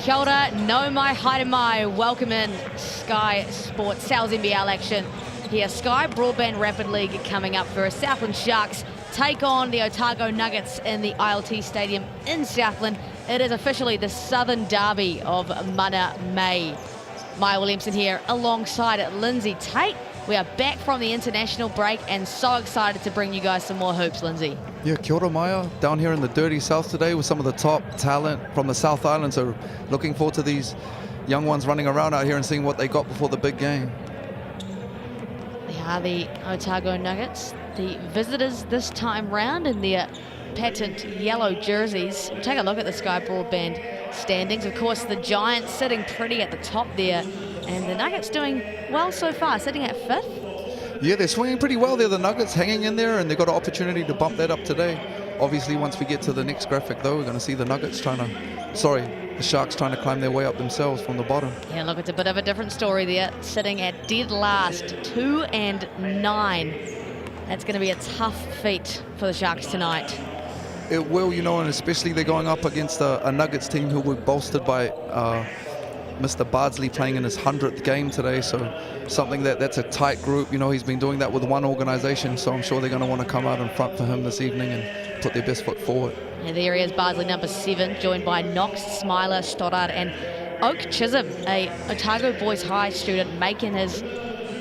Kia ora, no mai, haere mai. Welcome in Sky Sports Sales NBL action here. Sky Broadband Rapid League coming up for Southland Sharks take on the Otago Nuggets in the ILT Stadium in Southland. It is officially the Southern Derby of Mana May. Maya Williamson here alongside Lindsay Tate. We are back from the international break and so excited to bring you guys some more hoops, Lindsay. Yeah, kia ora Maya. Down here in the dirty south today with some of the top talent from the South Island. So looking forward to these young ones running around out here and seeing what they got before the big game. They are the Otago Nuggets, the visitors this time round in their patent yellow jerseys. We'll take a look at the Sky Broadband standings. Of course, the Giants sitting pretty at the top there, and the Nuggets doing well so far, sitting at 5th. Yeah, they're swinging pretty well there, the Nuggets hanging in there, and they've got an opportunity to bump that up today. Obviously, once we get to the next graphic, though, we're going to see the Nuggets the Sharks trying to climb their way up themselves from the bottom. Yeah, look, it's a bit of a different story there, sitting at dead last, 2 and 9. That's going to be a tough feat for the Sharks tonight. It will, you know, and especially they're going up against a Nuggets team who were bolstered by Mr. Bardsley playing in his 100th game today, so something that's a tight group. You know, he's been doing that with one organization, so I'm sure they're going to want to come out in front for him this evening and put their best foot forward. Yeah, there he is, Bardsley number 7, joined by Knox, Smiler, Stoddard and Oak Chisholm, a Otago Boys High student making his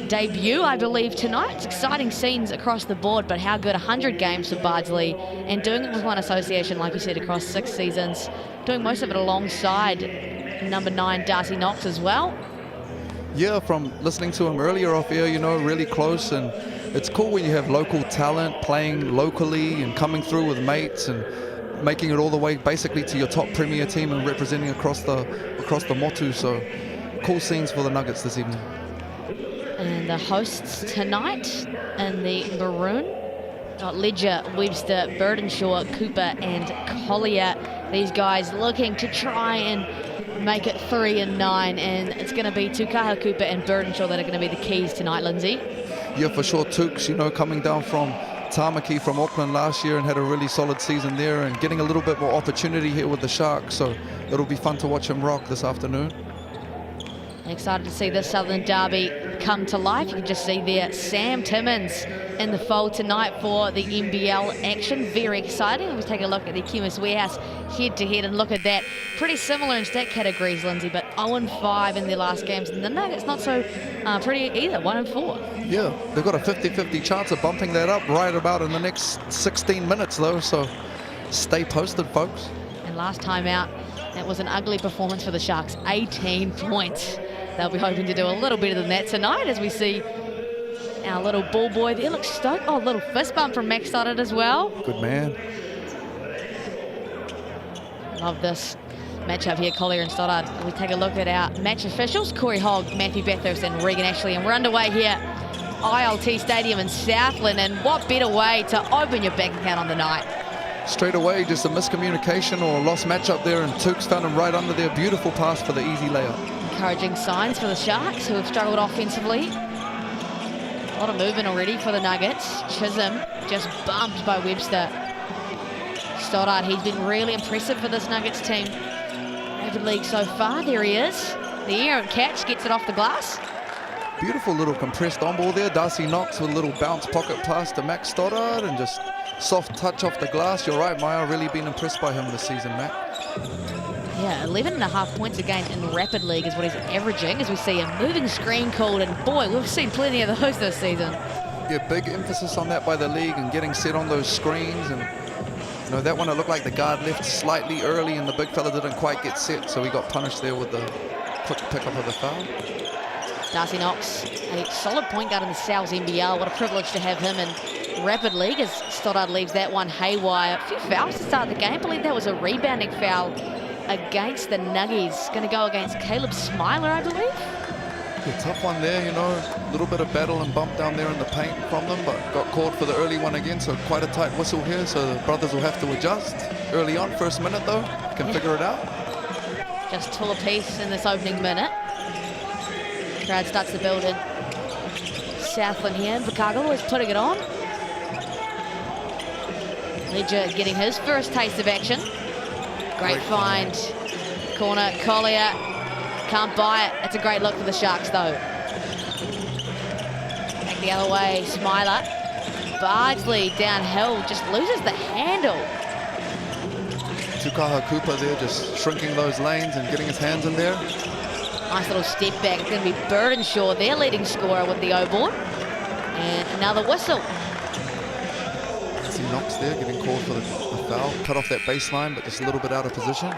debut, I believe, tonight. It's exciting scenes across the board, but how good, 100 games for Bardsley, and doing it with one association, like you said, across 6 seasons, doing most of it alongside number 9, Darcy Knox as well. Yeah, from listening to him earlier off air, you know, really close, and it's cool when you have local talent playing locally and coming through with mates and making it all the way basically to your top premier team and representing across the Motu. So cool scenes for the Nuggets this evening. And the hosts tonight in the maroon got Ledger, Webster, Burdenshaw, Cooper and Collier. These guys looking to try and make it 3 and 9, and it's going to be Tukaha, Cooper and Burdenshaw that are going to be the keys tonight, Lindsay. Yeah, for sure. Tukes, you know, coming down from Tamaki from Auckland last year and had a really solid season there and getting a little bit more opportunity here with the Sharks, so it'll be fun to watch him rock this afternoon. Excited to see this Southern Derby come to life. You can just see there Sam Timmins in the fold tonight for the NBL action. Very exciting. Let's take a look at the Chemist Warehouse head-to-head and look at that. Pretty similar in stat categories, Lindsay, but 0-5 in their last games. And the Nuggets not so pretty either, 1-4. Yeah, they've got a 50-50 chance of bumping that up right about in the next 16 minutes, though, so stay posted, folks. And last time out, that was an ugly performance for the Sharks, 18 points. They'll be hoping to do a little better than that tonight as we see our little ball boy there. Looks stoked. Oh, a little fist bump from Max Stoddard as well. Good man. Love this matchup here, Collier and Stoddard. We take a look at our match officials, Corey Hogg, Matthew Bathurst and Regan Ashley. And we're underway here, ILT Stadium in Southland. And what better way to open your bank account on the night? Straight away, just a miscommunication or a lost matchup there, and Tukes found him right under there. Beautiful pass for the easy layup. Encouraging signs for the Sharks, who have struggled offensively. A lot of movement already for the Nuggets. Chisholm just bumped by Webster. Stoddard, he's been really impressive for this Nuggets team. Rapid League so far, there he is. The errant catch, gets it off the glass. Beautiful little compressed on ball there. Darcy Knox with a little bounce pocket pass to Max Stoddard and just soft touch off the glass. You're right, Maya, really been impressed by him this season, Matt. Yeah, 11.5 points a game in Rapid League is what he's averaging, as we see a moving screen called, and boy, we've seen plenty of those this season. Yeah, big emphasis on that by the league and getting set on those screens, and you know, that one it looked like the guard left slightly early and the big fella didn't quite get set, so he got punished there with the quick pickup of the foul. Darcy Knox, a solid point guard in the Sales NBL. What a privilege to have him in Rapid League as Stoddard leaves that one haywire. A few fouls to start the game. I believe that was a rebounding foul against the Nuggies. Going to go against Caleb Smiler, I believe. Yeah, tough one there, you know. A little bit of battle and bump down there in the paint from them, but got called for the early one again, so quite a tight whistle here, so the brothers will have to adjust. Early on, first minute though, can figure it out. Just two apiece in this opening minute. Crowd starts to build in Southland here. Otago is putting it on. Ledger getting his first taste of action. Great find. corner. Collier can't buy it. It's a great look for the Sharks, though. Back the other way, Smiler. Bardsley downhill, just loses the handle. Tukaha Cooper there, just shrinking those lanes and getting his hands in there. Nice little step back. It's going to be Burdenshaw, their leading scorer with the O-board. And another whistle. See Knox there getting called for the foul. Cut off that baseline, but just a little bit out of position.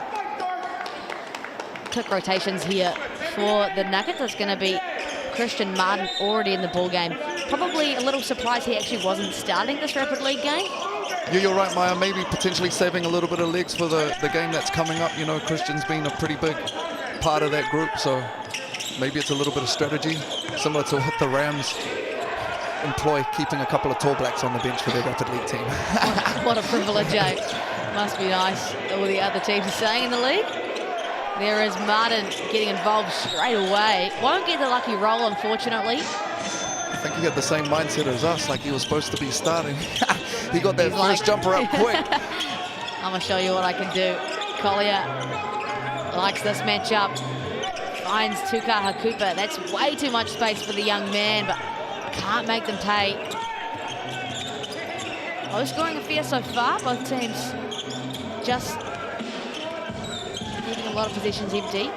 Quick rotations here for the Nuggets. It's going to be Christian Martin already in the ball game. Probably a little surprised he actually wasn't starting this Rapid League game. Yeah, you're right, Maya. Maybe potentially saving a little bit of legs for the game that's coming up. You know, Christian's been a pretty big part of that group, so maybe it's a little bit of strategy, similar to what the Rams employ, keeping a couple of tall blacks on the bench for their Rapid League team. What a privilege, eh? Must be nice, all the other teams are saying in the league. There is Martin getting involved straight away. Won't get the lucky roll, unfortunately. I think he had the same mindset as us, like he was supposed to be starting. He got that first jumper up quick. I'm going to show you what I can do. Collier likes this matchup. Finds Tukaha Cooper. That's way too much space for the young man, but can't make them pay. Low scoring affair so far. Both teams just keeping a lot of possessions empty.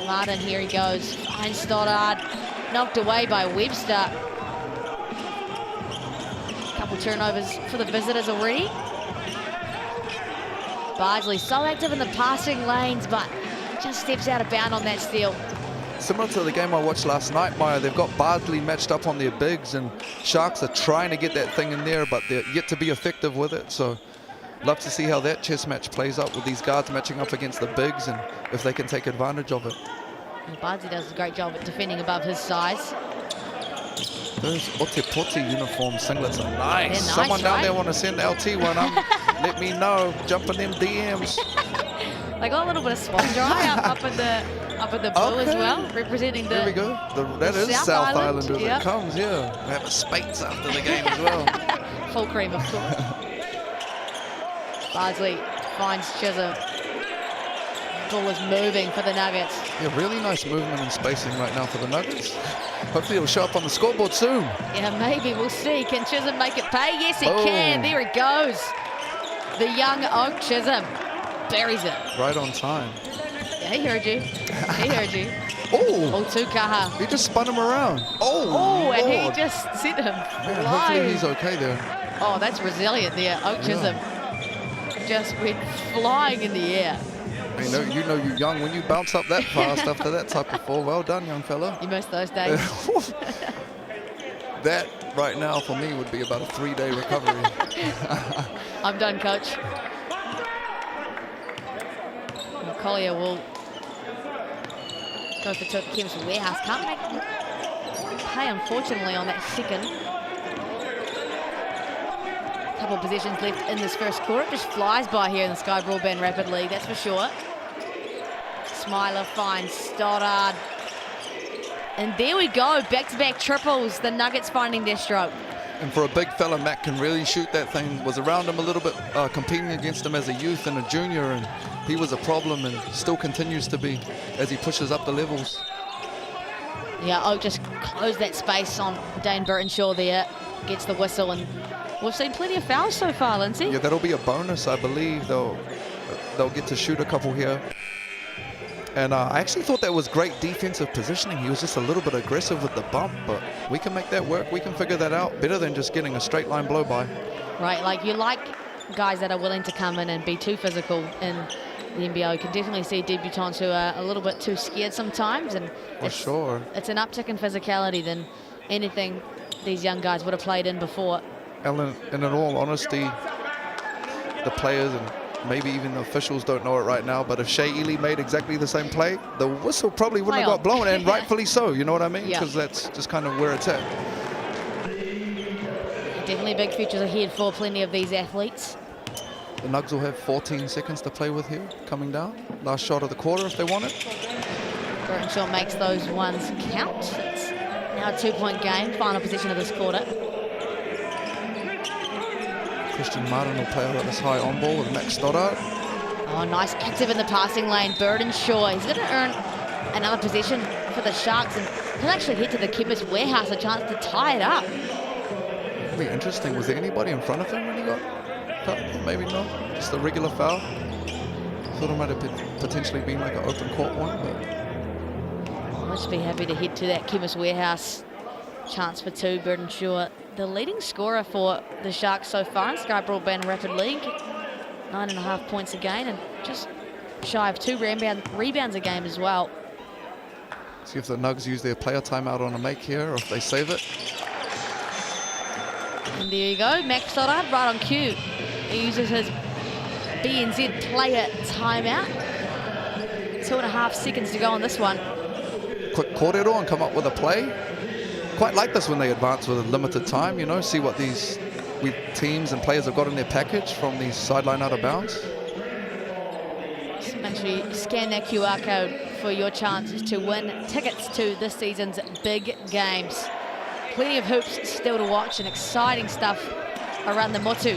Martin, here he goes. Finds Stoddard. Knocked away by Webster. Couple turnovers for the visitors already. Bardsley so active in the passing lanes, but just steps out of bound on that steal. Similar to the game I watched last night, Maya, they've got Bardsley matched up on their bigs, and Sharks are trying to get that thing in there, but they're yet to be effective with it. So love to see how that chess match plays out with these guards matching up against the bigs and if they can take advantage of it. And Bardsley does a great job at defending above his size. Those Otepote uniform singlets are nice. Nice, Someone down right? there want to send LT one up. Let me know. Jump in them DMs. They got a little bit of spot dry up in the blue as well, representing the. There we go. That is South Island as yep. it comes, yeah. We have a Spates after the game as well. Full cream, of course. Bardsley finds Chisholm. Ball is moving for the Nuggets. Yeah, really nice movement and spacing right now for the Nuggets. Hopefully it'll show up on the scoreboard soon. Yeah, maybe. We'll see. Can Chisholm make it pay? Yes, he Oh. can. There it goes. The young Oak Chisholm buries it. Right on time. Yeah, he heard you. He heard you. Oh! Tukaha. He just spun him around. Oh, And he Lord. just sent him Man, hopefully flying. he's okay there. Oh, that's resilient there. Oak Chisholm just went flying in the air. You know you're young when you bounce up that fast after that type of fall. Well done, young fella. You missed those days. That right now for me would be about a 3-day recovery. I'm done, coach. Collier will go for Kim's warehouse. Can't make pay, unfortunately, on that second. Couple of possessions left in this first quarter. It just flies by here in the Sky Broadband Rapid League, that's for sure. Smiler finds Stoddard. And there we go, back-to-back triples. The Nuggets finding their stroke. And for a big fella, Matt can really shoot that thing. Was around him a little bit, competing against him as a youth and a junior, and he was a problem and still continues to be as he pushes up the levels. Yeah, Oak just closed that space on Dane Burtonshaw there. Gets the whistle, and we've seen plenty of fouls so far, Lindsay. Yeah, that'll be a bonus, I believe. They'll get to shoot a couple here. And I actually thought that was great defensive positioning. He was just a little bit aggressive with the bump, but we can make that work. We can figure that out better than just getting a straight line blow by. Right, like you like guys that are willing to come in and be too physical in the NBL. You can definitely see debutants who are a little bit too scared sometimes, and For sure. It's an uptick in physicality than anything these young guys would have played in before. Ellen, and in all honesty, the players and maybe even the officials don't know it right now, but if Shea Ely made exactly the same play, the whistle probably wouldn't have got blown, and rightfully so, you know what I mean? Yeah. Because that's just kind of where it's at. Definitely big futures ahead for plenty of these athletes. The Nugs will have 14 seconds to play with here, coming down. Last shot of the quarter if they want it. Burtonshaw makes those ones count. It's now a 2-point game, final possession of this quarter. Christian Martin will play out this high on ball with Max Stoddard. Oh, nice active in the passing lane. Burdenshaw, he's going to earn another possession for the Sharks, and he'll actually head to the Chemist Warehouse, a chance to tie it up. It'll be interesting. Was there anybody in front of him when he got fouled? Maybe not. Just a regular foul. Thought it might have potentially been like an open court one, but Let's be happy to head to that Chemist Warehouse. Chance for two. Burdenshaw, the leading scorer for the Sharks so far in Sky Broadband Rapid League. 9.5 points a game, and just shy of 2 rebounds a game as well. see if the Nugs use their player timeout on a make here, or if they save it. And there you go, Max Stoddard right on cue. He uses his BNZ player timeout. 2.5 seconds to go on this one. Quick corridor and come up with a play. Quite like this when they advance with a limited time, you know, see what these teams and players have got in their package from these sideline out of bounds. So make sure you scan that QR code for your chances to win tickets to this season's big games. Plenty of hoops still to watch and exciting stuff around the Motu.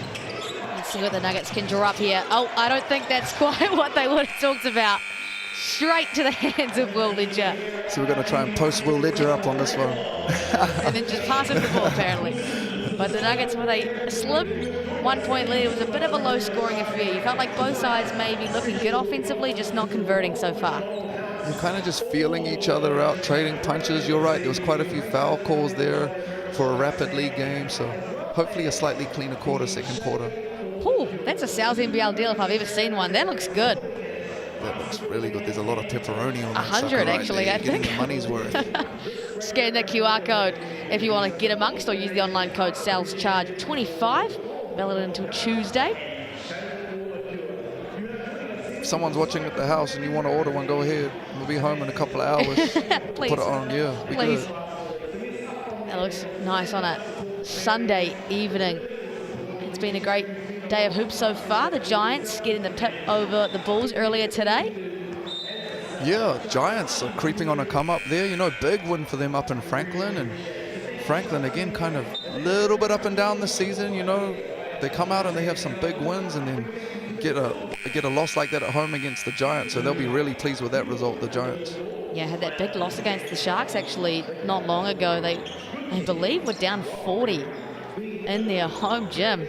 Let's see what the Nuggets can draw up here. Oh, I don't think that's quite what they would have talked about. Straight to the hands of Will Ledger. So we're going to try and post Will Ledger up on this one. And then just pass him the ball, apparently. But the Nuggets with a slim 1-point lead. It was a bit of a low-scoring affair. You felt like both sides may be looking good offensively, just not converting so far. You're kind of just feeling each other out, trading punches. You're right, there was quite a few foul calls there for a Rapid League game, so hopefully a slightly cleaner quarter, second quarter. Ooh, that's a Southland deal if I've ever seen one. That looks good. That looks really good. There's a lot of pepperoni on that 100 sucker actually, right I there. think. Getting your money's worth. Scan the QR code if you want to get amongst, or use the online code SALESCHARGE25. Valid until Tuesday. If someone's watching at the house and you want to order one, go ahead. We'll be home in a couple of hours. Please. Put it on, yeah. Please. That looks nice on a Sunday evening. It's been a great day of hoops so far. The Giants getting the tip over the Bulls earlier today. Yeah, Giants are creeping on a come up there. You know, big win for them up in Franklin. And Franklin, again, kind of a little bit up and down this season. You know, they come out and they have some big wins and then get a loss like that at home against the Giants. So they'll be really pleased with that result, the Giants. Yeah, had that big loss against the Sharks actually not long ago. They, I believe, were down 40 in their home gym.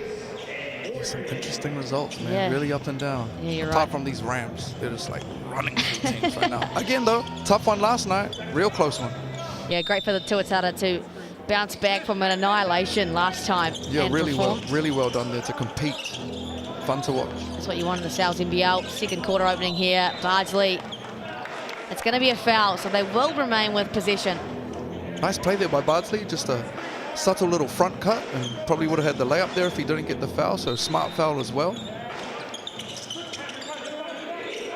Some interesting results, man. Yeah. Really up and down. Yeah, you're Apart right. from these Rams, they're just like running through teams right now. Again, though, tough one last night. Real close one. Yeah, great for the Tuatara to bounce back from an annihilation last time. Yeah, and really perform. really well done there to compete. Fun to watch. That's what you want in the NZNBL. Second quarter opening here. Bardsley. It's going to be a foul, so they will remain with possession. Nice play there by Bardsley. Just a subtle little front cut, and probably would have had the layup there if he didn't get the foul. So smart foul as well.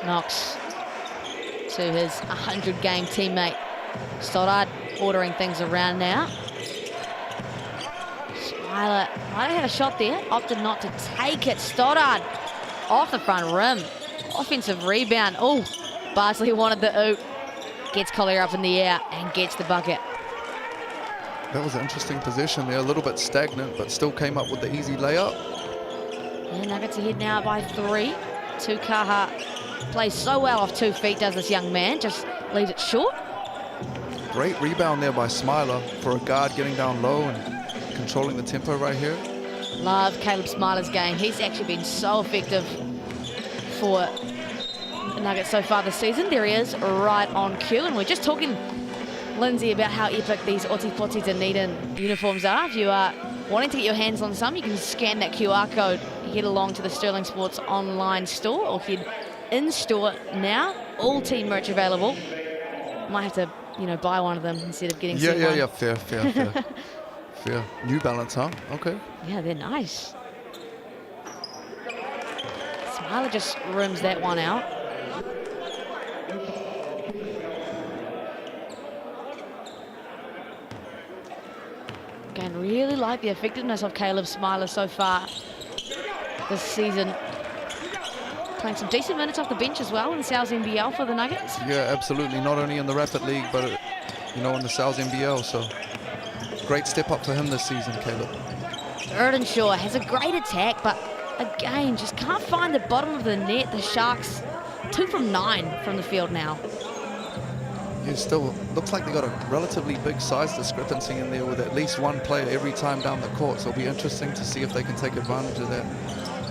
Knox to his 100-game teammate. Stoddard ordering things around now. Smiler might have had a shot there, opted not to take it. Stoddard off the front rim. Offensive rebound. Oh, Bardsley wanted the oop. Gets Collier up in the air and gets the bucket. That was an interesting possession there. A little bit stagnant, but still came up with the easy layup. Yeah, Nuggets ahead now by 3. Tukaha plays so well off 2 feet, does this young man. Just leaves it short. Great rebound there by Smiler for a guard getting down low and controlling the tempo right here. Love Caleb Smiler's game. He's actually been so effective for the Nuggets so far this season. There he is, right on cue. And we're just talking, Lindsay, about how epic these Oti-Poti Dunedin uniforms are. If you are wanting to get your hands on some, you can scan that QR code, head along to the Sterling Sports online store, or head in-store now. All team merch available. Might have to, buy one of them instead of getting sent one. Yeah, fair. Fair. New Balance, huh? Okay. Yeah, they're nice. Smiler just rims that one out. Again, really like the effectiveness of Caleb Smiler so far this season. Playing some decent minutes off the bench as well in the NZNBL for the Nuggets. Yeah, absolutely. Not only in the Rapid League, but in the NZNBL. So great step up for him this season, Caleb. Burdenshaw has a great attack, but again, just can't find the bottom of the net. The Sharks, 2 from 9 from the field now. Yeah, still looks like they got a relatively big size discrepancy in there with at least one player every time down the court. So it'll be interesting to see if they can take advantage of that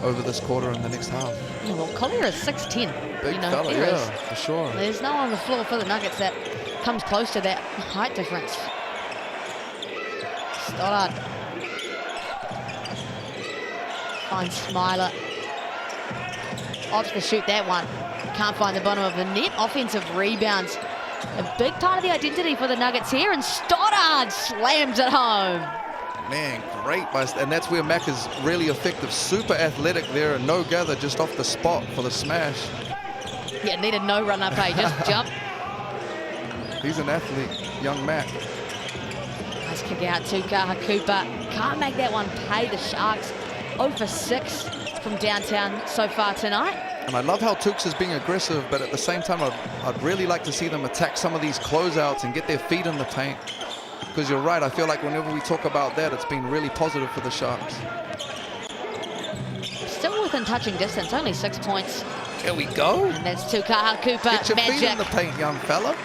over this quarter and the next half. Yeah, well, Collier is 6'10". Big fella, yeah, for sure. There's no one on the floor for the Nuggets that comes close to that height difference. Stoddard finds Smiler. Opts to shoot that one. Can't find the bottom of the net. Offensive rebounds. A big part of the identity for the Nuggets here, and Stoddard slams it home. Man, great. And that's where Mac is really effective. Super athletic there, and no gather just off the spot for the smash. Yeah, needed no run-up, hey, just jump. He's an athlete, young Mac. Nice kick out to Kaha Cooper. Can't make that one pay. The Sharks 0 for 6 from downtown so far tonight. And I love how Tukes is being aggressive, but at the same time, I'd really like to see them attack some of these closeouts and get their feet in the paint. Because you're right, I feel like whenever we talk about that, it's been really positive for the Sharks. Still within touching distance, only 6 points. Here we go. And that's Tukaha Cooper. Get your Magic. feet in the paint, young fella.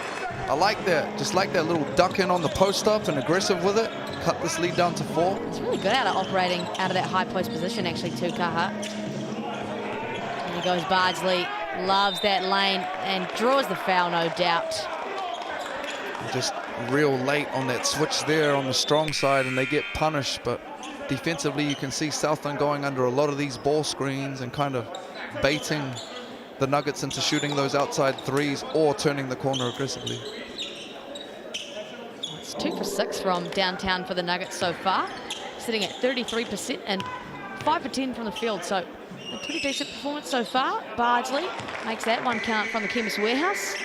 I like that. Just like that little duck in on the post up and aggressive with it. Cut this lead down to 4. It's really good out of operating out of that high post position, actually, Tukaha. And he goes Bardsley. Loves that lane and draws the foul, no doubt. Just real late on that switch there on the strong side, and they get punished. But defensively, you can see Southland going under a lot of these ball screens and kind of baiting the Nuggets into shooting those outside threes or turning the corner aggressively. It's 2 for 6 from downtown for the Nuggets so far, sitting at 33% and 5 for 10 from the field. So a pretty decent performance so far. Bardsley makes that one count from the Chemist Warehouse.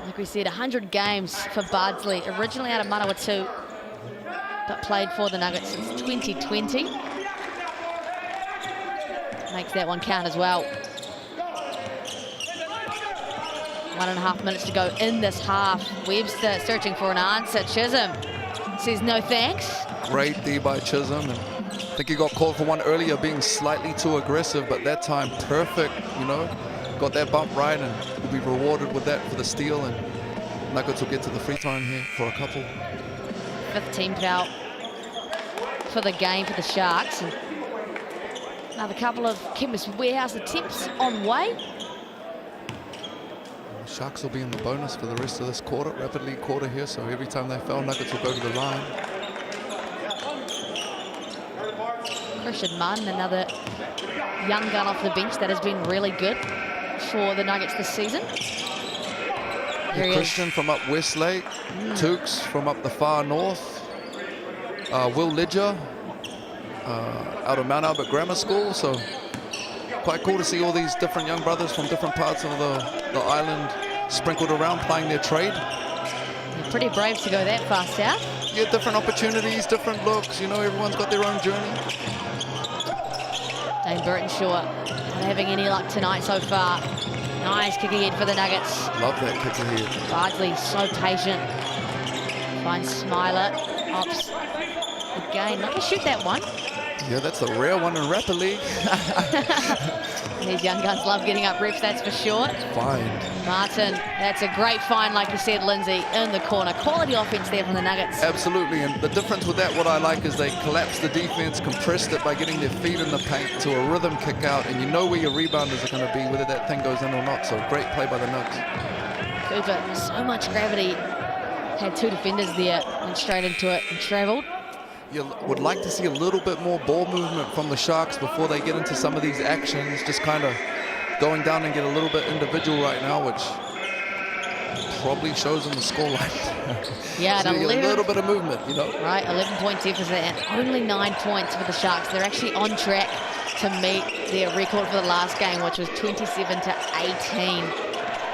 Like we said, 100 games for Bardsley, originally out of Manawatu, but played for the Nuggets since 2020. Makes that one count as well. 1.5 minutes to go in this half. Webster searching for an answer. Chisholm says no thanks. Great D by Chisholm. And I think he got called for one earlier, being slightly too aggressive, but that time perfect, you know. Got that bump right and will be rewarded with that for the steal, and Nuggets will get to the free throw in here for a couple. 15 foul for the game for the Sharks. And another couple of Chemist Warehouse attempts on way. Sharks will be in the bonus for the rest of this quarter, rapid lead quarter here, so every time they foul, Nuggets will go to the line. Christian Martin, another young gun off the bench that has been really good for the Nuggets this season. Christian from up Westlake, Tukes from up the far north, Will Ledger out of Mount Albert Grammar School, so quite cool to see all these different young brothers from different parts of the island sprinkled around playing their trade. They're pretty brave to go that far south. Yeah, different opportunities, different looks, you know, everyone's got their own journey. Dane Burtonshaw not having any luck tonight so far. Nice kick ahead for the Nuggets. Love that kick ahead. Bardsley so patient. Finds Smiler. Ops again. Not to shoot that one. Yeah, that's a rare one in Rapid League. These young guns love getting up reps, that's for sure. Fine. Martin, that's a great find, like you said, Lindsay, in the corner. Quality offense there from the Nuggets. Absolutely, and the difference with that, what I like, is they collapsed the defense, compressed it by getting their feet in the paint to a rhythm kick out, and you know where your rebounders are going to be, whether that thing goes in or not. So great play by the Nuggets. Cooper, so much gravity. Had 2 defenders there, went straight into it and travelled. You would like to see a little bit more ball movement from the Sharks before they get into some of these actions, just kind of going down and get a little bit individual right now, which probably shows on the scoreline. Yeah, so a little bit of movement, you know. Right, 11-point deficit and only 9 points for the Sharks. They're actually on track to meet their record for the last game, which was 27-18.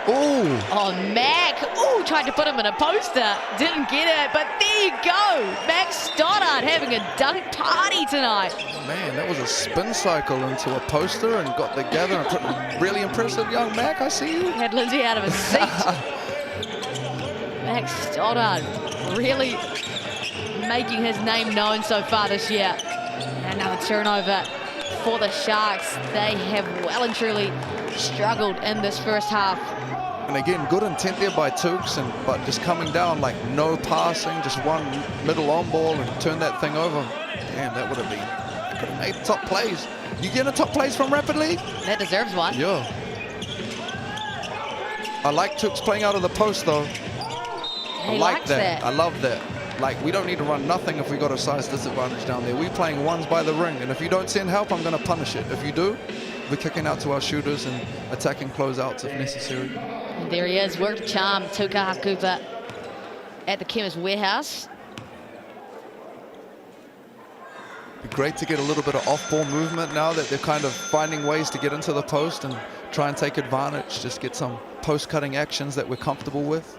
Ooh. Oh, Mac. Ooh, tried to put him in a poster. Didn't get it, but there you go. Mac Stoddard having a dunk party tonight. Man, that was a spin cycle into a poster and got together. Really impressive, young Mac. I see you. Had Lindsay out of his seat. Mac Stoddard really making his name known so far this year. Another turnover for the Sharks. They have well and truly struggled in this first half. And again, good intent there by Tukes, but just coming down, like no passing, just one middle on ball and turn that thing over. Damn, that would have been, could have made top plays. You getting a top plays from Rapid League? That deserves one. Yeah. I like Tukes playing out of the post though. I like that. I love that. Like, we don't need to run nothing if we got a size disadvantage down there. We're playing ones by the ring, and if you don't send help, I'm going to punish it. If you do, we're kicking out to our shooters and attacking closeouts if necessary. And there he is, worked charm, Tukaha Cooper at the Chemist Warehouse. Be great to get a little bit of off-ball movement now that they're kind of finding ways to get into the post and try and take advantage, just get some post-cutting actions that we're comfortable with.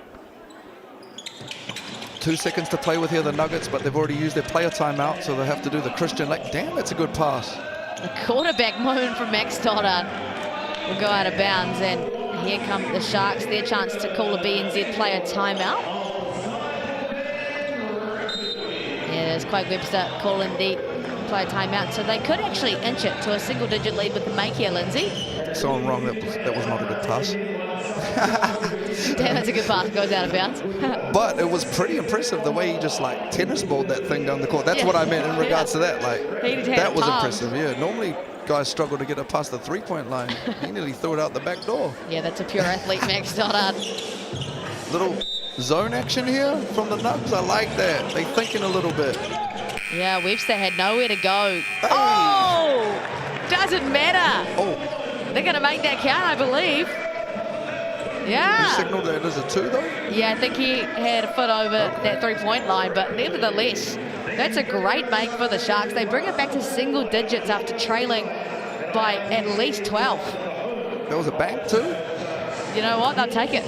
2 seconds to play with here, the Nuggets, but they've already used their player timeout, so they have to do the Christian, like, damn, that's a good pass. The quarterback moment from Max Stoddard will go out of bounds, and here come the Sharks, their chance to call a BNZ player timeout. Yeah, there's Quake Webster calling the player timeout, so they could actually inch it to a single-digit lead with the make here, Lindsay. So I'm wrong, that was not a good pass. Damn, that's a good pass, goes out of bounds. But it was pretty impressive the way he just like tennis balled that thing down the court. That's what I meant in regards to that. Like, that was impressive, yeah. Normally guys struggle to get it past the three-point line. He nearly threw it out the back door. Yeah, that's a pure athlete, Max Stoddard. Little zone action here from the Nugs. I like that. They thinking a little bit. Yeah, Webster had nowhere to go. Hey. Oh! Doesn't matter. Oh. They're going to make that count, I believe. Yeah. You signaled that as a 2, though? Yeah, I think he had a foot over that three-point line, but nevertheless, that's a great make for the Sharks. They bring it back to single digits after trailing by at least 12. That was a bank, too? You know what? They'll take it.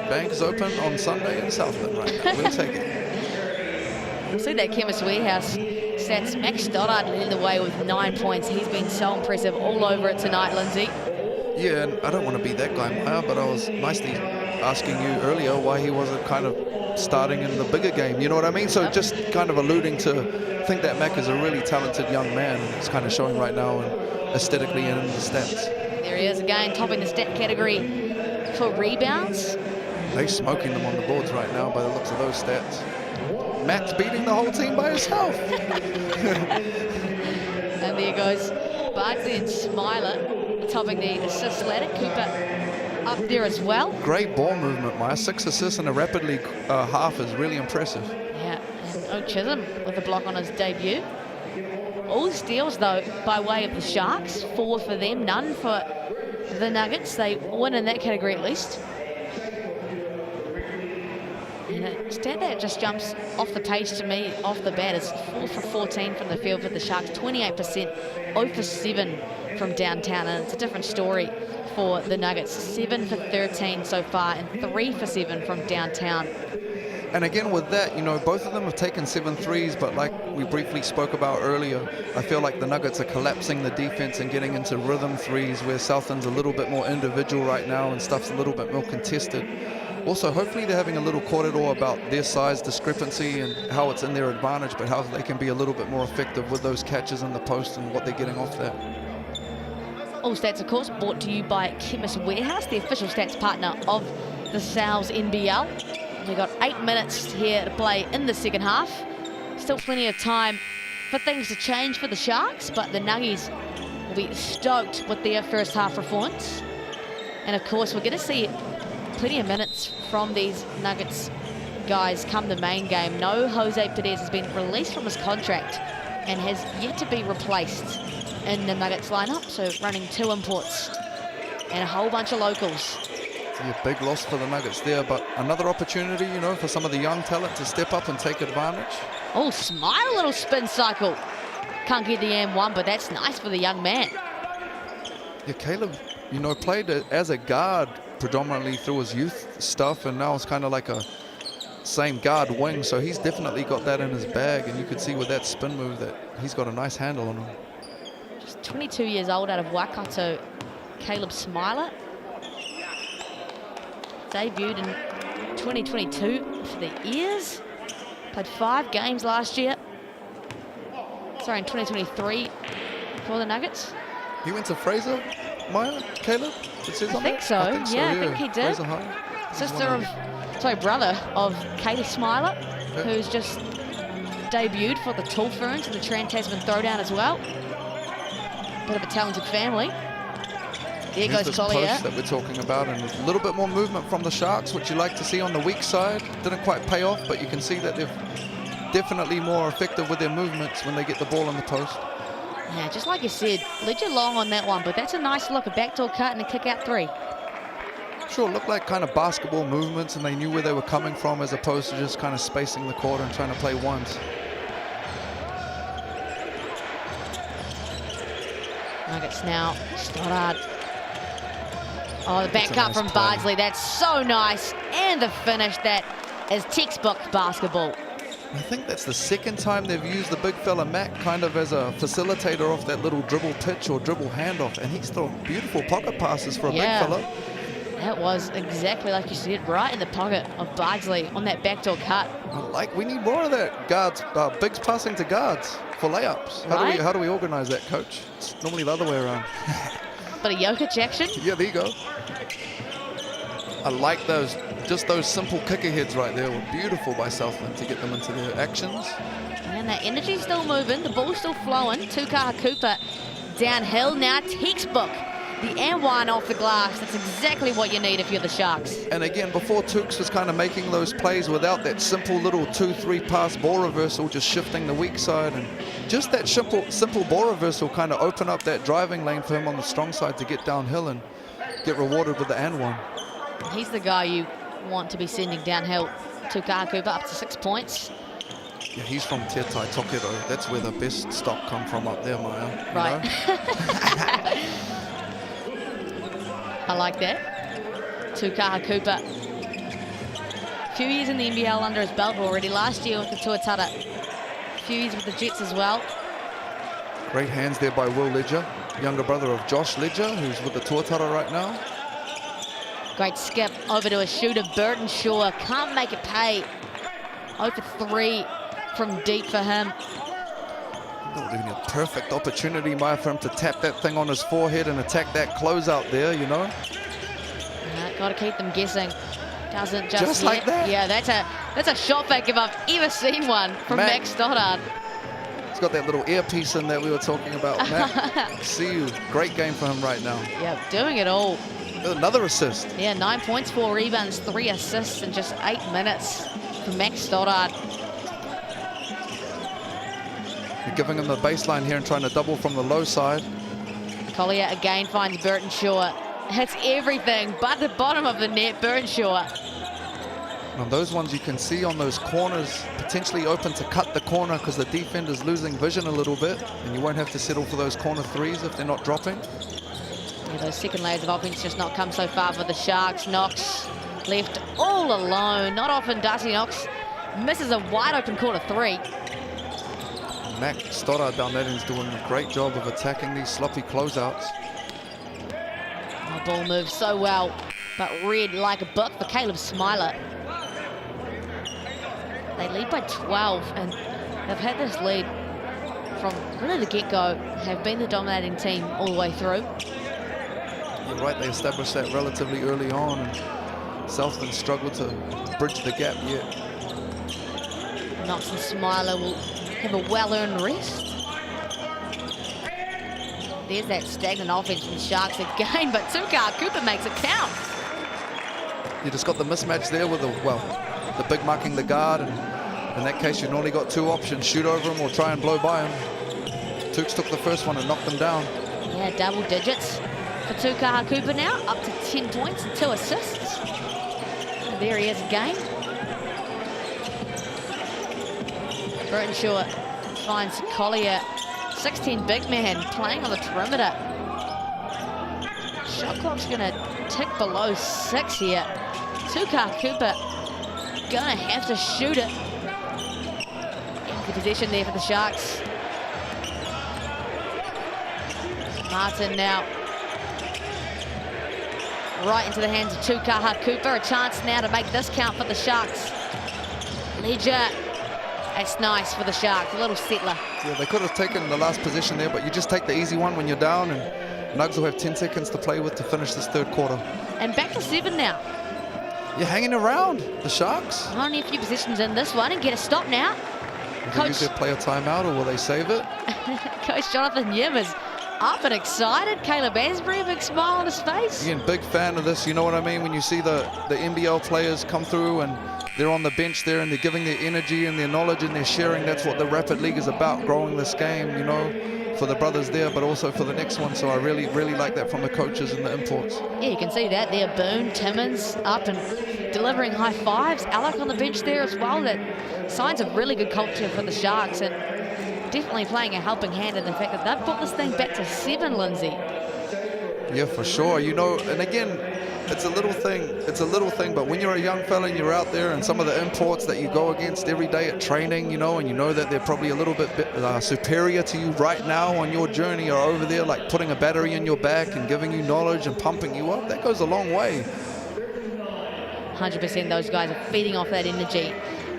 Bank is open on Sunday in Southland right now. We'll take it. We'll see that Chemist Warehouse stats. Max Stoddard leading the way with 9 points. He's been so impressive all over it tonight, Lindsay. Yeah, and I don't want to be that guy, Maya, but I was nicely asking you earlier why he wasn't kind of starting in the bigger game. You know what I mean? So just kind of alluding to, I think that Mac is a really talented young man. It's kind of showing right now and aesthetically and in the stats. There he is again, topping the stat category for rebounds. They're smoking them on the boards right now by the looks of those stats. Matt's beating the whole team by himself. And there goes Barkley and Smiler topping the assist ladder. Cooper up there as well. Great ball movement, Maya. 6 assists in a Rapid League half is really impressive. Yeah, and O'Chisholm with a block on his debut. All steals, though, by way of the Sharks. 4 for them, none for the Nuggets. They win in that category at least. And a stat that just jumps off the page to me off the bat is 4 for 14 from the field for the Sharks, 28%, 0 for 7 from downtown, and it's a different story for the Nuggets. 7 for 13 so far and 3 for 7 from downtown. And again with that, you know, both of them have taken 7 threes, but like we briefly spoke about earlier, I feel like the Nuggets are collapsing the defense and getting into rhythm threes where Southland's a little bit more individual right now and stuff's a little bit more contested. Also, hopefully they're having a little corridor about their size discrepancy and how it's in their advantage, but how they can be a little bit more effective with those catches in the post and what they're getting off that. All stats, of course, brought to you by Chemist Warehouse, the official stats partner of the NZNBL. We've got 8 minutes here to play in the second half. Still plenty of time for things to change for the Sharks, but the Nuggies will be stoked with their first half performance. And of course, we're going to see plenty of minutes from these Nuggets guys come the main game. No Jose Perez has been released from his contract and has yet to be replaced in the Nuggets lineup, so running 2 imports and a whole bunch of locals. Yeah, big loss for the Nuggets there, but another opportunity, you know, for some of the young talent to step up and take advantage. Oh, Smile, a little spin cycle. Can't get the M1, but that's nice for the young man. Yeah, Caleb, you know, played as a guard predominantly through his youth stuff, and now it's kind of like a same guard wing, so he's definitely got that in his bag, and you could see with that spin move that he's got a nice handle on him. Just 22 years old out of Waikato, Caleb Smiler. Debuted in 2022 for the Ears. Played 5 games last year. Sorry, in 2023 for the Nuggets. He went to Fraser, Maya, Caleb? It says I on think that? so. I think so, Yeah, I think he did. Fraser High. Brother of Katie Smiler, who's just debuted for the Tall Ferns in the Trans-Tasman Throwdown as well. Bit of a talented family. There Here's goes this Collier. post that we're talking about, and a little bit more movement from the Sharks, which you like to see on the weak side. Didn't quite pay off, but you can see that they're definitely more effective with their movements when they get the ball in the post. Yeah, just like you said, Ledger long on that one, but that's a nice look, a backdoor cut and a kick-out three. Sure, looked like kind of basketball movements, and they knew where they were coming from as opposed to just kind of spacing the court and trying to play ones. Nuggets now, Stoddard. Oh, the back That's a cut nice from play. Bardsley, that's so nice. And the finish, that is textbook basketball. I think that's the second time they've used the big fella Mac kind of as a facilitator off that little dribble pitch or dribble handoff, and he's thrown beautiful pocket passes for a big fella. That was exactly like you said, right in the pocket of Bardsley on that backdoor cut. We need more of that. Guards, bigs passing to guards for layups. Right? How do we organize that, coach? It's normally the other way around. But a Jokic action. Yeah, there you go. I like those, just those simple kicker heads right there were beautiful by Southland to get them into their actions. And that energy's still moving, the ball's still flowing. Tukaha Cooper downhill now, textbook. The and one off the glass. That's exactly what you need if you're the Sharks. And again, before Tukes was kind of making those plays without that simple little 2-3 pass ball reversal, just shifting the weak side, and just that simple ball reversal kind of open up that driving lane for him on the strong side to get downhill and get rewarded with the and one. He's the guy you want to be sending downhill. Tukaha Cooper up to 6 points. Yeah, he's from Te Tai Tokedo. That's where the best stock come from up there, Maya. Right. I like that. Tukaha Cooper. A few years in the NBL under his belt already. Last year with the Tuatara. A few years with the Jets as well. Great hands there by Will Ledger, younger brother of Josh Ledger, who's with the Tuatara right now. Great skip over to a shooter, Burton Shaw. Can't make it pay. 0 for 3 from deep for him. That would have been a perfect opportunity, Maya, for him to tap that thing on his forehead and attack that closeout there, you know? Got to keep them guessing. Doesn't just like that? Yeah, that's a shot fake if I've ever seen one from Max Stoddard. He's got that little earpiece in that we were talking about, Mac. See you. Great game for him right now. Yeah, doing it all. Another assist. Yeah, 9 points, 4 rebounds, 3 assists in just 8 minutes from Max Stoddard. You're giving him the baseline here and trying to double from the low side. Collier again finds Burton Shaw. Hits everything but the bottom of the net, Burton Shaw. And on those ones you can see on those corners, potentially open to cut the corner because the defender's losing vision a little bit, and you won't have to settle for those corner threes if they're not dropping. Yeah, those second layers of offense just not come so far for the Sharks. Knox left all alone. Not often does he. Knox misses a wide open corner 3. Mac Stoddard down that end's doing a great job of attacking these sloppy closeouts. The ball moves so well, but read like a book for Caleb Smiler. They lead by 12, and they've had this lead from really the get-go, have been the dominating team all the way through. You're right, they established that relatively early on, and Southland struggled to bridge the gap yet. Knox and Smiler will have a well-earned rest. There's that stagnant offense from the Sharks again, but Tukaha Cooper makes it count. You just got the mismatch there with the big marking the guard, and in that case, you've only got 2 options: shoot over him or try and blow by him. Tukes took the first one and knocked them down. Yeah, double digits for Tukaha Cooper now, up to 10 points and 2 assists. And there he is again. Burton Shaw finds Collier, 16 big man playing on the perimeter. Shot clock's gonna tick below 6 here. Tukaha Cooper gonna have to shoot it. Empty possession there for the Sharks. Martin now right into the hands of Tukaha Cooper. A chance now to make this count for the Sharks. Ledger It's nice for the Sharks, a little settler. Yeah, they could have taken the last position there, but you just take the easy one when you're down, and Nugs will have 10 seconds to play with to finish this third quarter. And back to 7 now. You're hanging around, the Sharks. Only a few positions in this one and get a stop now. Will they use their player timeout, or will they save it? Coach Jonathan Yim is up and excited. Caleb Asbury, a big smile on his face. Again, big fan of this, you know what I mean? When you see the NBL players come through and they're on the bench there and they're giving their energy and their knowledge and they're sharing. That's what the Rapid League is about, growing this game, you know, for the brothers there, but also for the next one. So I really, really like that from the coaches and the imports. Yeah, you can see that there. Boone, Timmins up and delivering high fives. Alec on the bench there as well. That signs of really good culture for the Sharks, and definitely playing a helping hand in the fact that they've brought this thing back to 7, Lindsay. Yeah, for sure. You know, and again, it's a little thing, but when you're a young fella and you're out there and some of the imports that you go against every day at training, you know, and you know that they're probably a little bit superior to you right now on your journey, or over there like putting a battery in your back and giving you knowledge and pumping you up, that goes a long way. 100% those guys are feeding off that energy,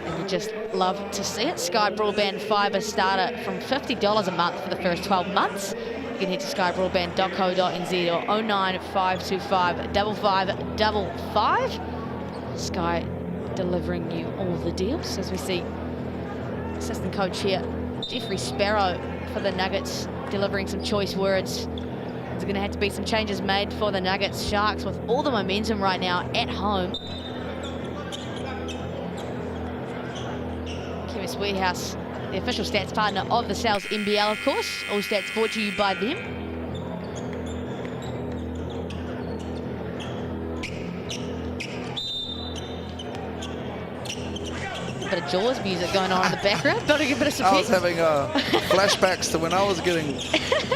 and you just love to see it. Sky Broadband Fibre starter from $50 a month for the first 12 months. You can head to skybroadband.co.nz or 09525 5555. Sky delivering you all the deals, as we see assistant coach here, Jeffrey Sparrow, for the Nuggets, delivering some choice words. There's going to have to be some changes made for the Nuggets. Sharks with all the momentum right now at home. Chemist Warehouse, the official stats partner of the Sales NBL, of course. All stats brought to you by them. A bit of Jaws music going on in the background. Building a bit of support. I was having flashbacks to when I was getting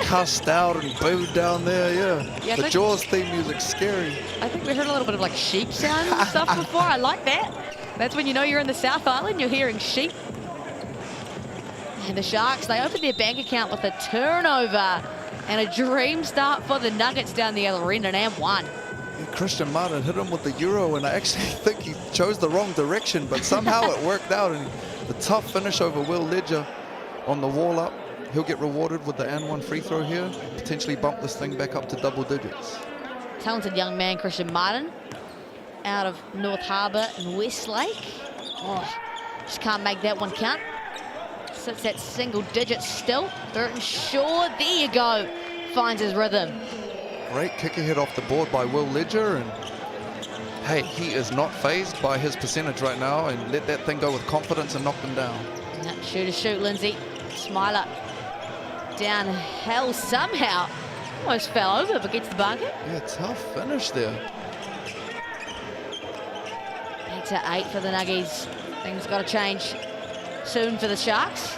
cussed out and booed down there, yeah. The Jaws theme music's scary. I think we heard a little bit of like sheep sounds and stuff before. I like that. That's when you know you're in the South Island, you're hearing sheep. And the Sharks, they opened their bank account with a turnover and a dream start for the Nuggets down the other end, and won. Yeah, Christian Martin hit him with the Euro, and I actually think he chose the wrong direction, but somehow it worked out. And the tough finish over Will Ledger on the wall up. He'll get rewarded with the and one free throw here, potentially bump this thing back up to double digits. Talented young man, Christian Martin, out of North Harbour and Westlake. Oh, just can't make that one count. Sits at single digits still. Burton Shaw, there you go, finds his rhythm. Great kick ahead off the board by Will Ledger, and hey, he is not fazed by his percentage right now, and let that thing go with confidence and knock them down. Yep, shoot, Lindsay. Smiler downhill somehow. Almost fell over, but gets the bucket. Yeah, tough finish there. 8-8 for the Nuggies. Things got to change soon for the Sharks.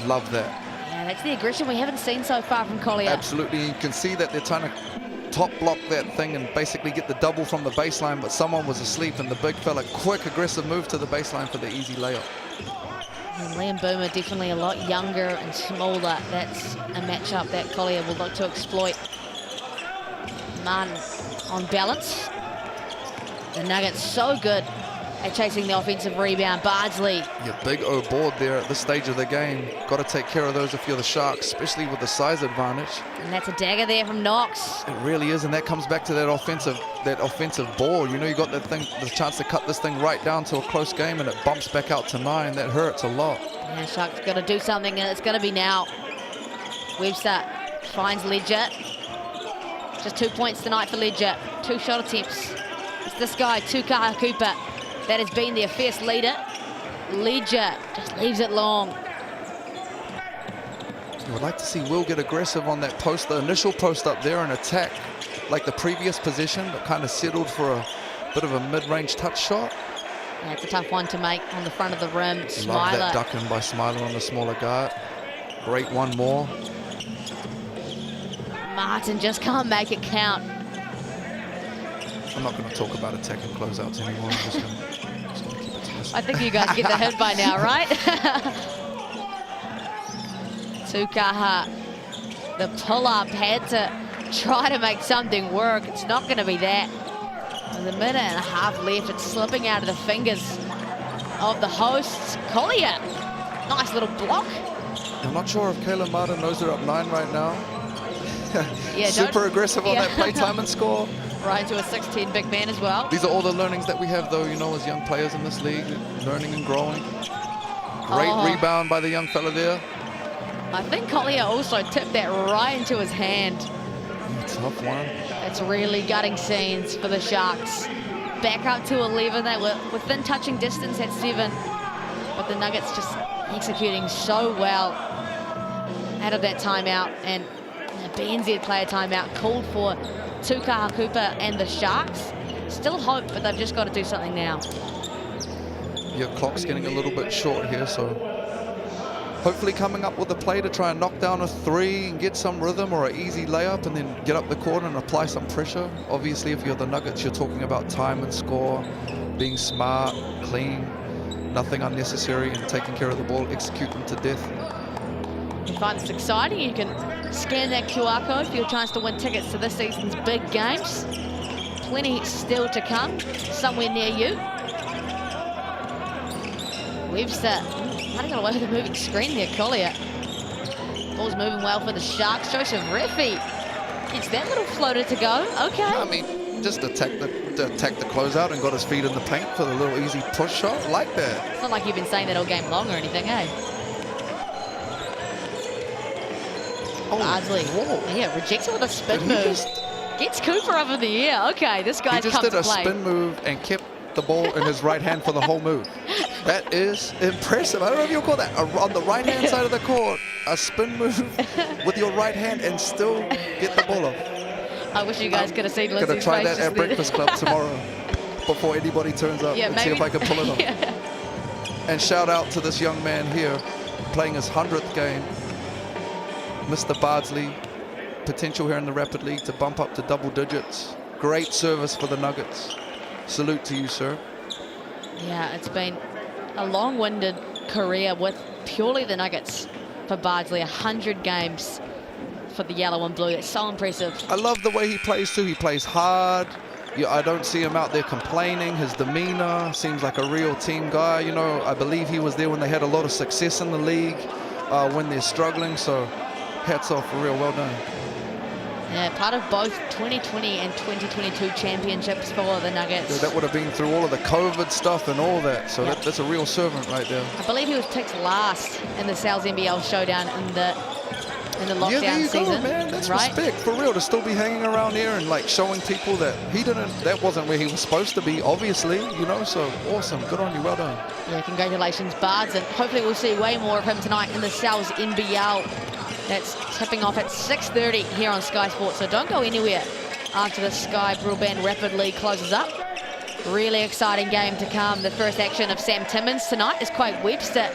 Love that. Yeah, that's the aggression we haven't seen so far from Collier. Absolutely, you can see that they're trying to top block that thing and basically get the double from the baseline, but someone was asleep, and the big fella, quick aggressive move to the baseline for the easy layup. And Liam Boomer definitely a lot younger and smaller. That's a matchup that Collier will look to exploit. Martin on balance. The Nuggets so good at chasing the offensive rebound. Bardsley. Yeah, big O board there at this stage of the game. Got to take care of those if you're the Sharks, especially with the size advantage. And that's a dagger there from Knox. It really is, and that comes back to that offensive ball. You know, you got the chance to cut this thing right down to a close game, and it bumps back out to 9. That hurts a lot. Yeah, Sharks got to do something, and it's going to be now. Webster finds Ledger. Just 2 points tonight for Ledger. 2 shot attempts. It's this guy, Tukaha Cooper, that has been their fierce leader. Ledger just leaves it long. I would like to see Will get aggressive on that post, the initial post up there, and attack like the previous possession, but kind of settled for a bit of a mid-range touch shot. Yeah, it's a tough one to make on the front of the rim. Smiler. Love that duck in by Smiler on the smaller guard. Great one more. Martin just can't make it count. I'm not going to talk about attacking closeouts anymore. I'm just going to keep it to this. I think you guys get the hint by now, right? Tukaha, the pull-up, had to try to make something work. It's not going to be that. With a minute and a half left, it's slipping out of the fingers of the hosts. Collier Nice little block. I'm not sure if Kayla Martin knows they're up 9 right now. Yeah, Super aggressive on that play time and score. Right into a 6'10" big man as well. These are all the learnings that we have, though, you know, as young players in this league, learning and growing. Great rebound by the young fella there. I think Collier also tipped that right into his hand. Tough one. It's really gutting scenes for the Sharks. Back up to 11. They were within touching distance at 7. But the Nuggets just executing so well out of that timeout. And the BNZ player timeout called for Tukaha Cooper and the Sharks. Still hope, but they've just got to do something now. Your clock's getting a little bit short here, so hopefully coming up with a play to try and knock down a 3 and get some rhythm, or an easy layup and then get up the court and apply some pressure. Obviously, if you're the Nuggets, you're talking about time and score, being smart, clean, nothing unnecessary, and taking care of the ball, execute them to death. If you find this exciting, you can scan that QR code for your chance to win tickets to this season's big games. Plenty still to come, somewhere near you. Webster, might have got away with a moving screen there, Collier. Ball's moving well for the Sharks. Joseph Refi gets that little floater to go. Okay. I mean, just attack the closeout and got his feet in the paint for the little easy push shot. Like that. It's not like you've been saying that all game long or anything, eh? Ardsley. Yeah, rejects it with a spin move. Gets Cooper up in the air. Okay, this guy's come to play. He just did a spin move and kept the ball in his right hand for the whole move. That is impressive. I don't know if you'll call that on the right-hand side of the court, a spin move with your right hand and still get the ball off. I wish you guys could have seen Lindsay's face. Gonna try that at Breakfast Club tomorrow before anybody turns up and see if I can pull it off. Yeah. And shout out to this young man here playing his 100th game, Mr. Bardsley. Potential here in the Rapid League to bump up to double digits. Great service for the Nuggets. Salute to you, sir. Yeah, it's been a long-winded career with purely the Nuggets for Bardsley. 100 games for the yellow and blue. It's so impressive. I love the way he plays too. He plays hard. Yeah, I don't see him out there complaining. His demeanor seems like a real team guy. You know, I believe he was there when they had a lot of success in the league, when they're struggling. So hats off for real. Well done. Yeah, part of both 2020 and 2022 championships for the Nuggets. Yeah, that would have been through all of the COVID stuff and all that. So that's a real servant right there. I believe he was picked last in the South NBL showdown in the lockdown yeah, there you season. Go, man. That's respect for real to still be hanging around here and like showing people that that wasn't where he was supposed to be, obviously, you know. So awesome. Good on you. Well done. Yeah, congratulations, Bards, and hopefully we'll see way more of him tonight in the South NBL. That's tipping off at 6:30 here on Sky Sports, so don't go anywhere after the Sky Broadband Rapid League closes up. Really exciting game to come. The first action of Sam Timmins tonight is quite Webster.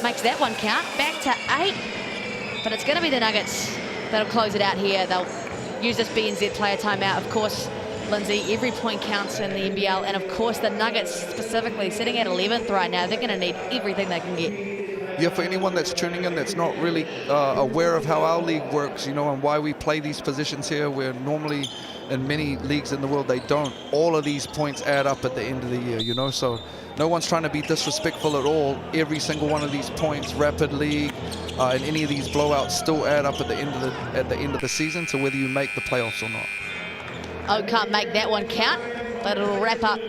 Makes that one count. Back to 8. But it's going to be the Nuggets that'll close it out here. They'll use this BNZ player timeout. Of course, Lindsay, every point counts in the NBL. And of course, the Nuggets specifically sitting at 11th right now. They're going to need everything they can get. Yeah, for anyone that's tuning in that's not really aware of how our league works, you know, and why we play these positions here, where normally in many leagues in the world they don't. All of these points add up at the end of the year, you know, so no one's trying to be disrespectful at all. Every single one of these points, Rapid League, and any of these blowouts still add up at the end of the season to whether you make the playoffs or not. Oh, can't make that one count, but it'll wrap up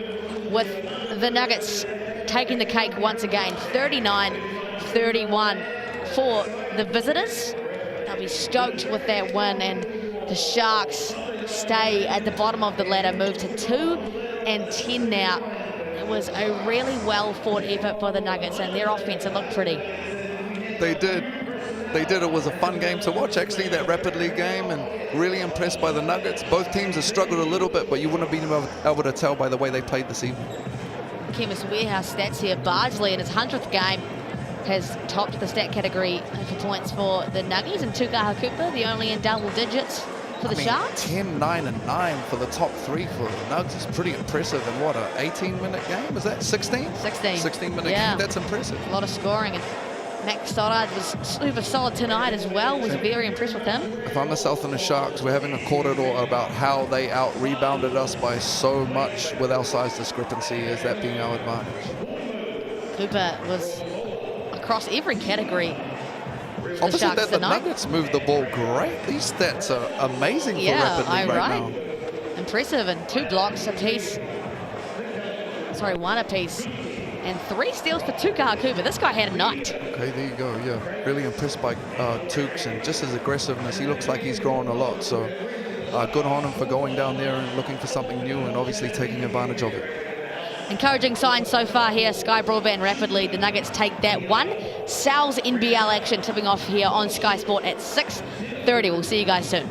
with the Nuggets taking the cake once again. 39-31 for the visitors. They'll be stoked with that win, and the Sharks stay at the bottom of the ladder, move to 2-10 now. It was a really well fought effort for the Nuggets, and their offense looked pretty. They did. It was a fun game to watch, actually, that Rapid League game, and really impressed by the Nuggets. Both teams have struggled a little bit, but you wouldn't have been able to tell by the way they played this evening. Chemist Warehouse stats here. Bardsley in his 100th game has topped the stat category for points for the Nuggies, and Tukaha Cooper, the only in double digits for the Sharks. 10, 9, and 9 for the top 3 for the Nugs is pretty impressive. And what, a 18-minute game? Is that 16? 16-minute game. That's impressive. A lot of scoring. And Max Stoddard was super solid tonight as well. Was very impressed with him. If I'm the Southland Sharks, we're having a quarter about how they out-rebounded us by so much with our size discrepancy, as that being our advantage. Cooper was a across every category. Opposite that, the Nuggets move the ball great. These stats are amazing for Rapid League right now. Impressive, and 2 blocks apiece. Sorry, 1 apiece. And 3 steals for Tuka Hakuba. This guy had a night. Okay, there you go. Yeah, really impressed by Tukes, and just his aggressiveness. He looks like he's grown a lot. So good on him for going down there and looking for something new and obviously taking advantage of it. Encouraging signs so far here. Sky Broadband Rapid League. The Nuggets take that one. Sal's NBL action tipping off here on Sky Sport at 6:30. We'll see you guys soon.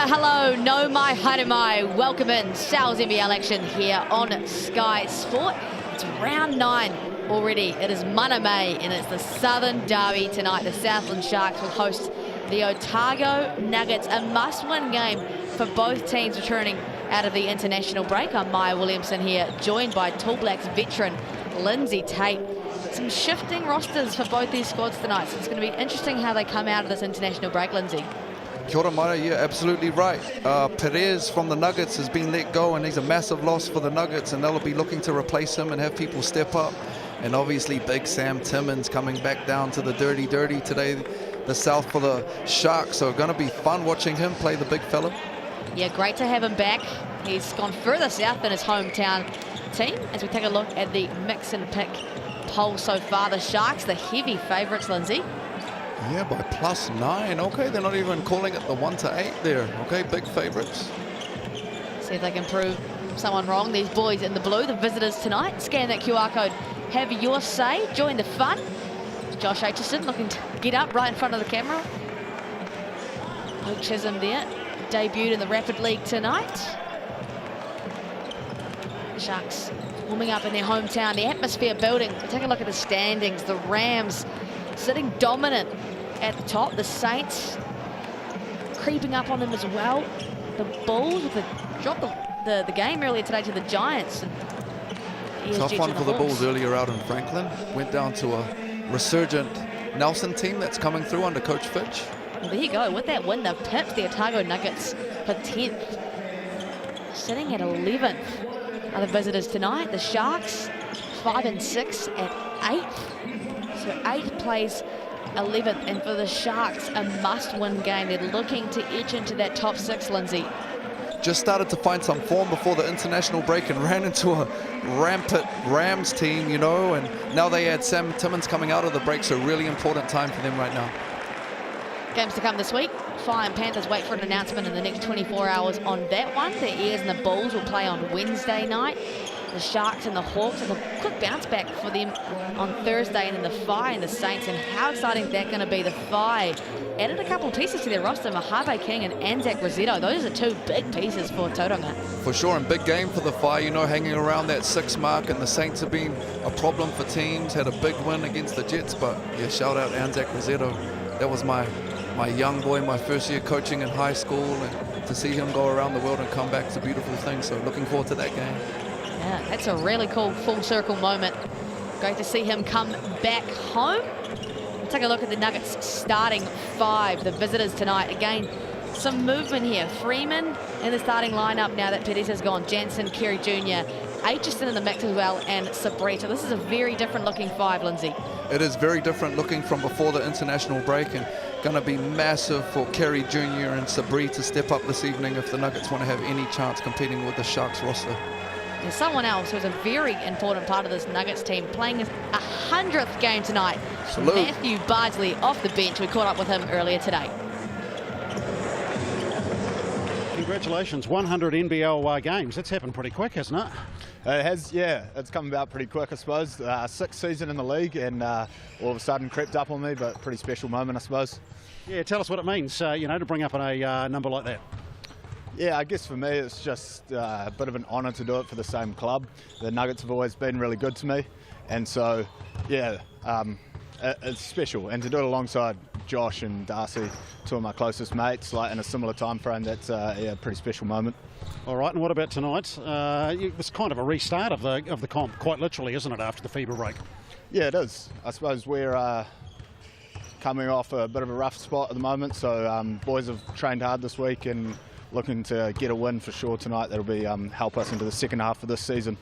hello, no mai, haere mai. Welcome in Sal's NBL action here on Sky Sport. It's round 9 already. It is Mana May and it's the Southern Derby tonight. The Southland Sharks will host the Otago Nuggets, a must-win game for both teams returning out of the international break. I'm Maya Williamson here, joined by Tall Blacks veteran Lindsay Tate. Some shifting rosters for both these squads tonight, so it's going to be interesting how they come out of this international break, Lindsay. Kia ora, Mara, yeah, absolutely right. Perez from the Nuggets has been let go, and he's a massive loss for the Nuggets, and they'll be looking to replace him and have people step up. And obviously big Sam Timmins coming back down to the dirty today, the South for the Sharks. So going to be fun watching him play the big fella. Yeah, great to have him back. He's gone further south than his hometown team. As we take a look at the mix and pick poll so far, the Sharks, the heavy favourites, Lindsay. Yeah, by +9. Okay, they're not even calling it the 1 to 8 there. Okay, big favourites. See if they can prove someone wrong. These boys in the blue, the visitors tonight. Scan that QR code. Have your say. Join the fun. Josh Aitchison looking to get up right in front of the camera. Luke Chisholm there. Debuted in the Rapid League tonight. The Sharks warming up in their hometown. The atmosphere building. Take a look at the standings. The Rams sitting dominant at the top. The Saints creeping up on them as well. The Bulls with dropped the game earlier today to the Giants. Tough one for the Bulls earlier out in Franklin. Went down to a resurgent Nelson team that's coming through under Coach Fitch. Well, there you go. With that win, they've pipped the Otago Nuggets for 10th. Sitting at 11th are the visitors tonight. The Sharks 5 and 6 at 8th. So 8th plays 11th, and for the Sharks, a must-win game. They're looking to edge into that top 6, Lindsay. Just started to find some form before the international break and ran into a rampant Rams team, you know, and now they had Sam Timmins coming out of the break, so really important time for them right now. Games to come this week. Fire and Panthers wait for an announcement in the next 24 hours on that one. The Airs and the Bulls will play on Wednesday night. The Sharks and the Hawks, and a quick bounce back for them on Thursday, and then the Fire and the Saints. And how exciting is that going to be? The Fire added a couple of pieces to their roster, Mojave King and Anzac Rosetto. Those are two big pieces for Tauranga. For sure, and big game for the Fire, you know, hanging around that 6 mark, and the Saints have been a problem for teams. Had a big win against the Jets, but yeah, shout out Anzac Rosetto. That was my young boy, my first year coaching in high school, and to see him go around the world and come back is a beautiful thing. So looking forward to that game. Yeah, that's a really cool full circle moment. Great to see him come back home. Take a look at the Nuggets starting 5, the visitors tonight. Again, some movement here. Freeman in the starting lineup now that Perez has gone. Jansen, Kerry Jr., Aitchison in the mix as well, and Sabrita. This is a very different looking 5, Lindsay. It is very different looking from before the international break, and going to be massive for Kerry Jr. and Sabrita to step up this evening if the Nuggets want to have any chance competing with the Sharks roster. There's someone else who's a very important part of this Nuggets team playing his 100th game tonight. Salute. Matthew Bardsley off the bench. We caught up with him earlier today. Congratulations, 100 NBL games. That's happened pretty quick, hasn't it? It has, yeah. It's come about pretty quick, I suppose. 6th season in the league, and all of a sudden crept up on me, but pretty special moment, I suppose. Yeah, tell us what it means, you know, to bring up a number like that. Yeah, I guess for me it's just a bit of an honour to do it for the same club. The Nuggets have always been really good to me, and so, yeah, it's special. And to do it alongside Josh and Darcy, 2 of my closest mates, like in a similar time frame, that's yeah, a pretty special moment. All right, and what about tonight? It was kind of a restart of the comp, quite literally, isn't it, after the FIBA break? Yeah, it is. I suppose we're coming off a bit of a rough spot at the moment, so boys have trained hard this week and looking to get a win for sure tonight. That'll be help us into the second half of this season.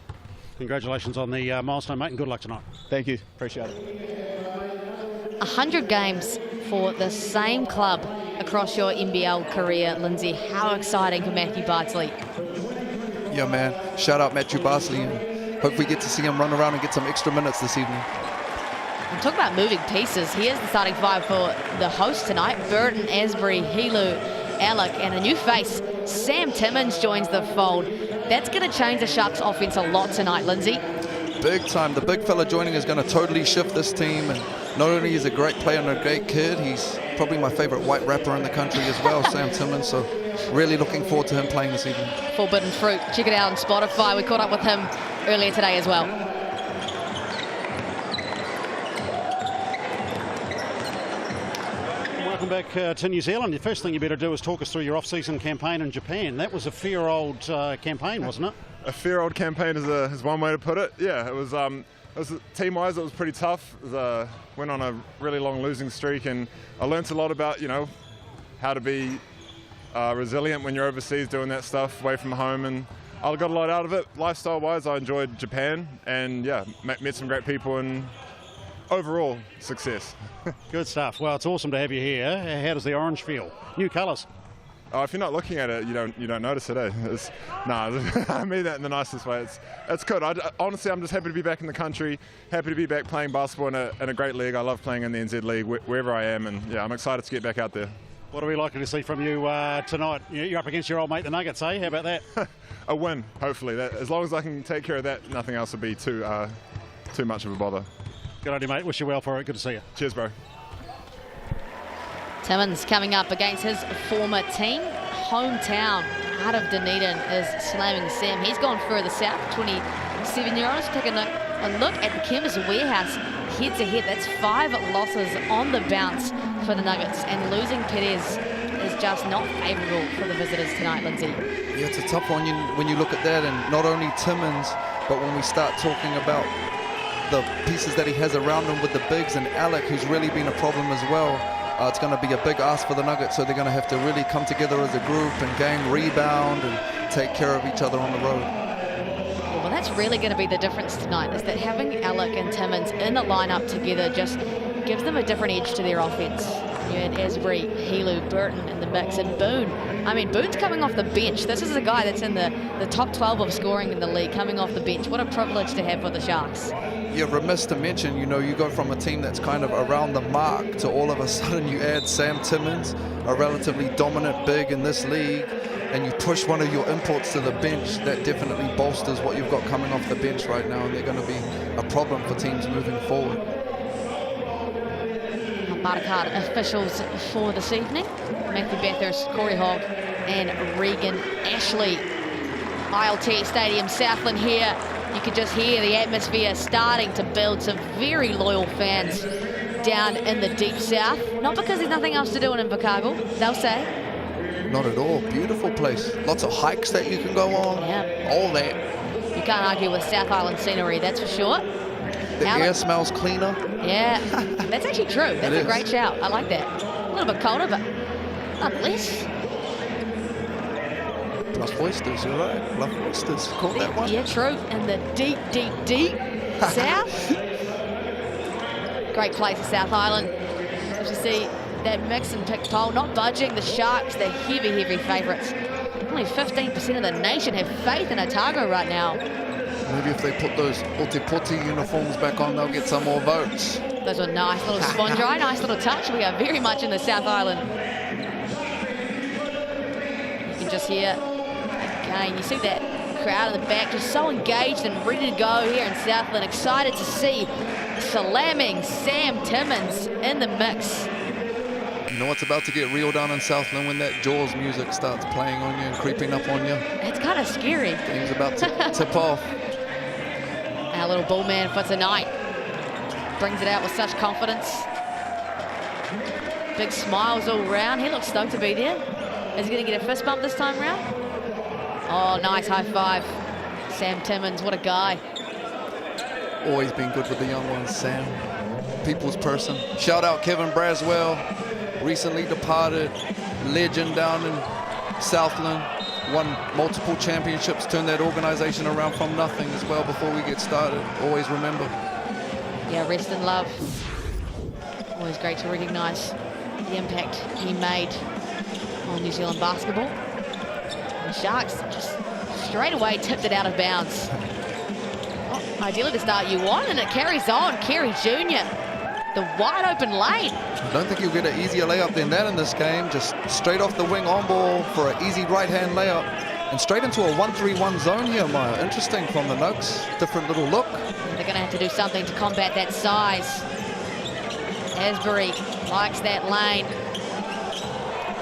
Congratulations on the milestone, mate, and good luck tonight. Thank you, appreciate it. 100 games for the same club across your NBL career, Lindsay. How exciting for Matthew Bardsley. Yeah, man. Shout out Matthew Bardsley, and hope we get to see him run around and get some extra minutes this evening. And talk about moving pieces. Here's the starting 5 for the host tonight. Burton, Asbury, Helu, Alec, and a new face. Sam Timmins joins the fold. That's going to change the Sharks offense a lot tonight, Lindsay. Big time. The big fella joining is going to totally shift this team, and not only is he a great player and a great kid, he's probably my favorite white rapper in the country as well, Sam Timmins. So really looking forward to him playing this evening. Forbidden Fruit. Check it out on Spotify. We caught up with him earlier today as well. Welcome back to New Zealand. The first thing you better do is talk us through your off-season campaign in Japan. That was a fair old campaign, wasn't it? A fair old campaign is one way to put it. Yeah, it was team-wise, it was pretty tough. Went on a really long losing streak, and I learnt a lot about, you know, how to be resilient when you're overseas doing that stuff away from home, and I got a lot out of it. Lifestyle-wise, I enjoyed Japan, and yeah, met some great people, and overall success. Good stuff. Well, it's awesome to have you here. How does the orange feel? New colours. If you're not looking at it, you don't notice it. I mean that in the nicest way. It's good. Honestly, I'm just happy to be back in the country. Happy to be back playing basketball in a great league. I love playing in the NZ League wherever I am, and yeah, I'm excited to get back out there. What are we likely to see from you tonight? You're up against your old mate, the Nuggets, eh? How about that? A win, hopefully. As long as I can take care of that, nothing else will be too much of a bother. Good on you, mate. Wish you well for it. Good to see you. Cheers, bro. Timmins coming up against his former team. Hometown out of Dunedin is slamming Sam. He's gone further south, 27-year-olds. Take a look at the Chemist Warehouse head-to-head. That's 5 losses on the bounce for the Nuggets, and losing Perez is just not favourable for the visitors tonight, Lindsay. Yeah, it's a tough one when you look at that, and not only Timmins, but when we start talking about the pieces that he has around him with the bigs, and Alec, who's really been a problem as well. It's going to be a big ask for the Nuggets, so they're going to have to really come together as a group and gang rebound and take care of each other on the road. Well, that's really going to be the difference tonight, is that having Alec and Timmins in the lineup together just gives them a different edge to their offense. You had Asbury, Helu, Burton in the mix, and Boone. I mean, Boone's coming off the bench. This is a guy that's in the top 12 of scoring in the league, coming off the bench. What a privilege to have for the Sharks. You're remiss to mention, you know, you go from a team that's kind of around the mark to all of a sudden you add Sam Timmins, a relatively dominant big in this league, and you push one of your imports to the bench. That definitely bolsters what you've got coming off the bench right now, and they're going to be a problem for teams moving forward. Maracard officials for this evening: Matthew Bathurst, Corey Hogg, and Regan Ashley. ILT Stadium, Southland here. You could just hear the atmosphere starting to build. Some very loyal fans down in the deep south. Not because there's nothing else to do in Otago, they'll say. Not at all. Beautiful place. Lots of hikes that you can go on. Yeah. All that. You can't argue with South Island scenery, that's for sure. The air smells cleaner. Yeah, that's actually true. That's a great shout. I like that. A little bit colder, but nonetheless. Plus oysters, you're right. Plus oysters. Caught that one. Yeah, true. In the deep, deep, deep south. Great place, South Island. As you see, that mix and pick pole not budging. The Sharks, the heavy, heavy favourites. Only 15% of the nation have faith in Otago right now. Maybe if they put those Otepoti uniforms back on, they'll get some more votes. Those were nice little swan dry, nice little touch. We are very much in the South Island. You can just hear, again, you see that crowd in the back just so engaged and ready to go here in Southland. Excited to see slamming Sam Timmins in the mix. You know what's about to get real down in Southland when that Jaws music starts playing on you and creeping up on you? It's kind of scary. Things about to tip off. Our little bull man for tonight brings it out with such confidence. Big smiles all round. He looks stoked to be there. Is he going to get a fist bump this time round? Oh, nice high five. Sam Timmins, what a guy. Always been good with the young ones, Sam. People's person. Shout out Kevin Braswell, recently departed, legend down in Southland. Won multiple championships, turned that organization around from nothing as well before we get started. Always remember. Yeah, rest in love. Always great to recognize the impact he made on New Zealand basketball. The Sharks just straight away tipped it out of bounds. Oh, ideally to start you on, and it carries on. Carey Jr., the wide open lane. I don't think you'll get an easier layup than that in this game. Just straight off the wing on ball for an easy right-hand layup. And straight into a 1-3-1 zone here, Maya. Interesting from the Nugs. Different little look. They're going to have to do something to combat that size. Asbury likes that lane.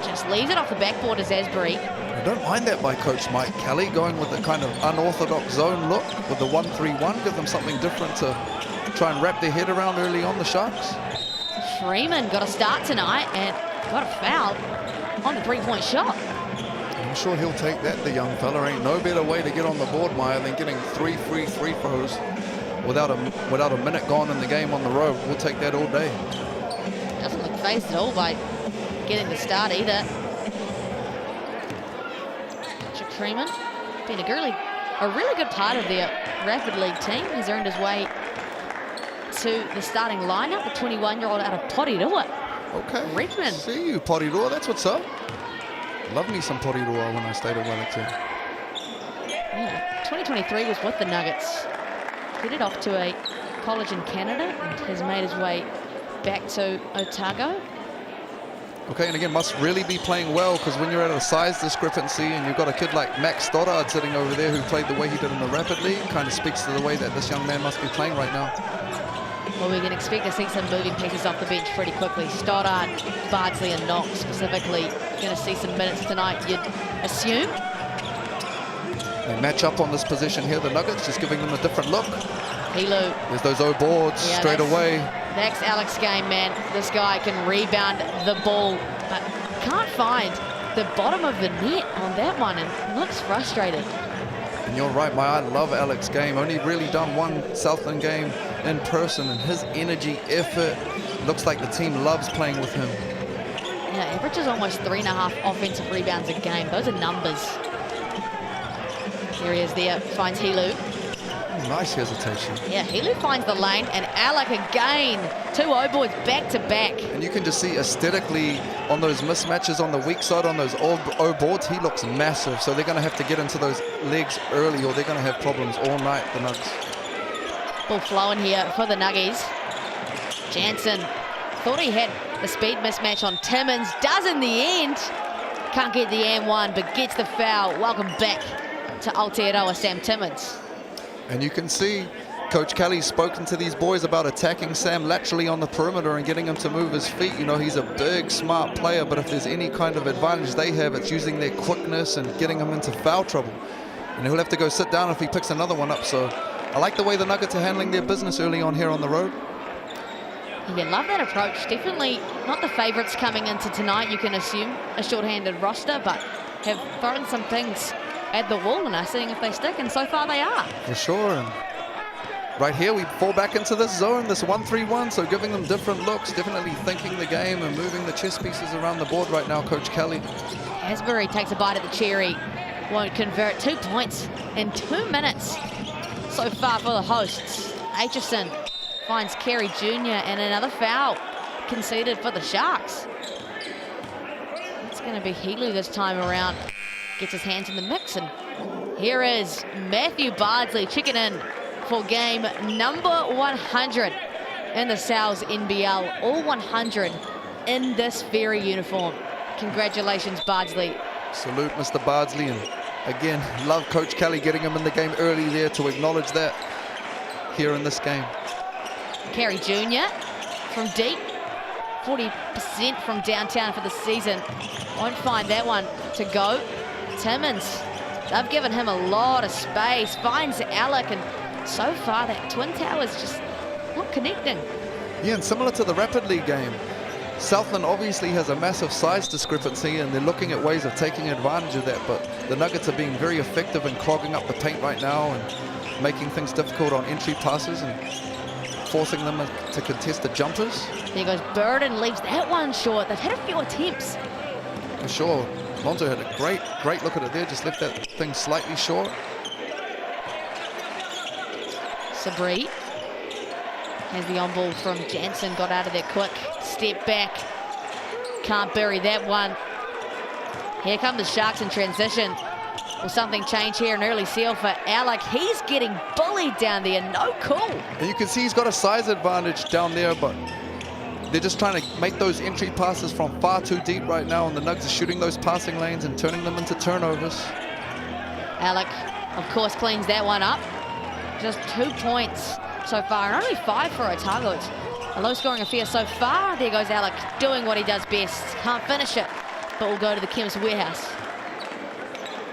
Just leaves it off the backboard as Asbury. I don't mind that by Coach Mike Kelly, going with the kind of unorthodox zone look with the 1-3-1, give them something different to try and wrap their head around early on, the Sharks. Freeman got a start tonight and got a foul on the 3-point shot. I'm sure he'll take that, the young fella. Ain't no better way to get on the board, Maya, than getting 3 free free throws without a minute gone in the game on the road. We'll take that all day. Doesn't look phased at all by getting the start either. Freeman, been a really good part of the Rapid League team. He's earned his way to the starting lineup, the 21-year-old out of Porirua. Okay. Redmond. See you, Porirua. That's what's up. Love me some Porirua when I stayed at Wellington. Yeah, 2023 was with the Nuggets. Headed off to a college in Canada and has made his way back to Otago. Okay, and again, must really be playing well, because when you're at a size discrepancy and you've got a kid like Max Stoddard sitting over there who played the way he did in the Rapid League, kind of speaks to the way that this young man must be playing right now. Well, we can expect to see some moving pieces off the bench pretty quickly. Stoddard, Bardsley and Knox specifically going to see some minutes tonight, you'd assume. They match up on this position here, the Nuggets, just giving them a different look. Helu. There's those O boards straight away. That's Alex's game, man. This guy can rebound the ball, but can't find the bottom of the net on that one and looks frustrated. And you're right, I love Alex's game. Only really done one Southland game in person, and his energy, effort, looks like the team loves playing with him. Yeah, averages almost 3.5 offensive rebounds a game. Those are numbers. Here he is there, finds Helu. Oh, nice hesitation. Yeah, Helu finds the lane, and Alec again. 2 O-boards back to back. And you can just see aesthetically on those mismatches on the weak side, on those O-boards, he looks massive. So they're going to have to get into those legs early, or they're going to have problems all night, the Nuggets. Ball flowing here for the Nuggies. Jansen thought he had the speed mismatch on Timmins. Does in the end. Can't get the and one, but gets the foul. Welcome back to Aotearoa Sam Timmins. And you can see Coach Kelly's spoken to these boys about attacking Sam laterally on the perimeter and getting him to move his feet. You know, he's a big, smart player, but if there's any kind of advantage they have, it's using their quickness and getting him into foul trouble. And he'll have to go sit down if he picks another one up. So I like the way the Nuggets are handling their business early on here on the road. Yeah, love that approach. Definitely not the favourites coming into tonight, you can assume. A short-handed roster, but have thrown some things at the wall and are seeing if they stick, and so far they are. For sure. And right here, we fall back into this zone, this 1-3-1, so giving them different looks, definitely thinking the game and moving the chess pieces around the board right now, Coach Kelly. Asbury takes a bite at the cherry. Won't convert. 2 points in 2 minutes so far for the hosts. Aitchison finds Carey Jr. and another foul conceded for the Sharks. It's going to be Helu this time around. Gets his hands in the mix, and here is Matthew Bardsley checking in for game number 100 in the Souths NBL. All 100 in this very uniform. Congratulations, Bardsley. Salute, Mr. Bardsley, and again, love Coach Kelly getting him in the game early there to acknowledge that here in this game. Carey Jr. from deep, 40% from downtown for the season. Won't find that one to go. Timmins, they've given him a lot of space. Finds Alec, and so far that Twin Towers just not connecting. Yeah, and similar to the Rapid League game, Southland obviously has a massive size discrepancy, and they're looking at ways of taking advantage of that, but the Nuggets are being very effective in clogging up the paint right now and making things difficult on entry passes and forcing them to contest the jumpers. There goes Bird and leaves that one short. They've had a few attempts. For sure. Lonzo had a great look at it there, just left that thing slightly short. Sabri has the on ball from Jansen, got out of there quick, step back, can't bury that one. Here come the Sharks in transition. Will something change here? An early seal for Alec. He's getting bullied down there, no cool. And you can see he's got a size advantage down there, but they're just trying to make those entry passes from far too deep right now, and the Nuggets are shooting those passing lanes and turning them into turnovers. Alec, of course, cleans that one up. Just 2 points so far, and only 5 for Otago. It's a low-scoring affair so far. There goes Alec, doing what he does best. Can't finish it, but will go to the Chemist Warehouse.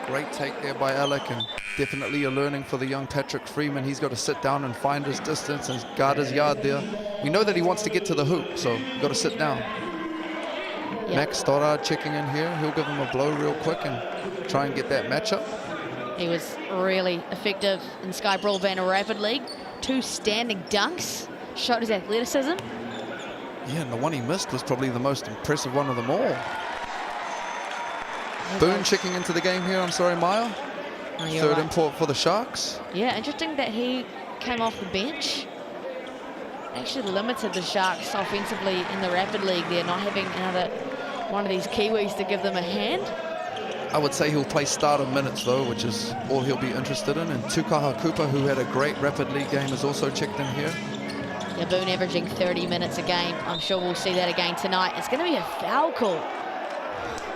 Great take there by Alec, and definitely a learning for the young Patrick Freeman. He's got to sit down and find his distance and guard his yard there. We know that he wants to get to the hoop, so you've got to sit down. Yep. Max Stoddard checking in here. He'll give him a blow real quick and try and get that matchup. He was really effective in Sky Broadband Rapid League. 2 standing dunks, showed his athleticism. Yeah, and the one he missed was probably the most impressive one of them all. Boone checking into the game here. I'm sorry, Maya. Oh, Third right. import for the Sharks. Yeah, interesting that he came off the bench. Actually limited the Sharks offensively in the Rapid League there, not having another one of these Kiwis to give them a hand. I would say he'll play starter minutes though, which is all he'll be interested in. And Tukaha Cooper, who had a great Rapid League game, is also checked in here. Yeah, Boone averaging 30 minutes a game. I'm sure we'll see that again tonight. It's going to be a foul call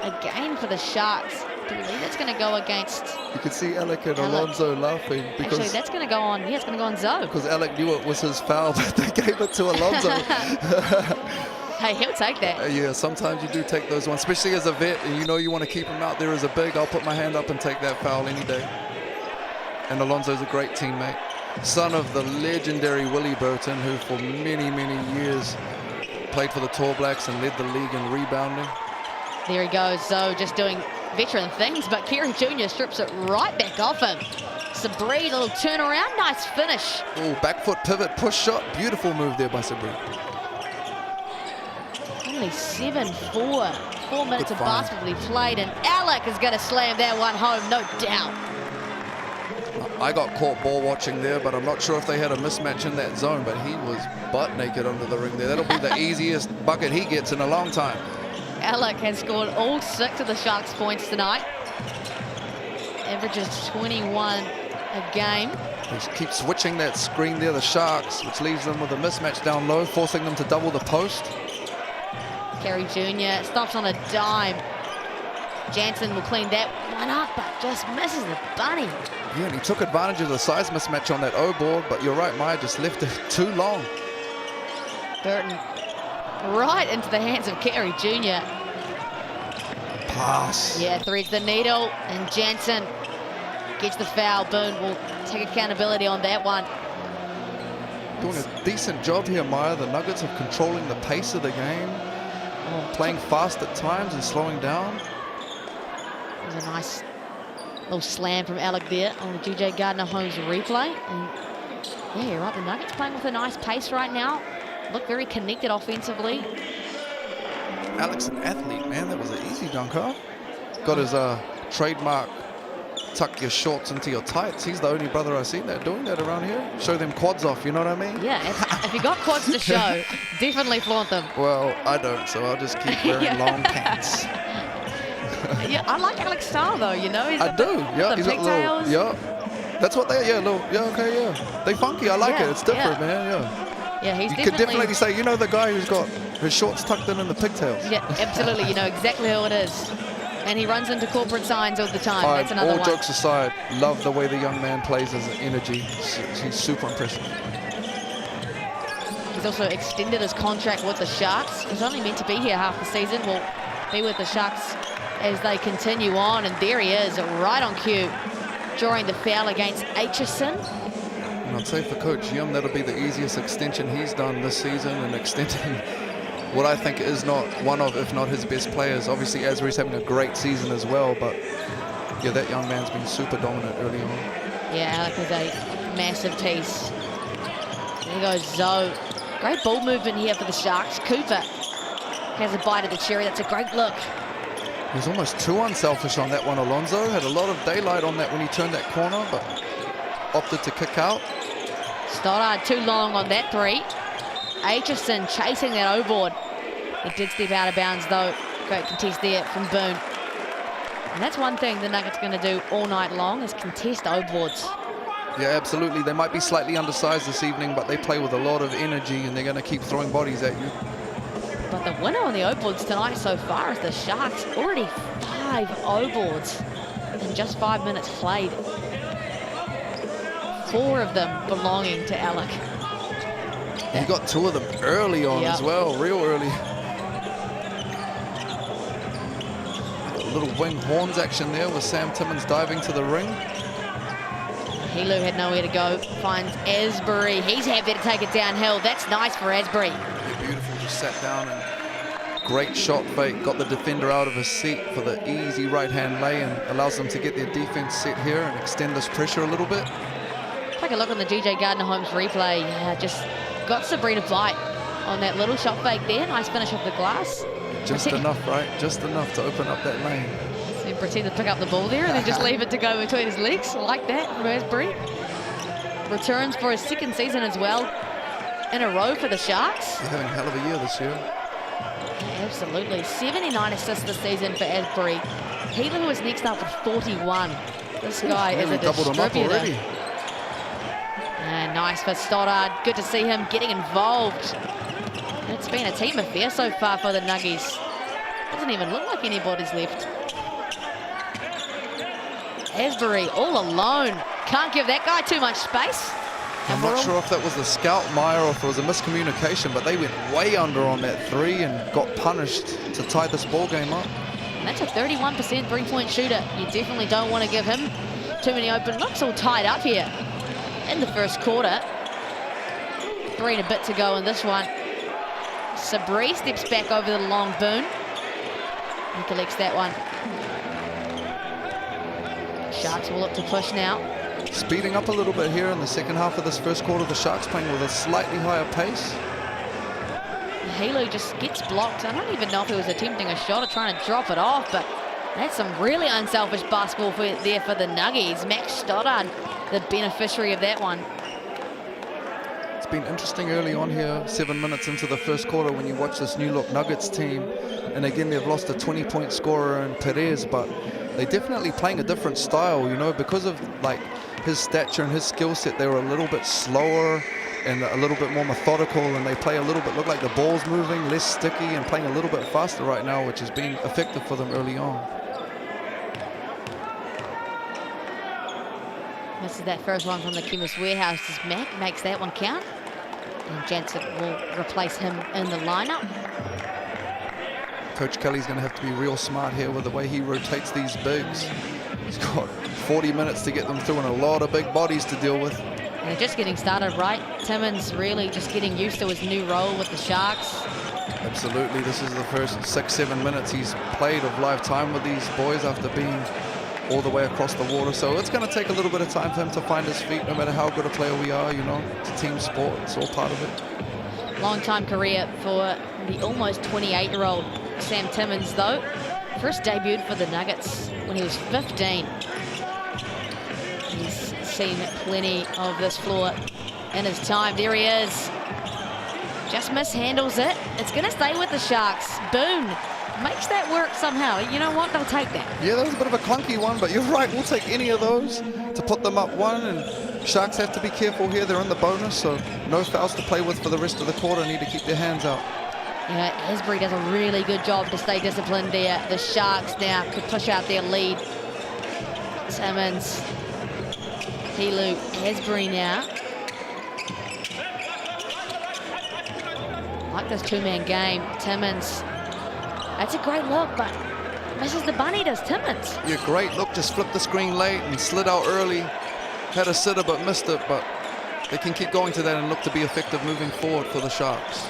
again for the Sharks. I believe that's going to go against... You can see Alec and Alonso laughing because... Actually, that's going to go on... Yeah, it's going to go on Zoe. Because Alec knew it was his foul, but they gave it to Alonso. Hey, he'll take that. Yeah, sometimes you do take those ones, especially as a vet, and you know you want to keep him out there as a big. I'll put my hand up and take that foul any day. And Alonso's a great teammate. Son of the legendary Willie Burton, who for many, many years played for the Tall Blacks and led the league in rebounding. There he goes. Zoe just doing veteran things, but Kerry Jr. strips it right back off him. Sabri, little turnaround, nice finish. Oh, back foot pivot, push shot. Beautiful move there by Sabri. Only 7-4. 4 minutes Good of find. basketball played, and Alec is going to slam that one home, no doubt. I got caught ball watching there, but I'm not sure if they had a mismatch in that zone, but he was butt naked under the ring there. That'll be the easiest bucket he gets in a long time. Alec has scored all 6 of the Sharks' points tonight. Averages 21 a game. They keep switching that screen there, the Sharks, which leaves them with a mismatch down low, forcing them to double the post. Kerry Jr. stops on a dime. Jansen will clean that one up, but just misses the bunny. Yeah, and he took advantage of the size mismatch on that O board, but you're right, Maya just left it too long. Burton right into the hands of Kerry Jr. Pass. Yeah, threads the needle, and Jansen gets the foul. Boone will take accountability on that one. Doing a decent job here, Maya. The Nuggets of controlling the pace of the game, playing fast at times and slowing down. It was a nice little slam from Alec there on the GJ Gardner-Holmes replay. And yeah, you're right, the Nuggets playing with a nice pace right now. Look very connected offensively. Alec's an athlete, man. That was an easy dunk, huh? Got his trademark tuck your shorts into your tights. He's the only brother I've seen that doing that around here. Show them quads off, you know what I mean? Yeah, if you got quads to show, definitely flaunt them. Well, I don't, so I'll just keep wearing long pants. Yeah, I like Alec's style though, you know? I do, yeah. The He's got pigtails. little, yeah. That's what they, yeah, little, yeah, okay, yeah. They funky, I like it. It's different, man, yeah. Yeah, he's You could definitely say, you know, the guy who's got his shorts tucked in the pigtails. Yeah, absolutely. You know exactly who it is. And he runs into corporate signs all the time. That's another all one. jokes aside, love the way the young man plays his energy. He's super impressive. He's also extended his contract with the Sharks. He's only meant to be here half the season. Will be with the Sharks as they continue on. And there he is, right on cue, drawing the foul against Aitchison. And I'd say for Coach Yim, that'll be the easiest extension he's done this season, and extending what I think is not one of, if not his best players. Obviously, Azri's having a great season as well, but yeah, that young man's been super dominant early on. Yeah, Alec is a massive piece. There goes Zoe. Great ball movement here for the Sharks. Cooper has a bite of the cherry. That's a great look. He was almost too unselfish on that one, Alonso. Had a lot of daylight on that when he turned that corner, but opted to kick out. Stoddard too long on that three. Aitchison chasing that O-board. He did step out of bounds though. Great contest there from Boone. And that's one thing the Nuggets are going to do all night long is contest O-boards. Yeah, absolutely. They might be slightly undersized this evening, but they play with a lot of energy and they're going to keep throwing bodies at you. But the winner on the O-boards tonight so far is the Sharks. Already 5 O-boards in just 5 minutes played. 4 of them belonging to Alec. He got 2 of them early on as well, real early. little wing horns action there with Sam Timmins diving to the ring. Helu had nowhere to go, finds Asbury. He's happy to take it downhill. That's nice for Asbury. Yeah, beautiful, just sat down and great shot fake. Got the defender out of his seat for the easy right-hand lay and allows them to get their defense set here and extend this pressure a little bit. Take a look on the GJ Gardner-Holmes replay. Just got Sabrina bite on that little shot fake there. Nice finish off the glass. Just enough, right? Just enough to open up that lane. So pretend to pick up the ball there and then just leave it to go between his legs. I like that from Asbury. Returns for his second season as well in a row for the Sharks. They're having a hell of a year this year. Absolutely. 79 assists this season for Asbury. Helu is next up with 41. This guy is a distributor. And nice for Stoddard. Good to see him getting involved. It's been a team affair so far for the Nuggies. Doesn't even look like anybody's left. Asbury all alone. Can't give that guy too much space. I'm not sure if that was the scout, Meyer, or if it was a miscommunication, but they went way under on that three and got punished to tie this ball game up. And that's a 31% three-point shooter. You definitely don't want to give him too many open looks. All tied up here in the first quarter. 3 and a bit to go in this one. Sabri steps back over the long boon. He collects that one. Sharks will look to push now. Speeding up a little bit here in the second half of this first quarter. The Sharks playing with a slightly higher pace. Helu just gets blocked. I don't even know if he was attempting a shot or trying to drop it off, but that's some really unselfish basketball there for the Nuggies. Max Stoddard, the beneficiary of that one. It's been interesting early on here, 7 minutes into the first quarter, when you watch this new look Nuggets team. And again, they've lost a 20-point scorer in Perez, but they're definitely playing a different style, you know, because of like his stature and his skill set. They were a little bit slower and a little bit more methodical, and they play a little bit, look like the ball's moving, less sticky, and playing a little bit faster right now, which has been effective for them early on. This is that first one from the Chemist Warehouse. Mac makes that one count, and Jansen will replace him in the lineup. Coach Kelly's going to have to be real smart here with the way he rotates these bigs. He's got 40 minutes to get them through and a lot of big bodies to deal with. And they're just getting started, right? Timmins really just getting used to his new role with the Sharks. Absolutely. This is the first 6-7 minutes he's played of live time with these boys after being all the way across the water. So it's going to take a little bit of time for him to find his feet, no matter how good a player we are, you know. It's a team sport. It's all part of it. Long-time career for the almost 28-year-old Sam Timmins, though. First debuted for the Nuggets when he was 15. He's seen plenty of this floor in his time. There he is. Just mishandles it. It's going to stay with the Sharks. Boone makes that work somehow. You know what? They'll take that. Yeah, that was a bit of a clunky one, but you're right. We'll take any of those to put them up one. And Sharks have to be careful here. They're in the bonus, so no fouls to play with for the rest of the quarter. Need to keep their hands out. Yeah, Asbury does a really good job to stay disciplined there. The Sharks now could push out their lead. Timmins, Helu, Asbury now. Like this two-man game. Timmins, that's a great look, but misses the bunny, does Timmins. Yeah, great look. Just flipped the screen late and slid out early. Had a sitter but missed it, but they can keep going to that and look to be effective moving forward for the Sharks.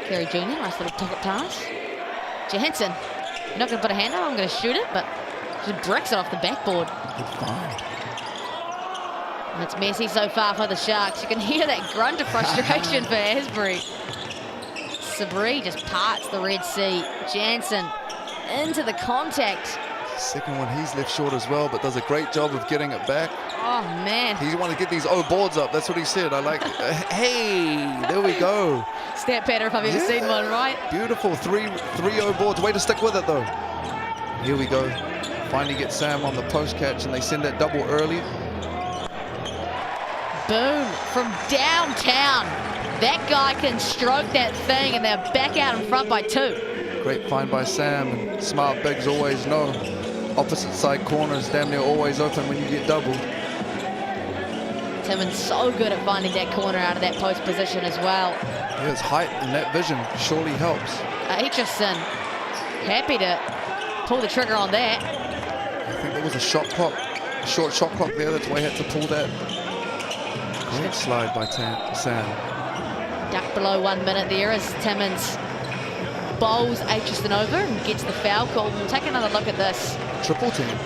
Kerry Jr., nice little pocket pass. Jansen, you're not going to put a hand up, I'm going to shoot it, but just bricks it off the backboard. Good find. It's messy so far for the Sharks. You can hear that grunt of frustration for Asbury. Sabri just parts the Red Sea. Jansen into the contact. Second one, he's left short as well, but does a great job of getting it back. Oh, man. He wanted to get these O boards up. That's what he said. I like it. Hey, there we go. Stat pattern if I've ever seen one, right? Beautiful. Three O boards. Way to stick with it, though. Here we go. Finally get Sam on the post catch, and they send that double early. Boom from downtown. That guy can stroke that thing, and they're back out in front by 2. Great find by Sam, and smart bigs always know. Opposite side corners damn near always open when you get doubled. Timmins so good at finding that corner out of that post position as well. Yeah, his height and that vision surely helps. Aitchison happy to pull the trigger on that. I think there was a shot clock, a short shot clock there. That's why he had to pull that. Great slide by Sam. Duck below 1 minute there as Timmins bowls Aitchison over and gets the foul call. We'll take another look at this. Triple team.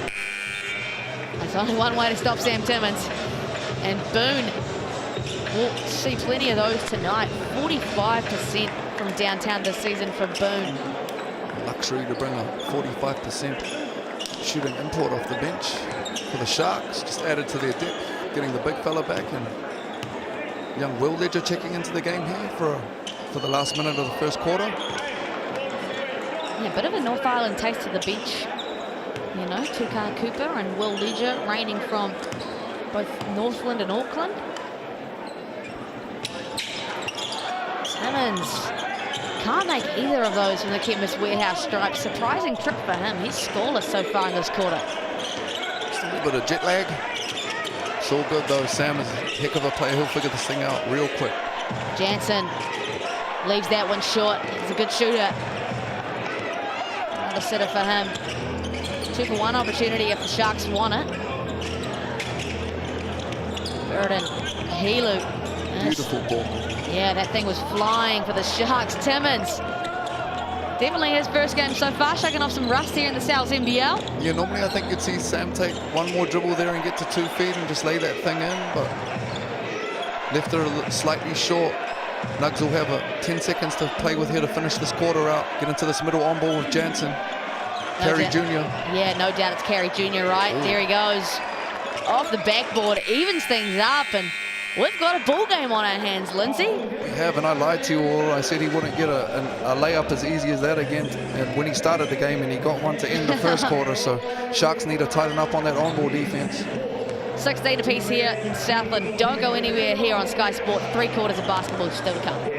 There's only one way to stop Sam Timmins. And Boone will see plenty of those tonight. 45% from downtown this season for Boone. Luxury to bring a 45% shooting import off the bench for the Sharks. Just added to their depth, getting the big fella back, and young Will Ledger checking into the game here for the last minute of the first quarter. Yeah, a bit of a North Island taste to the bench. You know, Tukar Cooper and Will Ledger reigning from both Northland and Auckland. Timmins can't make either of those from the Chemist Warehouse stripe. Surprising trip for him. He's scoreless so far in this quarter. Just a little bit of jet lag. It's all good though. Sam is a heck of a player. He'll figure this thing out real quick. Jansen leaves that one short. He's a good shooter. Another sitter for him. 2-for-1 opportunity if the Sharks want it. Burden, Helu. Beautiful ball. Yeah, that thing was flying for the Sharks. Timmins, definitely his first game so far, shaking off some rust here in the South NBL. Yeah, normally I think you'd see Sam take one more dribble there and get to 2 feet and just lay that thing in, but left her slightly short. Nugs will have 10 seconds to play with here to finish this quarter out. Get into this middle on ball with Jansen. Carey Jr. Yeah, no doubt it's Carey Jr., right? Ooh. There he goes. Off the backboard, evens things up, and we've got a ball game on our hands, Lindsay. We have, and I lied to you all. I said he wouldn't get a layup as easy as that again and when he started the game, and he got one to end the first quarter, so Sharks need to tighten up on that on-ball defense. 16 apiece here in Southland. Don't go anywhere here on Sky Sport. 3 quarters of basketball still to come.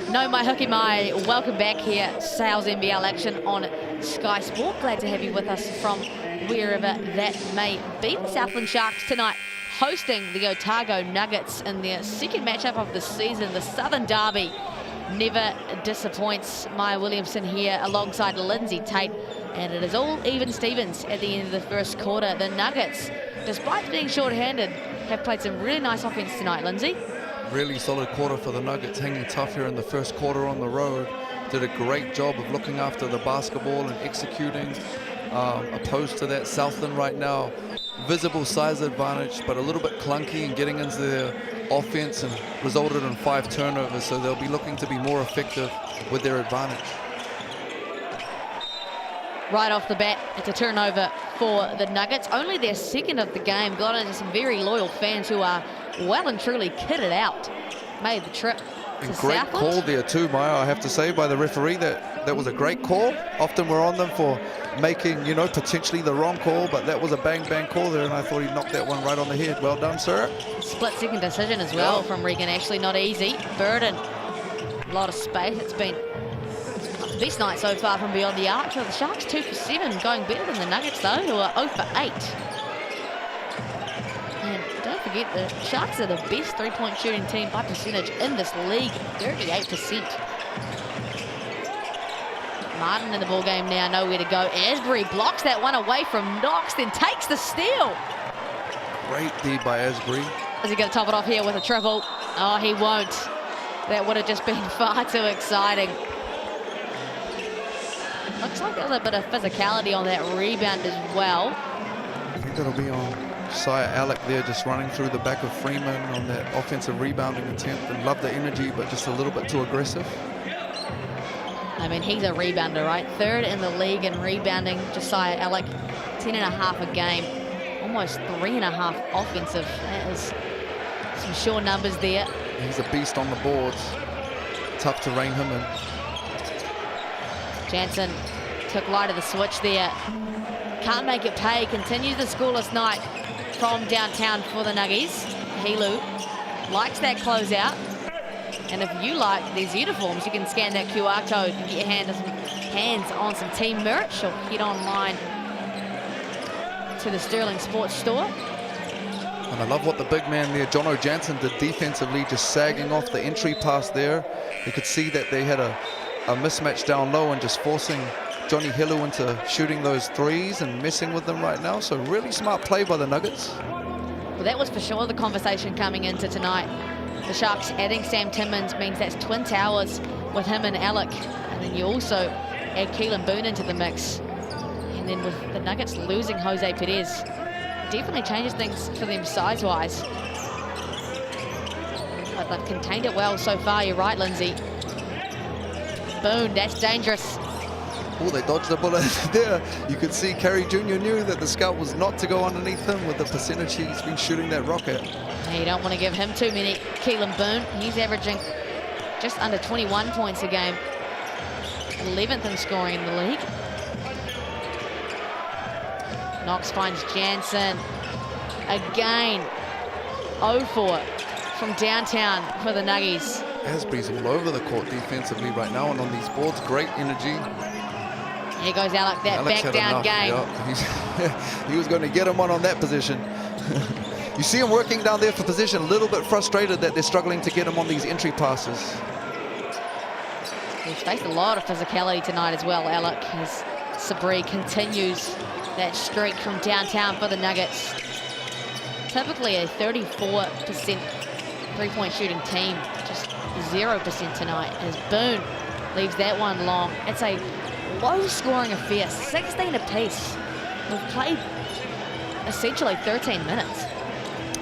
No, my hooky, my welcome back here. Sales NBL action on Sky Sport. Glad to have you with us from wherever that may be. The Southland Sharks tonight hosting the Otago Nuggets in their second matchup of the season. The Southern Derby never disappoints. Maya Williamson here alongside Lindsay Tate, and it is all even Stevens at the end of the first quarter. The Nuggets, despite being short-handed, have played some really nice offense tonight, Lindsay. Really solid quarter for the Nuggets, hanging tough here in the first quarter on the road. Did a great job of looking after the basketball and executing. Opposed to that, Southland right now, visible size advantage, but a little bit clunky in getting into their offense and resulted in 5 turnovers, so they'll be looking to be more effective with their advantage. Right off the bat, it's a turnover for the Nuggets. Only their second of the game. Got into some very loyal fans who are well and truly kitted out. Made the trip to great Southland. Call there too, Maya, I have to say, by the referee. That was a great call. Often we're on them for making, you know, potentially the wrong call, but that was a bang call there, and I thought he knocked that one right on the head. Well done, sir. Split-second decision as well from Regan Ashley, not easy. Burden, a lot of space. It's been the best night so far from beyond the arc. So the Sharks 2 for 7, going better than the Nuggets though, who are 0 for 8. And don't forget, the Sharks are the best three-point shooting team by percentage in this league, 38%. Martin in the ball game now, nowhere to go. Asbury blocks that one away from Knox, then takes the steal. Great D by Asbury. Is he going to top it off here with a triple? Oh, he won't. That would have just been far too exciting. Looks like there's a bit of physicality on that rebound as well. I think that'll be on Sire Alec there, just running through the back of Freeman on that offensive rebounding attempt. And love the energy, but just a little bit too aggressive. I mean, he's a rebounder, right? 3rd in the league in rebounding. Josiah Alec, 10.5 a game. Almost 3.5 offensive. That is some sure numbers there. He's a beast on the boards. Tough to rein him in. Jansen took light of the switch there. Can't make it pay. Continues the scoreless night from downtown for the Nuggies. Helu likes that closeout. And if you like these uniforms, you can scan that QR code and get your hands on some team merch, or head online to the Sterling Sports Store. And I love what the big man there, Jono Jansen, did defensively, just sagging off the entry pass there. You could see that they had a mismatch down low and just forcing Johnny Helu into shooting those threes and messing with them right now. So really smart play by the Nuggets. Well, that was for sure the conversation coming into tonight. The Sharks adding Sam Timmins means that's twin towers with him and Alec. And then you also add Keelan Boone into the mix. And then with the Nuggets losing Jose Perez, definitely changes things for them size-wise. But they've contained it well so far, you're right, Lindsay. Boone, that's dangerous. Oh, they dodged the bullet there. You could see Kerry Jr. knew that the scout was not to go underneath him with the percentage he's been shooting that rocket. You don't want to give him too many. Keelan Boone, he's averaging just under 21 points a game. 11th in scoring in the league. Knox finds Jansen. Again, 0-4 from downtown for the Nuggies. Asbury's all over the court defensively right now, and on these boards, great energy. Here goes Alec, that Alex back down game. Yep. He was going to get him on that position. You see him working down there for position, a little bit frustrated that they're struggling to get him on these entry passes. He's faced a lot of physicality tonight as well, Alec, as Sabri continues that streak from downtown for the Nuggets. Typically a 34% three-point shooting team, just 0% tonight, as Boone leaves that one long. It's a low-scoring affair, 16 apiece. We've played essentially 13 minutes.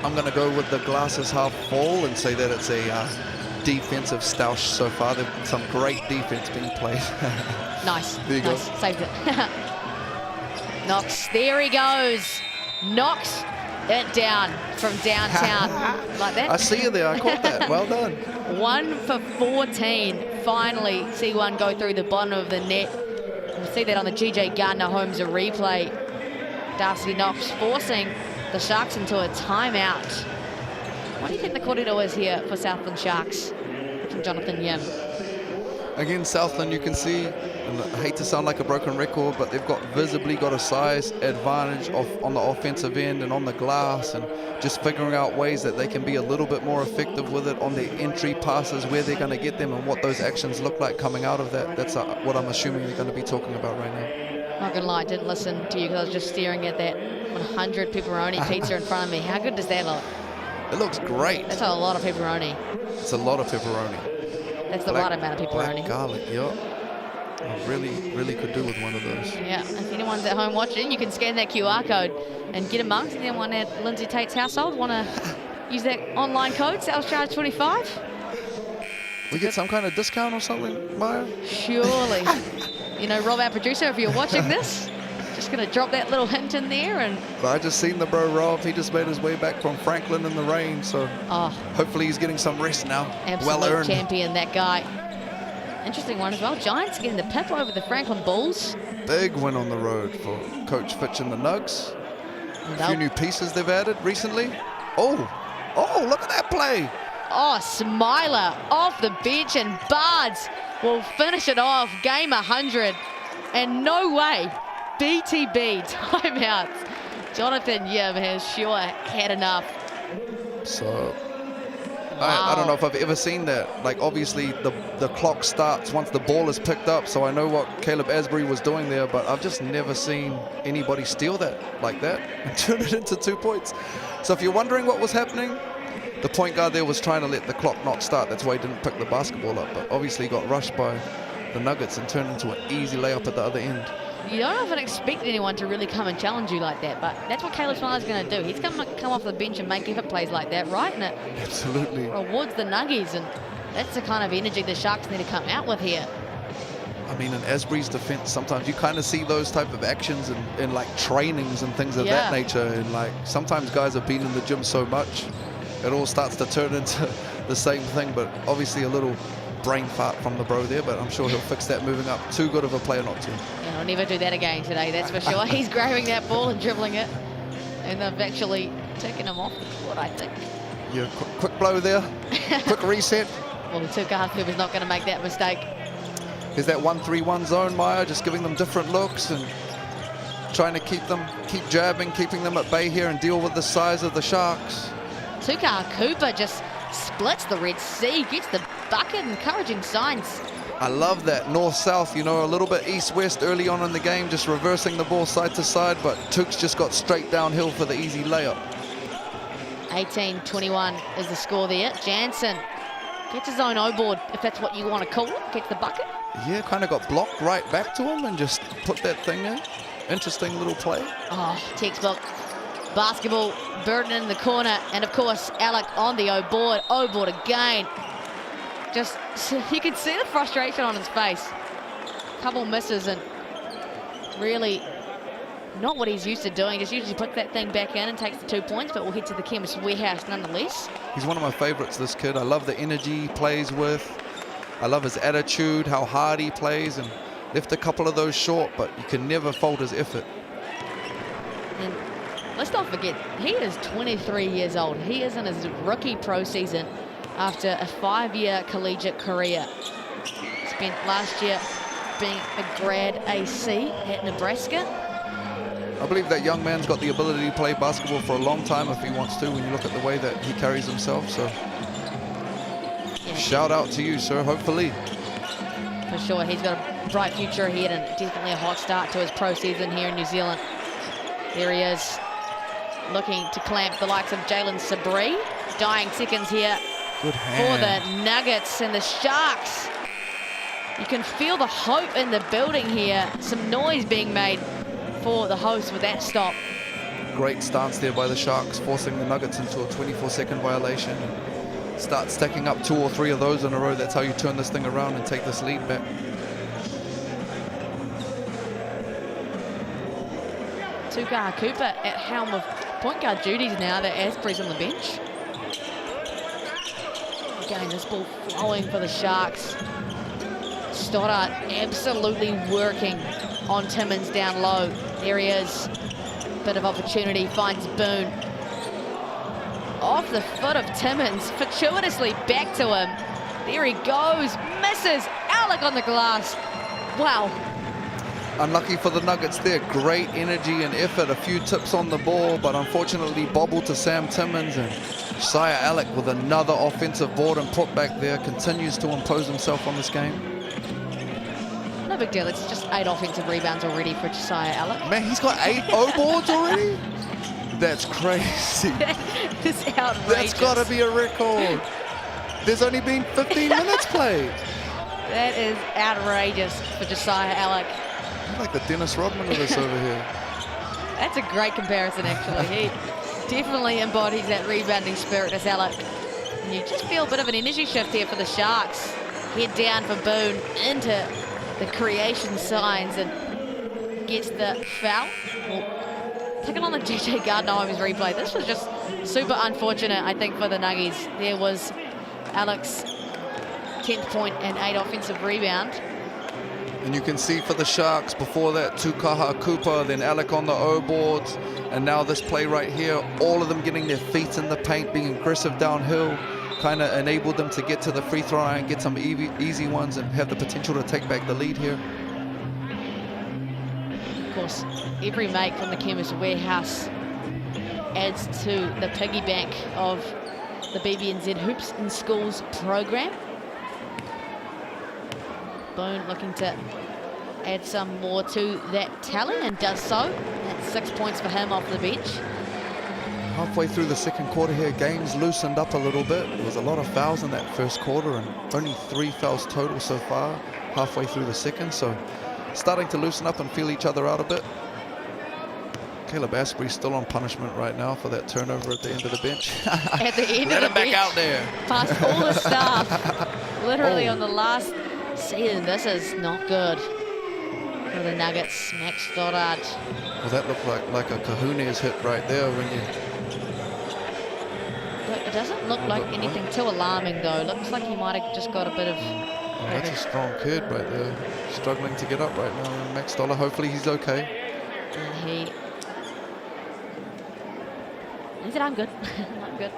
I'm going to go with the glasses half full and say that it's a defensive stoush so far. There's some great defense being played. Nice. There you go. Saved it. Knox, there he goes. Knocks it down from downtown. Like that. I see you there. I caught that. Well done. 1 for 14. Finally see one go through the bottom of the net. We'll see that on the GJ Gardner Holmes replay. Darcy Knox forcing the Sharks into a timeout. What do you think the corridor is here for Southland Sharks from Jonathan Yim? Again, Southland, you can see, and I hate to sound like a broken record, but they've visibly got a size advantage on the offensive end and on the glass, and just figuring out ways that they can be a little bit more effective with it on their entry passes, where they're going to get them and what those actions look like coming out of that. That's what I'm assuming they're going to be talking about right now. Not gonna lie, I didn't listen to you because I was just staring at that 100 pepperoni pizza in front of me. How good does that look? It looks great. That's a lot of pepperoni. It's a lot of pepperoni. That's the right amount of pepperoni. Black garlic, yeah. I really could do with one of those. Yeah, if anyone's at home watching, you can scan that QR code and get amongst anyone at Lindsay Tate's household. Want to use that online code, sales charge 25? We get some kind of discount or something, Maya? Surely. You know, Rob, our producer, if you're watching this, just going to drop that little hint in there. And But I just seen the bro Rob. He just made his way back from Franklin in the rain, so hopefully he's getting some rest now. Absolute well earned. champion, that guy. Interesting one as well. Giants getting the pip over the Franklin Bulls. big win on the road for Coach Fitch and the Nugs. A few new pieces they've added recently. Oh, look at that play. Oh, Smiler off the bench, and Bards will finish it off. Game 100. And no way. BTB timeouts. Jonathan Yim has sure had enough. So I don't know if I've ever seen that. Like, obviously the clock starts once the ball is picked up, so I know what Caleb Asbury was doing there, but I've just never seen anybody steal that like that and turn it into 2 points. So if you're wondering what was happening, the point guard there was trying to let the clock not start. That's why he didn't pick the basketball up, but obviously got rushed by the Nuggets and turned into an easy layup at the other end. You don't often expect anyone to really come and challenge you like that, but that's what Caleb Smiler's going to do. He's going to come off the bench and make effort plays like that, right? And it absolutely rewards the Nuggies, and that's the kind of energy the Sharks need to come out with here. I mean, in Asbury's defense, sometimes you kind of see those type of actions in like trainings and things of that nature. And like sometimes guys have been in the gym so much, it all starts to turn into the same thing. But obviously a little brain fart from the bro there, but I'm sure he'll fix that moving up. Too good of a player not to. Yeah, I'll never do that again today, that's for sure. He's grabbing that ball and dribbling it, and they've actually taken him off the court, I think. Yeah, quick blow there, quick reset. Well, the Tuka Cooper's not going to make that mistake. Here's that 1-3-1 zone, Maya, just giving them different looks and trying to keep jabbing, keeping them at bay here and deal with the size of the Sharks. Tuka Cooper just splits the Red Sea, gets the bucket, encouraging signs. I love that north-south, you know, a little bit east-west early on in the game, just reversing the ball side to side, but Tukes just got straight downhill for the easy layup. 18-21 is the score there. Jansen gets his own O-board, if that's what you want to call it, gets the bucket. Yeah, kind of got blocked right back to him and just put that thing in. Interesting little play. Oh, textbook. Basketball, Burton in the corner, and of course, Alec on the O-board. O-board again. Just, you can see the frustration on his face. Couple misses and really not what he's used to doing. Just usually puts that thing back in and takes the 2 points, but we'll head to the Chemist Warehouse nonetheless. He's one of my favorites, this kid. I love the energy he plays with. I love his attitude, how hard he plays, and left a couple of those short, but you can never fault his effort. And let's not forget, he is 23 years old. He is in his rookie pro season after a 5-year collegiate career. Spent last year being a grad AC at Nebraska. I believe that young man's got the ability to play basketball for a long time if he wants to, when you look at the way that he carries himself. So yeah, shout out to you, sir, hopefully. For sure, he's got a bright future ahead and definitely a hot start to his pro season here in New Zealand. There he is, looking to clamp the likes of Jalen Sabri. Dying seconds here for the Nuggets and the Sharks. You can feel the hope in the building here. Some noise being made for the host with that stop. Great stance there by the Sharks, forcing the Nuggets into a 24-second violation. Start stacking up 2 or 3 of those in a row. That's how you turn this thing around and take this lead back. Tuka Cooper at helm of point guard duties now that Asbury's on the bench. Getting this ball flowing for the Sharks. Stoddart absolutely working on Timmins down low. There he is. Bit of opportunity, finds Boone. Off the foot of Timmins, fortuitously back to him. There he goes, misses. Alec on the glass. Wow. Unlucky for the Nuggets there. Great energy and effort. A few tips on the ball, but unfortunately bobbled to Sam Timmins. And Josiah Alec with another offensive board and put back there. Continues to impose himself on this game. No big deal. It's just 8 offensive rebounds already for Josiah Alec. Man, he's got 8 O-boards already? That's crazy. It's outrageous. That's got to be a record. There's only been 15 minutes played. That is outrageous for Josiah Alec. I'm like the Dennis Rodman of this over here. That's a great comparison, actually. He definitely embodies that rebounding spirit as Alec. And you just feel a bit of an energy shift here for the Sharks. Head down for Boone into the creation signs and gets the foul. Taking on the JJ Gardner-Holmes replay. This was just super unfortunate, I think, for the Nuggies. There was Alec's 10th point and 8 offensive rebound. And you can see for the Sharks, before that, Tukaha Cooper, then Alec on the O boards, and now this play right here, all of them getting their feet in the paint, being aggressive downhill, kind of enabled them to get to the free throw line, get some easy ones, and have the potential to take back the lead here. Of course, every make from the Chemist Warehouse adds to the piggy bank of the BBNZ Hoops in Schools program. Boone looking to add some more to that tally and does so. That's 6 points for him off the bench. Halfway through the second quarter here, games loosened up a little bit. There was a lot of fouls in that first quarter and only 3 fouls total so far, halfway through the second. So starting to loosen up and feel each other out a bit. Caleb Asprey's still on punishment right now for that turnover at the end of the bench. At the end Let of him the back bench, out there. past all the staff, literally on the last season. This is not good for the Nuggets. Max Stoddard. Well, that looked like a Kahuna's hit right there when you... But it doesn't look like anything too alarming though. Looks like he might have just got a bit of... Oh, that's a strong kid right there. Struggling to get up right now. And Max Stoddard, hopefully he's okay. And he said, I'm good. I'm good.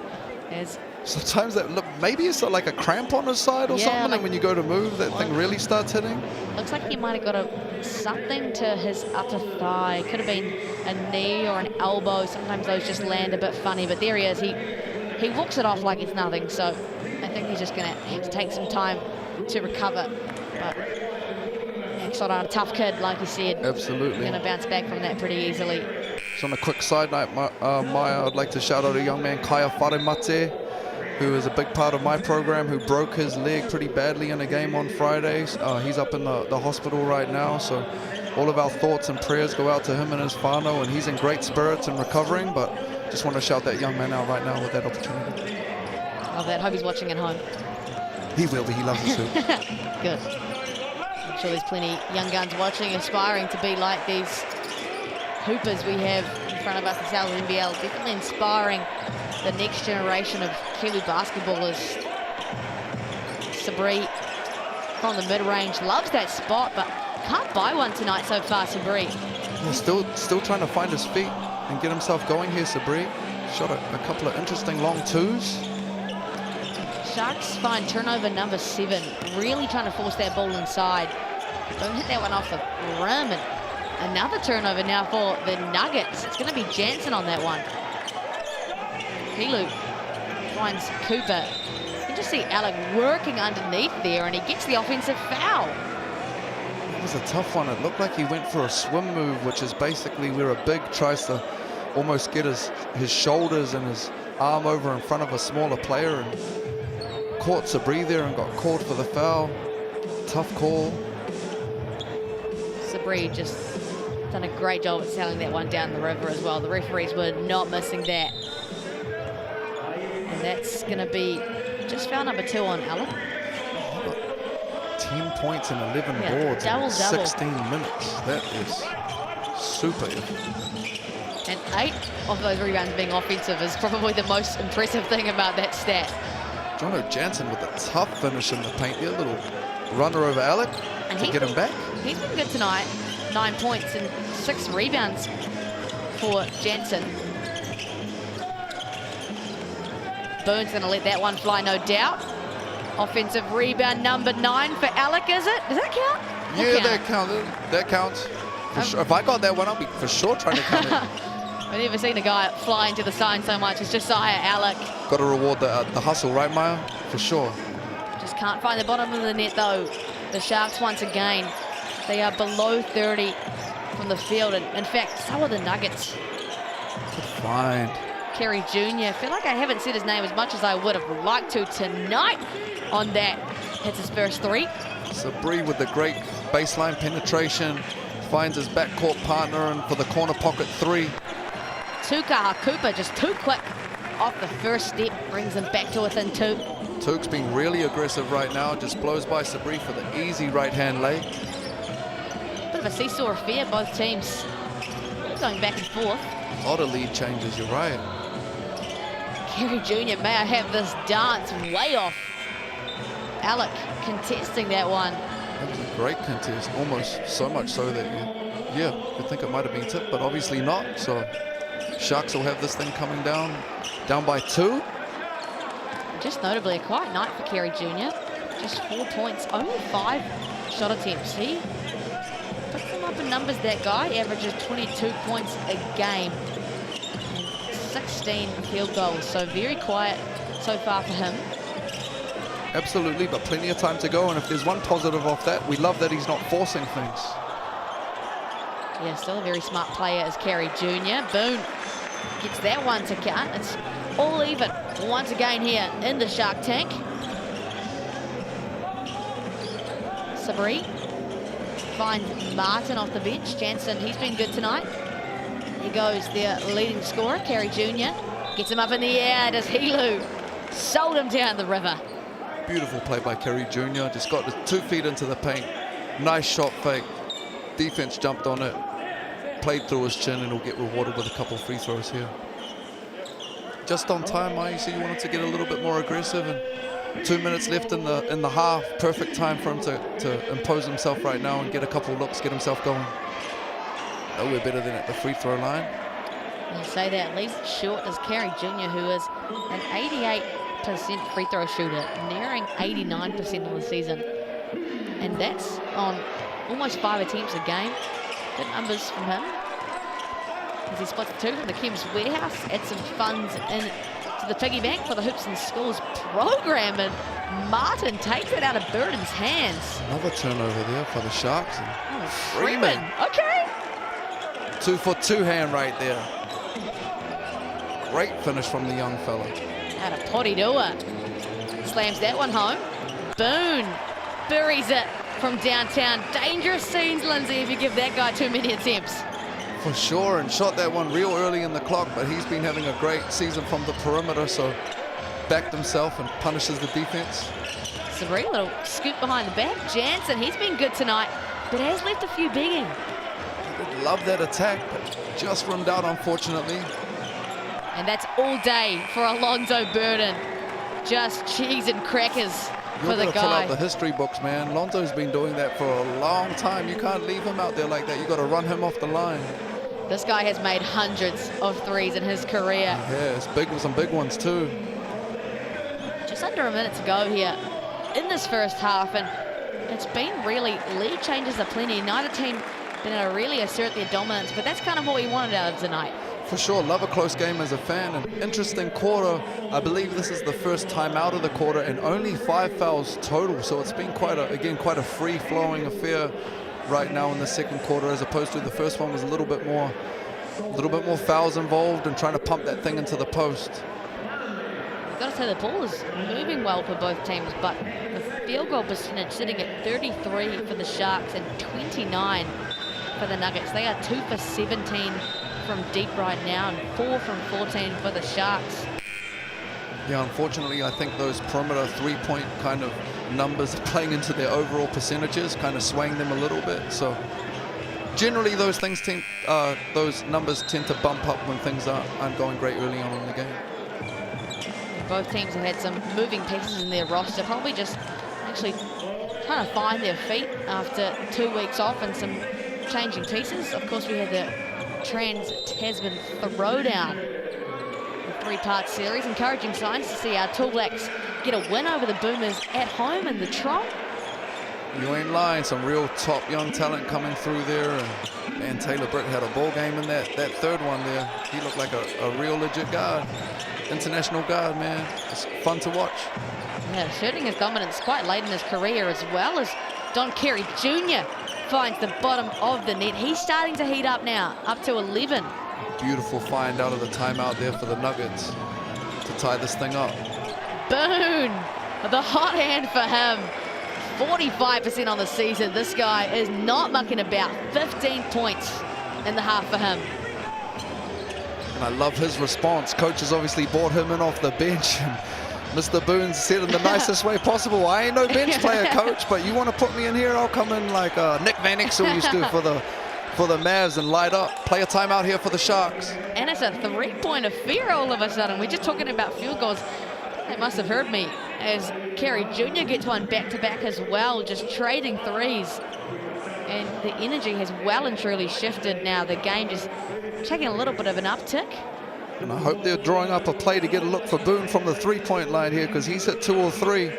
There's Sometimes that look, maybe it's like a cramp on his side or Yeah, something, like- and when you go to move, that thing really starts hitting. Looks like he might have got something to his upper thigh. Could have been a knee or an elbow. Sometimes those just land a bit funny, but there he is. He walks it off like it's nothing. So I think he's just going to have to take some time to recover. But Max Stoddard, a tough kid, like you said. Absolutely. Going to bounce back from that pretty easily. So on a quick side note, Maya, I'd like to shout out a young man, Kaya Wharemate, who is a big part of my program, who broke his leg pretty badly in a game on Friday. He's up in the hospital right now, so all of our thoughts and prayers go out to him and his whānau, and he's in great spirits and recovering, but just want to shout that young man out right now with that opportunity. Love that. Hope he's watching at home. He will be, he loves his hoop. Good. I'm sure there's plenty young guns watching, aspiring to be like these hoopers we have in front of us in Southland NBL. Definitely inspiring the next generation of Kiwi basketballers. Sabri from the mid-range loves that spot, but can't buy one tonight so far, Sabri. Yeah, still trying to find his feet and get himself going here, Sabri. Shot a couple of interesting long twos. Sharks find turnover number 7, really trying to force that ball inside. Don't hit that one off the rim, and another turnover now for the Nuggets. It's going to be Jansen on that one. Pilu finds Cooper. You can just see Alec working underneath there, and he gets the offensive foul. It was a tough one. It looked like he went for a swim move, which is basically where a big tries to almost get his shoulders and his arm over in front of a smaller player, and caught Sabri there and got called for the foul. Tough call. Sabri just done a great job at sailing that one down the river as well. The referees were not missing that. And that's going to be just foul number 2 on Alec. 10 points and 11 boards in 16 minutes. That is super. And 8 of those rebounds being offensive is probably the most impressive thing about that stat. Jono Jansen with a tough finish in the paint there. Little runner over Alec And to get him back. He's been good tonight. 9 points and 6 rebounds for Jansen. Boone's going to let that one fly, no doubt. Offensive rebound number 9 for Alec, is it? Does that count? Yeah, that counts. For sure. If I got that one, I'll be for sure trying to count it. I've never seen a guy fly into the sign so much as Josiah Alec. Got to reward the hustle, right, Maya? For sure. Just can't find the bottom of the net, though. The Sharks, once again, they are below 30 from the field. And in fact, so are the Nuggets. Good find. Kerry Jr. I feel like I haven't said his name as much as I would have liked to tonight on that. Hits his first 3. Sabri with the great baseline penetration. Finds his backcourt partner and for the corner pocket 3. Tukaha Cooper just too quick off the first step. Brings him back to within 2. Tuk's being really aggressive right now. Just blows by Sabri for the easy right-hand lay. Bit of a seesaw affair, both teams going back and forth. A lot of lead changes, you're right. Kerry Jr. may I have this dance way off. Alec contesting that one. That was a great contest, almost so much so that you think it might have been tipped, but obviously not. So Sharks will have this thing coming down by 2. Just notably a quiet night for Carey Jr. Just 4 points, only 5 shot attempts. He puts them up in numbers, that guy. Averages 22 points a game and 16 field goals. So very quiet so far for him. Absolutely, but plenty of time to go. And if there's one positive off that, we love that he's not forcing things. Yeah, still a very smart player as Carey Jr. Boone gets that one to count. It's all even once again here in the Shark Tank. Sabri finds Martin off the bench. Jansen, he's been good tonight. He goes their leading scorer, Carey Jr. Gets him up in the air. Does Helu sold him down the river. Beautiful play by Carey Jr. Just got the 2 feet into the paint. Nice shot fake. Defense jumped on it. Played through his chin, and he'll get rewarded with a couple free throws here. Just on time, I see you wanted to get a little bit more aggressive, and 2 minutes left in the half. Perfect time for him to impose himself right now and get a couple looks, get himself going. Nowhere better than at the free throw line. You say that, at least short as Carey Jr., who is an 88% free throw shooter, nearing 89% on the season. And that's on almost 5 attempts a game. Good numbers from him. As he spots 2 from the Kim's Warehouse, adds some funds in to the piggy bank for the Hoops and Schools program, and Martin takes it out of Burden's hands. Another turnover there for the Sharks. Oh, Freeman. Okay. 2-foot 2-hand right there. Great finish from the young fella. Out of Potidua. Slams that one home. Boone buries it from downtown. Dangerous scenes, Lindsay, if you give that guy too many attempts. For sure, and shot that one real early in the clock, but he's been having a great season from the perimeter, so backed himself and punishes the defense. Sabri, little scoop behind the back. Jansen, he's been good tonight, but has left a few begging. Love that attack, but just rimmed out, unfortunately. And that's all day for Alonzo Burden. Just cheese and crackers for the guy. Pull out the history books, man. Lonzo's been doing that for a long time. You can't leave him out there like that. You got to run him off the line. This guy has made hundreds of threes in his career. Yeah, it's big, some big ones too. Just under a minute to go here in this first half, and it's been really, lead changes are plenty. Neither team been able to really assert their dominance, but that's kind of what we wanted out of tonight. For sure, love a close game as a fan. An interesting quarter. I believe this is the first time out of the quarter, and only 5 fouls total. So it's been quite a free-flowing affair right now in the second quarter, as opposed to the first one was a little bit more fouls involved and trying to pump that thing into the post. I've got to say the ball is moving well for both teams, but the field goal percentage sitting at 33 for the Sharks and 29 for the Nuggets. They are 2 for 17 from deep right now and 4 from 14 for the Sharks. Yeah, unfortunately, I think those perimeter 3-point kind of numbers are playing into their overall percentages, kind of swaying them a little bit. So generally, those numbers tend to bump up when things aren't going great early on in the game. Both teams have had some moving pieces in their roster, probably just actually trying to find their feet after 2 weeks off and some changing pieces. Of course, we had the Trans-Tasman Throwdown, a 3-part series. Encouraging signs to see our Tall Blacks get a win over the Boomers at home in the Tron. You ain't lying, some real top young talent coming through there, and man, Taylor Britt had a ball game in that third one there. He looked like a real legit guard, international guard, man. It's fun to watch. Yeah, asserting his dominance quite late in his career, as well as Don Carey Jr. finds the bottom of the net. He's starting to heat up now, up to 11. Beautiful find out of the timeout there for the Nuggets to tie this thing up. Boone, the hot hand for him. 45% on the season. This guy is not mucking about. 15 points in the half for him. And I love his response. Coach has obviously brought him in off the bench. And Mr. Boone said in the nicest way possible, I ain't no bench player, coach, but you want to put me in here, I'll come in like Nick Van Exel used to for the Mavs and light up. Play a timeout here for the Sharks. And it's a 3-point affair all of a sudden. We're just talking about field goals. They must have heard me as Kerry Jr. gets one back-to-back as well, just trading threes. And the energy has well and truly shifted now. The game just taking a little bit of an uptick. And I hope they're drawing up a play to get a look for Boone from the three-point line here, because he's hit 2 or 3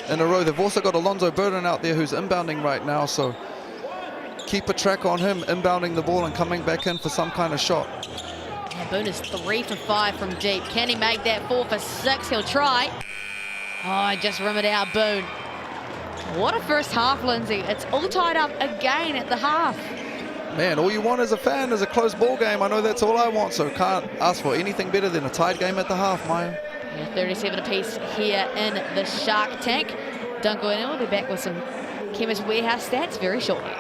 in a row. They've also got Alonzo Burden out there who's inbounding right now, so keep a track on him inbounding the ball and coming back in for some kind of shot. And Boone is 3 for 5 from deep. Can he make that 4 for 6? He'll try. Oh, just rim it out, Boone. What a first half, Lindsay. It's all tied up again at the half. Man, all you want as a fan is a close ball game. I know that's all I want, so can't ask for anything better than a tied game at the half, Maya. Yeah, 37 apiece here in the Shark Tank. Don't go anywhere. We'll be back with some Chemist Warehouse stats very shortly.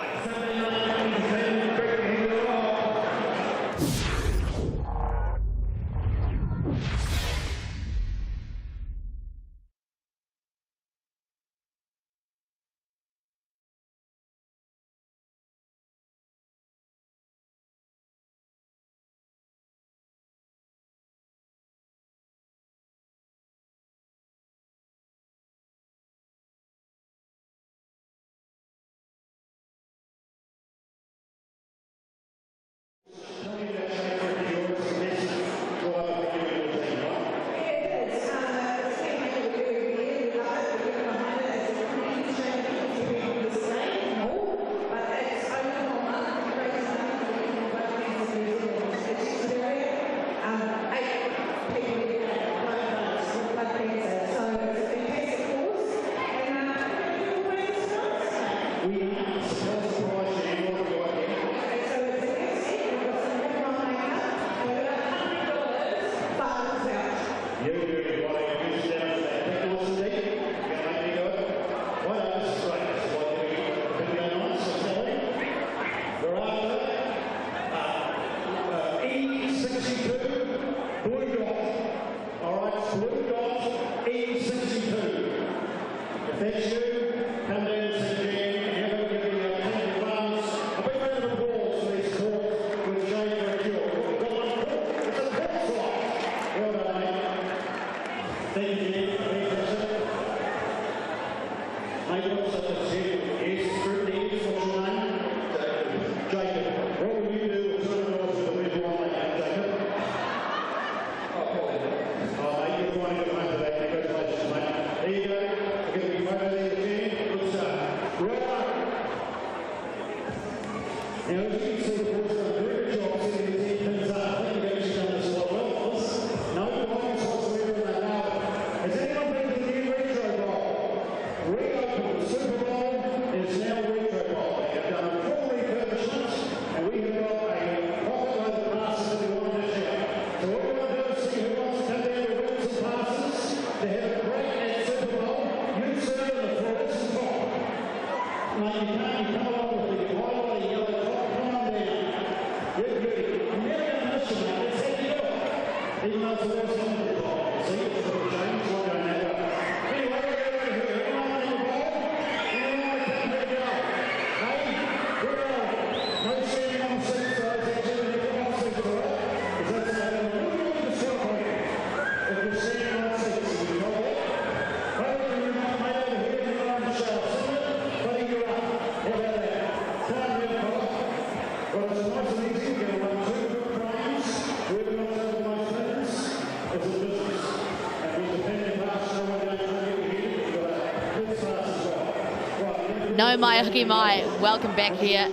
No mai hoki mai, welcome back here.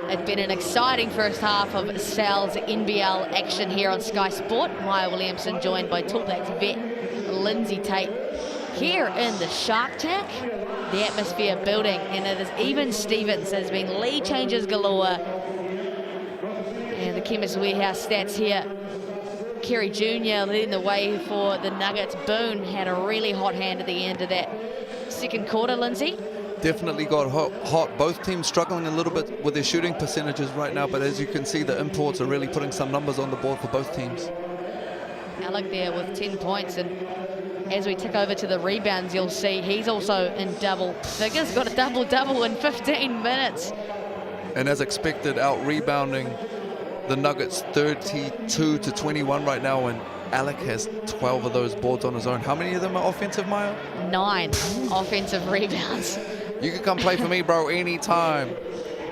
It's been an exciting first half of Sal's NBL action here on Sky Sport. Maya Williamson joined by Tallbacks vet Lindsay Tate here in the Shark Tank. The atmosphere building, and it is even Stevens. There's been lead changes galore. And the Chemist Warehouse stats here. Kerry Jr. leading the way for the Nuggets. Boone had a really hot hand at the end of that second quarter, Lindsay. Definitely got hot. Both teams struggling a little bit with their shooting percentages right now, but as you can see, the imports are really putting some numbers on the board for both teams. Alec there with 10 points, and as we tick over to the rebounds, you'll see he's also in double figures, got a double-double in 15 minutes. And as expected, out-rebounding the Nuggets 32-21 right now, and Alec has 12 of those boards on his own. How many of them are offensive, Maya? 9 offensive rebounds. You can come play for me, bro, anytime.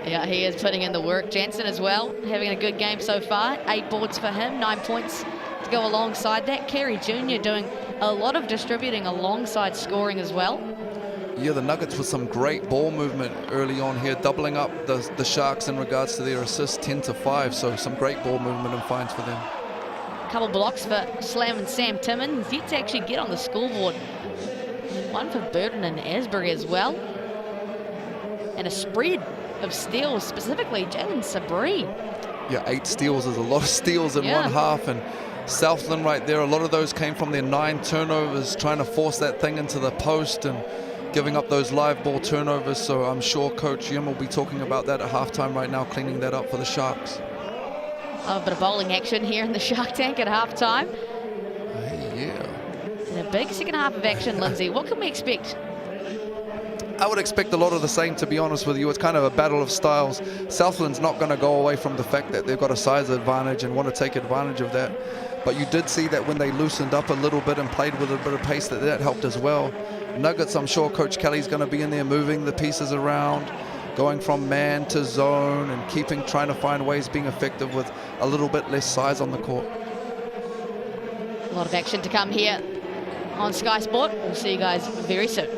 Yeah, he is putting in the work. Jansen as well, having a good game so far. 8 boards for him, 9 points to go alongside that. Carey Jr. doing a lot of distributing alongside scoring as well. Yeah, the Nuggets with some great ball movement early on here, doubling up the Sharks in regards to their assists, 10-5, so some great ball movement and finds for them. A couple blocks for Slam and Sam Timmins, yet to actually get on the scoreboard. One for Burton and Asbury as well. And a spread of steals, specifically Jalen Sabri. Yeah, 8 steals is a lot of steals in one half, and Southland right there, a lot of those came from their 9 turnovers, trying to force that thing into the post and giving up those live ball turnovers. So I'm sure Coach Yim will be talking about that at halftime right now, cleaning that up for the Sharks. A bit of bowling action here in the Shark Tank at halftime. Hey, yeah. And a big second half of action, Lindsay. What can we expect? I would expect a lot of the same, to be honest with you. It's kind of a battle of styles. Southland's not going to go away from the fact that they've got a size advantage and want to take advantage of that. But you did see that when they loosened up a little bit and played with a bit of pace, that helped as well. Nuggets, I'm sure Coach Kelly's going to be in there moving the pieces around, going from man to zone and trying to find ways being effective with a little bit less size on the court. A lot of action to come here on Sky Sport. We'll see you guys very soon.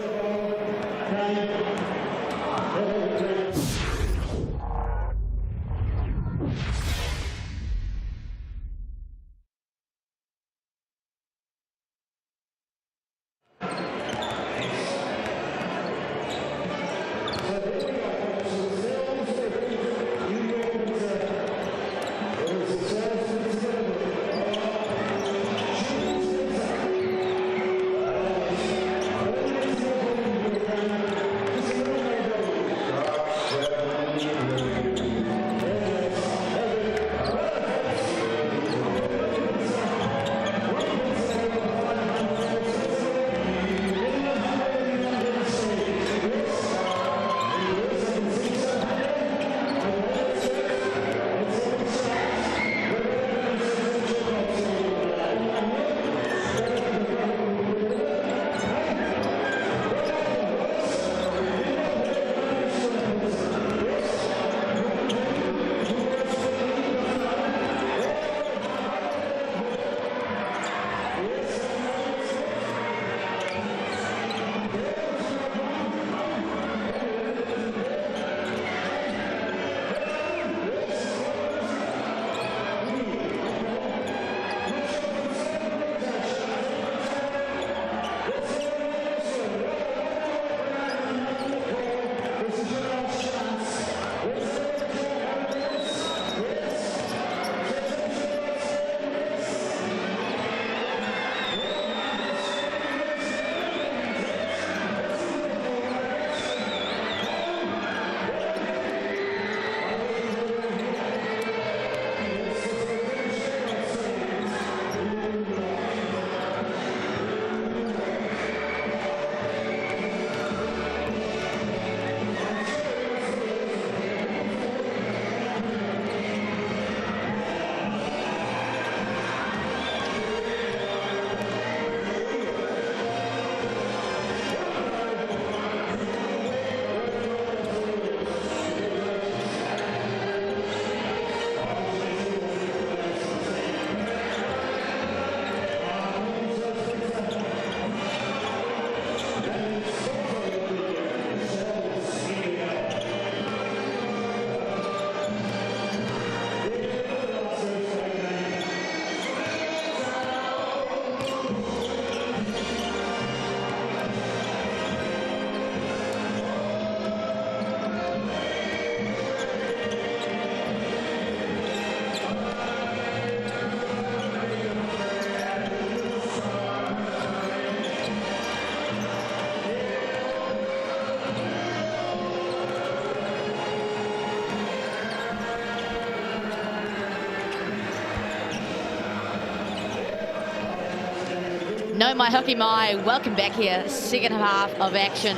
No, my hockey, my. Welcome back here. Second half of action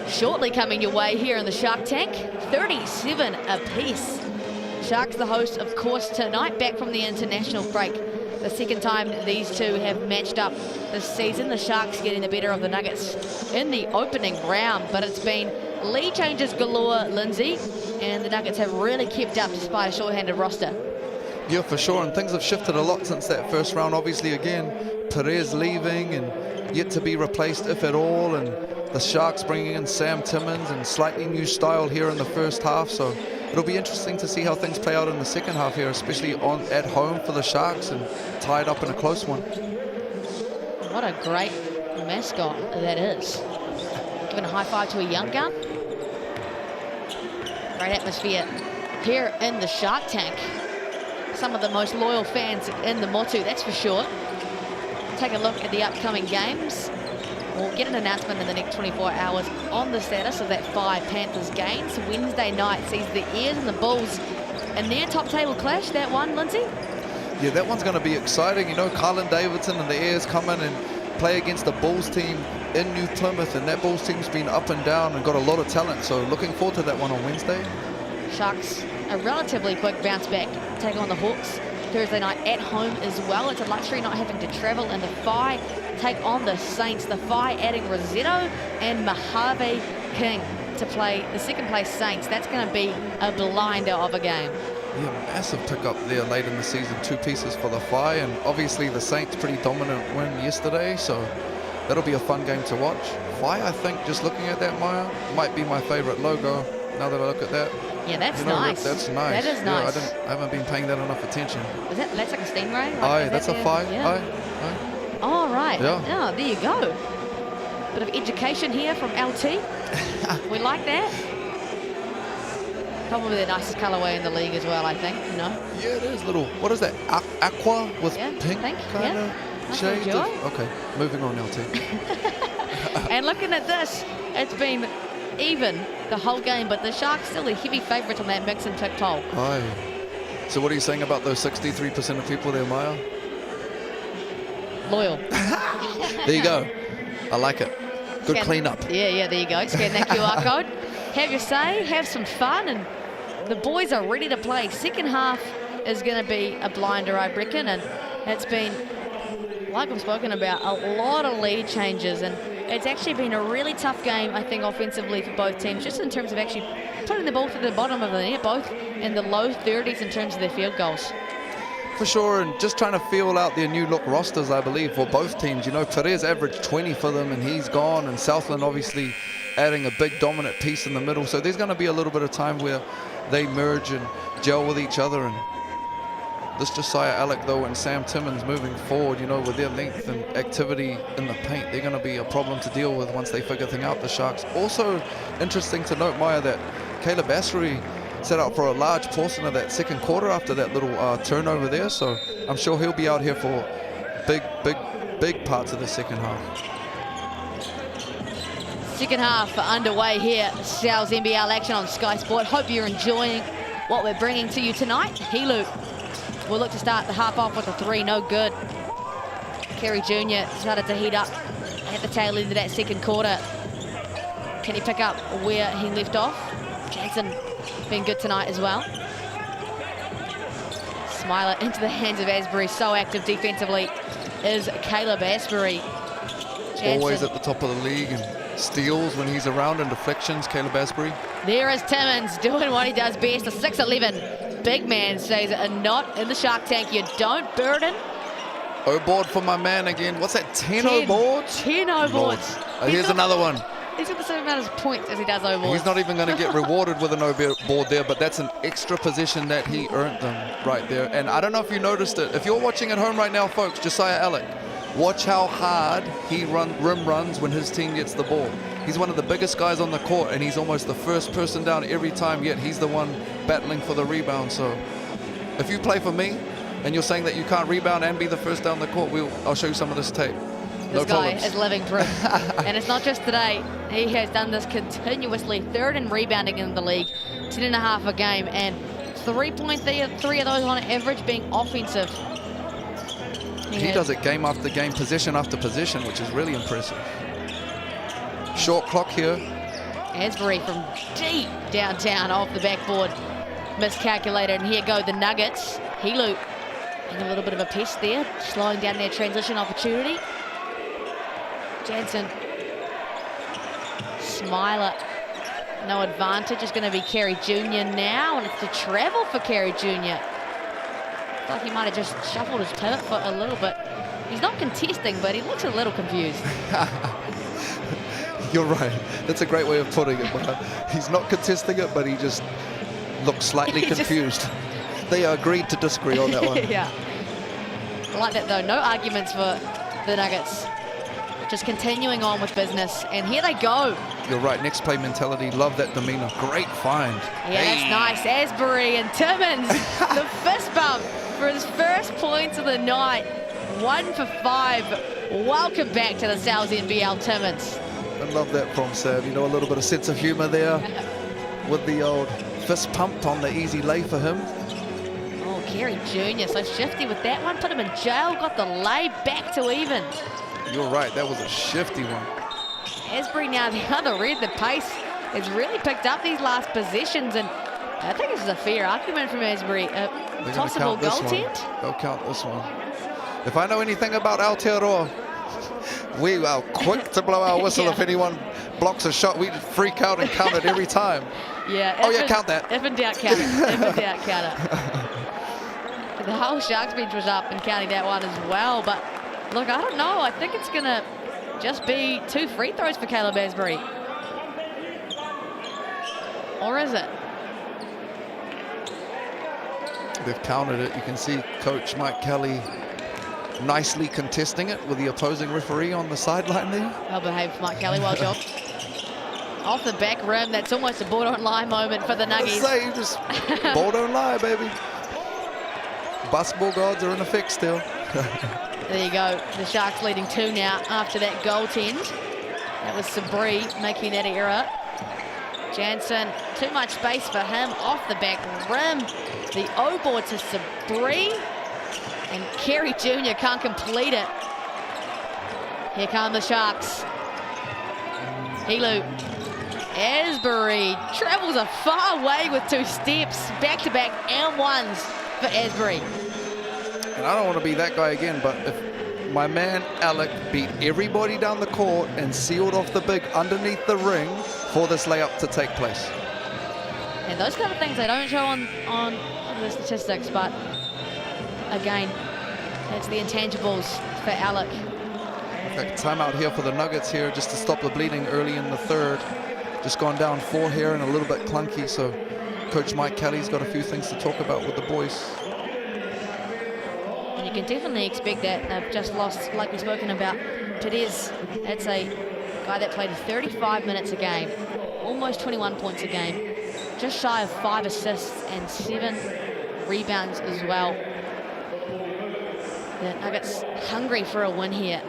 shortly coming your way here in the Shark Tank. 37 apiece. Sharks the host, of course, tonight, back from the international break. the second time these two have matched up this season. The Sharks getting the better of the Nuggets in the opening round, but it's been lead changes galore, Lindsay, and the Nuggets have really kept up despite a short-handed roster. Yeah, for sure, and things have shifted a lot since that first round. Obviously, again, Perez leaving and yet to be replaced, if at all, and the Sharks bringing in Sam Timmins and slightly new style here in the first half. So it'll be interesting to see how things play out in the second half here, especially at home for the Sharks and tied up in a close one. What a great mascot that is. Giving a high five to a young gun. Great atmosphere here in the Shark Tank. Some of the most loyal fans in the Motu, that's for sure. Take a look at the upcoming games. We'll get an announcement in the next 24 hours on the status of that 5 Panthers games. Wednesday night sees the Ears and the Bulls in their top table clash. That one, Lindsay? Yeah, that one's going to be exciting. You know, Carlin Davidson and the Ears come in and play against the Bulls team in New Plymouth, and that Bulls team's been up and down and got a lot of talent. So looking forward to that one on Wednesday. Sharks, a relatively quick bounce back, take on the Hawks Thursday night at home as well. It's a luxury not having to travel, and the Phi take on the Saints. The Phi adding Rossetto and Mojave King to play the second place Saints. That's going to be a blinder of a game. Yeah, massive pick-up there late in the season. 2 pieces for the Phi, and obviously the Saints pretty dominant win yesterday, so that'll be a fun game to watch. Phi, I think, just looking at that, Maya, might be my favorite logo now that I look at that. Yeah, that's nice. That's nice. That is nice. Yeah, I haven't been paying that enough attention. Is that's like a stingray? Like, Aye, that's a Phi. Yeah. Aye. Oh, right. Yeah. Oh, there you go. Bit of education here from LT. We like that. Probably the nicest colourway in the league as well, I think, you know. Yeah, it is little. What is that? Aqua with pink kind of shades? Okay, moving on, LT. And looking at this, it's been even the whole game, but the Sharks still a heavy favourite on that mix and tick poll. Aye. So what are you saying about those 63% of people there, Maya? Loyal. There you go. I like it. Good clean-up. Yeah, there you go. Scan that QR code. Have your say, have some fun, and the boys are ready to play. Second half is going to be a blinder, I reckon, and it's been, like I've spoken about, a lot of lead changes, and it's actually been a really tough game, I think, offensively for both teams, just in terms of actually putting the ball to the bottom of the net, both in the low 30s in terms of their field goals. For sure, and just trying to feel out their new look rosters, I believe, for both teams. You know, Perez averaged 20 for them, and he's gone, and Southland obviously adding a big dominant piece in the middle. So there's going to be a little bit of time where they merge and gel with each other. And this Josiah Alec, though, and Sam Timmins moving forward, you know, with their length and activity in the paint, they're going to be a problem to deal with once they figure things out, the Sharks. Also interesting to note, Maya, that Caleb Assery set out for a large portion of that second quarter after that little turnover there. So I'm sure he'll be out here for big parts of the second half. Second half underway here. Sal's NBL action on Sky Sport. Hope you're enjoying what we're bringing to you tonight. Helu will look to start the half off with a 3, no good. Kerry Jr. started to heat up at the tail end of that second quarter. Can he pick up where he left off? Jansen been good tonight as well. Smiler into the hands of Asbury. So active defensively is Caleb Asbury. Jansen. Always at the top of the league and steals when he's around and deflections, Caleb Asbury. There is Timmins doing what he does best. A 6'11" big man says not in the Shark Tank. You don't burden. O-board for my man again. What's that, 10 O-boards? 10 O-boards. Here's another one. He's got the same amount of points as he does O-boards. He's not even going to get rewarded with an O-board there, but that's an extra position that he earned them right there. And I don't know if you noticed it. If you're watching at home right now, folks, Josiah Alec, watch how hard he rim runs when his team gets the ball. He's one of the biggest guys on the court, and he's almost the first person down every time, yet he's the one battling for the rebound. So if you play for me and you're saying that you can't rebound and be the first down the court, I'll show you some of this tape. This guy is living proof. And it's not just today. He has done this continuously. 3rd in rebounding in the league. 10.5 a game. And 3.3 of those on average being offensive. He does it game after game, possession after possession, which is really impressive. Short clock here. Asbury from deep downtown off the backboard. Miscalculated. And here go the Nuggets. Helu And a little bit of a pest there, slowing down their transition opportunity. Jansen. Smiler. No advantage. It's going to be Carey Jr. now, and it's the travel for Carey Jr. Like he might have just shuffled his pivot foot a little bit. He's not contesting, but he looks a little confused. You're right. That's a great way of putting it. But he's not contesting it, but he just looks slightly confused. They agreed to disagree on that one. Yeah. I like that, though. No arguments for the Nuggets. Just continuing on with business. And here they go. You're right. Next play mentality. Love that demeanor. Great find. Yeah, that's nice. Asbury and Timmins. The fist bump for his first points of the night. 1 for 5. Welcome back to the NZNBL, Timmins. I love that from Sam. You know, a little bit of sense of humor there with the old fist pump on the easy lay for him. Oh, Carey Jr. so shifty with that one. Put him in jail. Got the lay back to even. You're right. That was a shifty one. Asbury now the other red. The pace has really picked up these last possessions, and I think this is a fair argument from Asbury. A possible goaltend. They'll count this one. If I know anything about Aotearoa, we are quick to blow our whistle if anyone blocks a shot. We freak out and count it every time. Yeah. Oh, yeah, count that. If in doubt, count it. If in doubt, count it. The whole Sharks bench was up and counting that one as well. But, look, I don't know. I think it's going to just be 2 free throws for Caleb Asbury. Or is it? They've counted it. You can see Coach Mike Kelly nicely contesting it with the opposing referee on the sideline there. Well behaved, Mike Kelly. Well job. Off the back rim. That's almost a ball don't lie moment for the Nuggies. Say, just ball don't lie, baby. Basketball gods are in effect still. There you go. The Sharks leading 2 now after that goaltend. That was Sabri making that error. Jansen, too much space for him. Off the back rim. The O-board to Sabri. And Carey Jr. can't complete it. Here come the Sharks. Helu. Asbury travels a far way with 2 steps. Back-to-back and ones for Asbury. And I don't want to be that guy again, but if my man Alec beat everybody down the court and sealed off the big underneath the ring for this layup to take place. And those kind of things they don't show on the statistics, but again, it's the intangibles for Alec. Okay, timeout here for the Nuggets here just to stop the bleeding early in the third. Just gone down 4 here and a little bit clunky, so Coach Mike Kelly's got a few things to talk about with the boys. And you can definitely expect that. They've just lost, like we've spoken about, Perez. That's a guy that played 35 minutes a game, almost 21 points a game, just shy of 5 assists and 7 rebounds as well. The Nuggets hungry for a win here.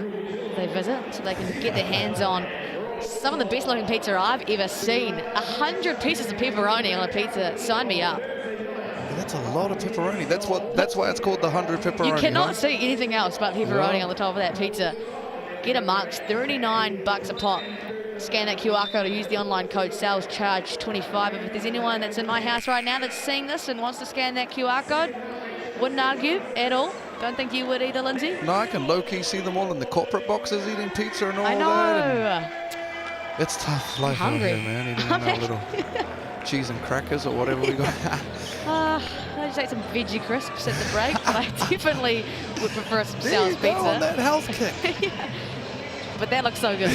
They visit so they can get their hands on some of the best looking pizza I've ever seen. 100 pieces of pepperoni on a pizza. Sign me up. That's a lot of pepperoni. That's why it's called the 100 pepperoni. You cannot see anything else but pepperoni on the top of that pizza. Get amongst. $39 a pop. Scan that QR code or use the online code. Sales charge $25. If there's anyone that's in my house right now that's seeing this and wants to scan that QR code, wouldn't argue at all. Don't think you would either, Lindsay? No, I can low-key see them all in the corporate boxes eating pizza and all I know. that. It's tough life out here, man. Eating our little cheese and crackers or whatever we got. I just ate some veggie crisps at the break, but I definitely would prefer some Sal's pizza. On that health kick. Yeah. But that looks so good.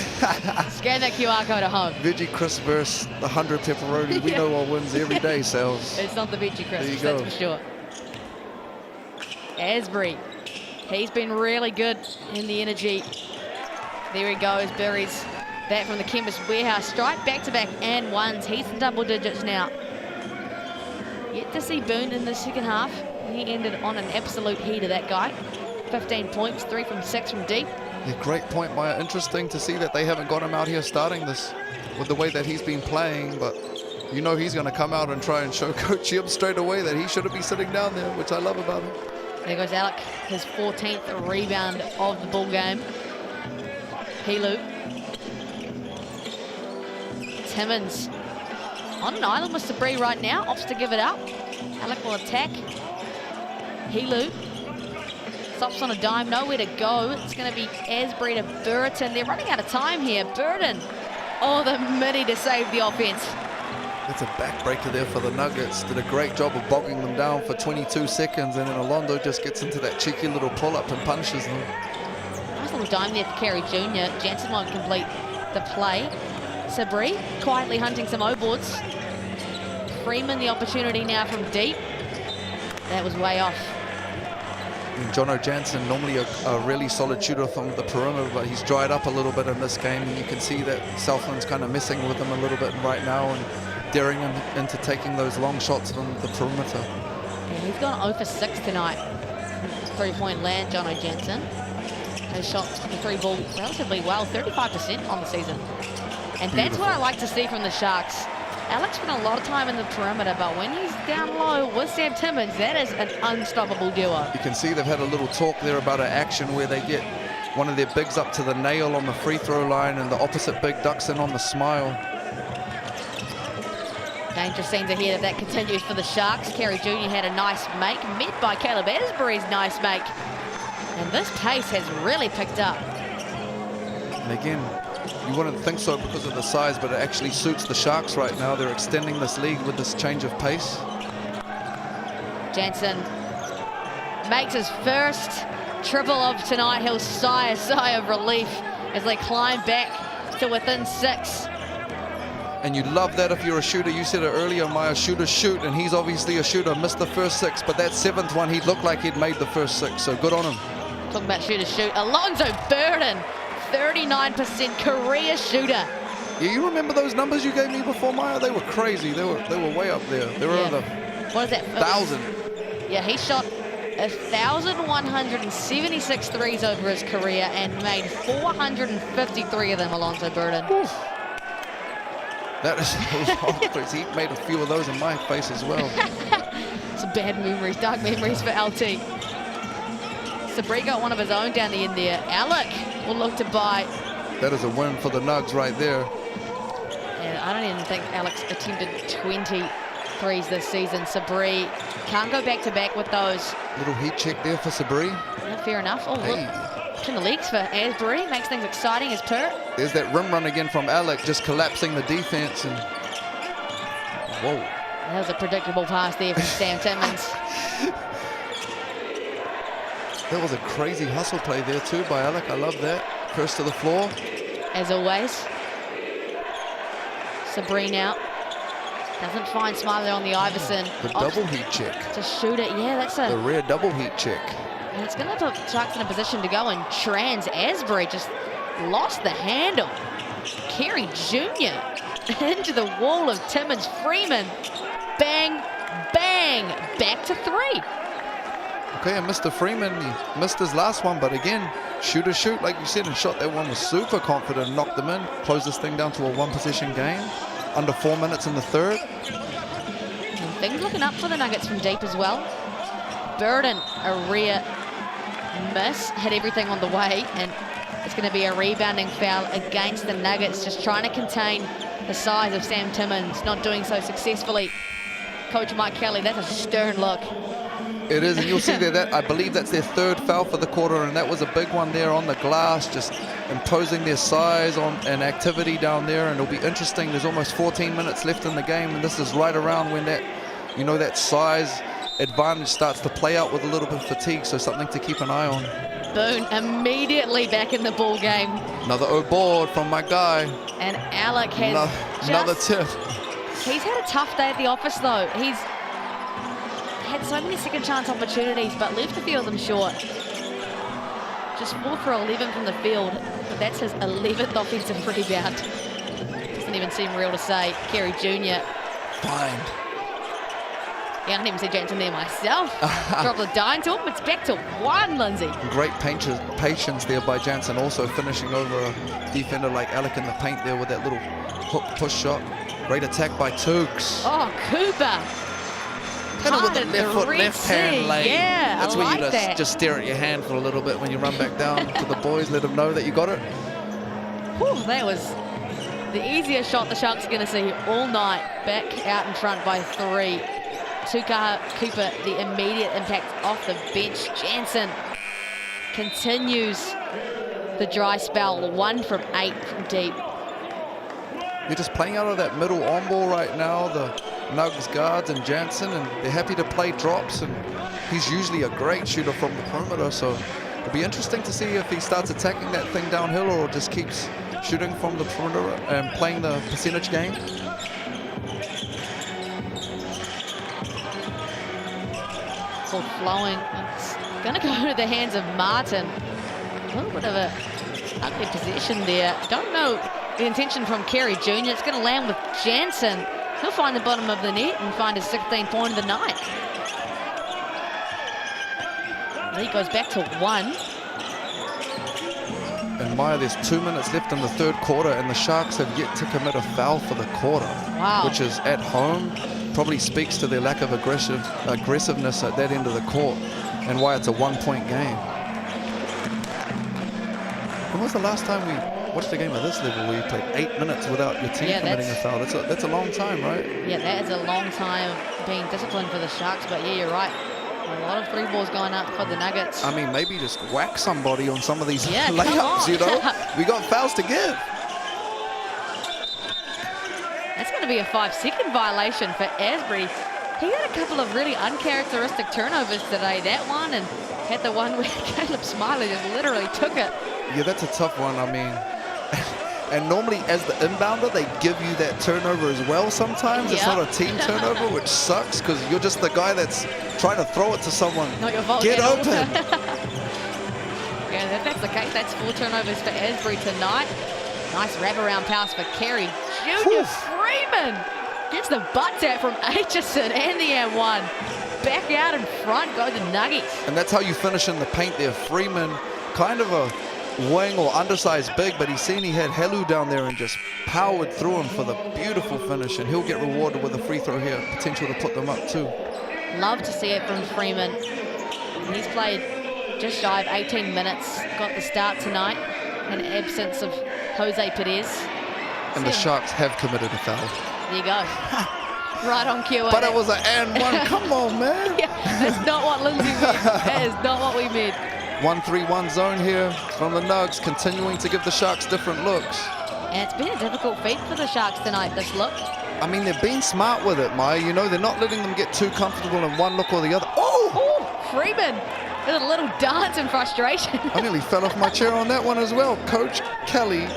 Scan that QR code at home. Veggie crisp versus the 100 pepperoni. We know what wins every day, Sales. It's not the veggie crisps, that's for sure. Asbury, he's been really good in the energy. There he goes, buries that from the Chemist Warehouse stripe, back-to-back and ones. He's in double digits now. Yet to see Boone in the second half. He ended on an absolute heater, that guy. 15 points, 3 from 6 from deep. Yeah, great point, Maya. Interesting to see that they haven't got him out here starting this with the way that he's been playing, but you know he's going to come out and try and show Coach Jim straight away that he shouldn't be sitting down there, which I love about him. There goes Alec, his 14th rebound of the ball game. Helu. Timmins on an island with Sabri right now, opts to give it up. Alec will attack. Helu Stops on a dime, nowhere to go. It's going to be Asbury to Burton. They're running out of time here. Burton, oh, the midi to save the offense. That's a backbreaker there for the Nuggets. Did a great job of bogging them down for 22 seconds, and then Alondo just gets into that cheeky little pull-up and punishes them. Nice little dime there for Carey Jr. Jansen won't complete the play. Sabri quietly hunting some O-boards. Freeman the opportunity now from deep. That was way off. Jono Jansen, normally a really solid shooter from the perimeter, but he's dried up a little bit in this game, and you can see that Southland's kind of messing with him a little bit right now and daring him into taking those long shots from the perimeter. Yeah, he's gone 0 for 6 tonight. 3-point land, Jono Jansen. Has shot the 3 ball relatively well, 35% on the season. And that's what I like to see from the Sharks. Alex spent a lot of time in the perimeter, but when he's down low with Sam Timmins, that is an unstoppable duo. You can see they've had a little talk there about an action where they get one of their bigs up to the nail on the free throw line and the opposite big ducks in on the smile. Dangerous scenes ahead if that continues for the Sharks. Carey Jr. had a nice make, met by Caleb Asbury's nice make. And this pace has really picked up. And again, you wouldn't think so because of the size, but it actually suits the Sharks right now. They're extending this league with this change of pace. Jansen makes his first triple of tonight. He'll sigh a sigh of relief as they climb back to within 6. And you love that if you're a shooter. You said it earlier, Maya, shooters shoot, and he's obviously a shooter, missed the first 6, but that 7th one, he looked like he'd made the first 6, so good on him. Talking about shooters shoot, Alonzo Burton, 39% career shooter. Yeah, you remember those numbers you gave me before, Maya? They were crazy. They were way up there. They were over what is that? 1,000. Yeah, he shot 1,176 threes over his career and made 453 of them, Alonzo Burton. Oof. That is a lot, because he made a few of those in my face as well. Some bad memories, dark memories for LT. Sabri got one of his own down the end there. Alec will look to buy. That is a win for the Nugs right there. And I don't even think Alex attempted 20 threes this season. Sabri can't go back-to-back with those. Little heat check there for Sabri. Yeah, fair enough. Oh, hey. Look. In the legs for Asbury, makes things exciting as per. There's that rim run again from Alec, just collapsing the defense. And whoa. That was a predictable pass there from Sam Timmins. That was a crazy hustle play there too by Alec. I love that. First to the floor. As always. Sabri now. Doesn't find Smiley on the Iverson. The double heat check. To shoot it. Yeah, that's the rare double heat check. And it's going to put Sharks in a position to go and trans. Asbury just lost the handle. Carey Jr. into the wall of Timmins. Freeman. Bang, bang. Back to 3. Okay, and Mr. Freeman, he missed his last one, but again, shoot, like you said, and shot that one was super confident, knocked them in, closed this thing down to a 1-possession game. Under 4 minutes in the 3rd. And things looking up for the Nuggets from deep as well. Burton, a rear miss, hit everything on the way, and it's going to be a rebounding foul against the Nuggets, just trying to contain the size of Sam Timmins, not doing so successfully. Coach Mike Kelly, that's a stern look. It is, and you'll see there that I believe that's their 3rd foul for the quarter, and that was a big one there on the glass, just imposing their size on and activity down there. And it'll be interesting. There's almost 14 minutes left in the game, and this is right around when that, you know, that size advantage starts to play out with a little bit of fatigue, so something to keep an eye on. Boone immediately back in the ball game. Another O-board from my guy. And Alec has another tip. He's had a tough day at the office though. He's had so many second chance opportunities, but left a few of them short. Just 4 for 11 from the field, but that's his 11th offensive rebound. Doesn't even seem real to say. Carey Jr. Fine. Yeah, I didn't even see Jansen there myself. Drop the dime to him. It's back to 1, Lindsay. Great patience there by Jansen, also finishing over a defender like Alec in the paint there with that little hook push shot. Great attack by Tukes. Oh, Cooper. Kind of with the left foot, left hand lane. Yeah, that's I where like you that. just stare at your hand for a little bit when you run back down to the boys, let them know that you got it. Whew, that was the easiest shot the Sharks are going to see all night. Back out in front by 3. Tuka Cooper, the immediate impact off the bench. Jansen continues the dry spell, 1 from 8 from deep. You're just playing out of that middle on ball right now, the Nugs guards and Jansen, and they're happy to play drops, and he's usually a great shooter from the perimeter, so it'll be interesting to see if he starts attacking that thing downhill or just keeps shooting from the perimeter and playing the percentage game. Ball flowing. It's going to go to the hands of Martin. A little bit of a ugly possession there. Don't know the intention from Carey Jr. It's going to land with Jansen. He'll find the bottom of the net and find his 16th point of the night. He goes back to 1. And Maya, there's 2 minutes left in the third quarter, and the Sharks have yet to commit a foul for the quarter. Wow. Which is at home. Probably speaks to their lack of aggressiveness at that end of the court and why it's a 1-point game. When was the last time we watched a game of this level where you played 8 minutes without your team committing a foul? That's a long time, right? Yeah, that is a long time being disciplined for the Sharks, but yeah, you're right. A lot of 3 balls going up for the Nuggets. I mean, maybe just whack somebody on some of these Yeah, layups, you know? We got fouls to give. That's going to be a 5-second violation for Asbury. He had a couple of really uncharacteristic turnovers today. That one, and had the one where Caleb Smiley just literally took it. Yeah, that's a tough one. I mean, and normally as the inbounder, they give you that turnover as well sometimes. It's not a team turnover, which sucks because you're just the guy that's trying to throw it to someone. Not your fault. Get open. Yeah, if that's the case, that's 4 turnovers for Asbury tonight. Nice wraparound pass for Carey Jr. Freeman gets the butt tap from Aitchison and the and 1. Back out in front go the Nuggies. And that's how you finish in the paint there. Freeman, kind of a wing or undersized big, but he's seen he had Helu down there and just powered through him for the beautiful finish, and he'll get rewarded with a free throw here. Potential to put them up too. Love to see it from Freeman. He's played just shy of 18 minutes. Got the start tonight in absence of Jose Perez. And the Sharks have committed a foul. There you go. Right on cue. But it was an and 1. Come on, man. Yeah, that's not what Lindsay meant. That is not what we meant. 1-3-1 zone here from the Nugs, continuing to give the Sharks different looks. And it's been a difficult feat for the Sharks tonight, this look. I mean, they're being smart with it, Maya. You know, they're not letting them get too comfortable in one look or the other. Oh, Freeman with a little dance in frustration. I nearly fell off my chair on that one as well. Coach Kelly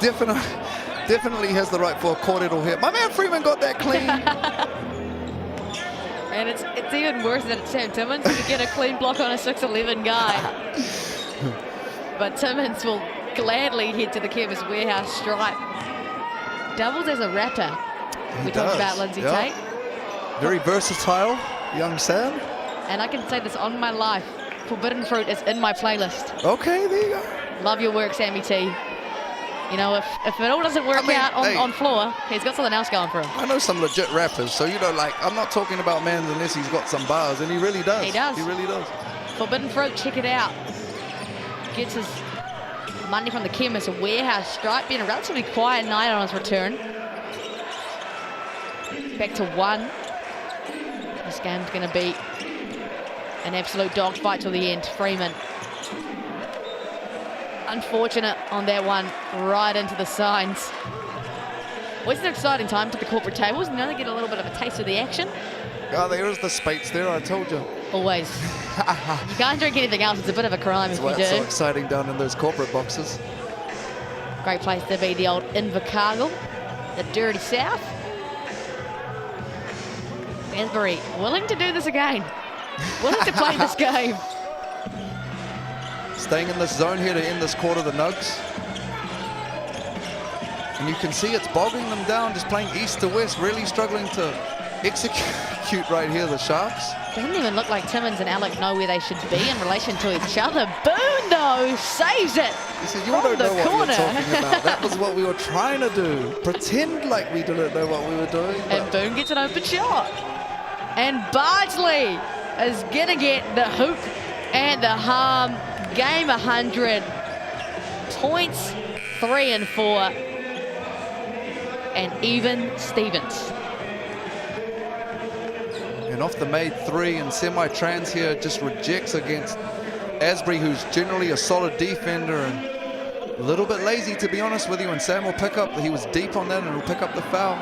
definitely has the right for a cordial hit. My man Freeman got that clean. And it's even worse than Sam Timmins to get a clean block on a 6'11" guy. But Timmins will gladly head to the Chemist Warehouse stripe. Doubles as a rapper. We talked about Lindsay Tate. Very versatile, young Sam. And I can say this on my life. Forbidden Fruit is in my playlist. Okay, there you go. Love your work, Sammy T. You know, if it all doesn't work out on floor, he's got something else going for him. I know some legit rappers, so you know, like, I'm not talking about Mans unless he's got some bars, and he really does. He does. He really does. Forbidden Fruit, check it out. Gets his money from the Chemist Warehouse stripe. Been a relatively quiet night on his return. Back to 1. This game's going to be an absolute dogfight till the end. Freeman. Unfortunate on that one, right into the signs. Well, it's an exciting time to the corporate tables. You know, they get a little bit of a taste of the action. Oh, there's the Spates there, I told you. Always. You can't drink anything else. It's a bit of a crime if you do. That's so exciting down in those corporate boxes. Great place to be, the old Invercargill, the dirty south. Asbury willing to do this again. Willing to play this game. Staying in this zone here to end this quarter, the Nugs. And you can see it's bogging them down, just playing east to west, really struggling to execute right here, the Sharks. Doesn't even look like Timmins and Alec know where they should be in relation to each other. Boone, though, saves it. He said, you don't know what you're talking about. That was what we were trying to do. Pretend like we didn't know what we were doing. And Boone gets an open shot. And Bardsley is going to get the hoop and the harm. Game 100 points, 3 and 4, and even Stevens. And off the made 3, and semi-trans here just rejects against Asbury, who's generally a solid defender and a little bit lazy, to be honest with you, and Sam will pick up. He was deep on that and he'll pick up the foul.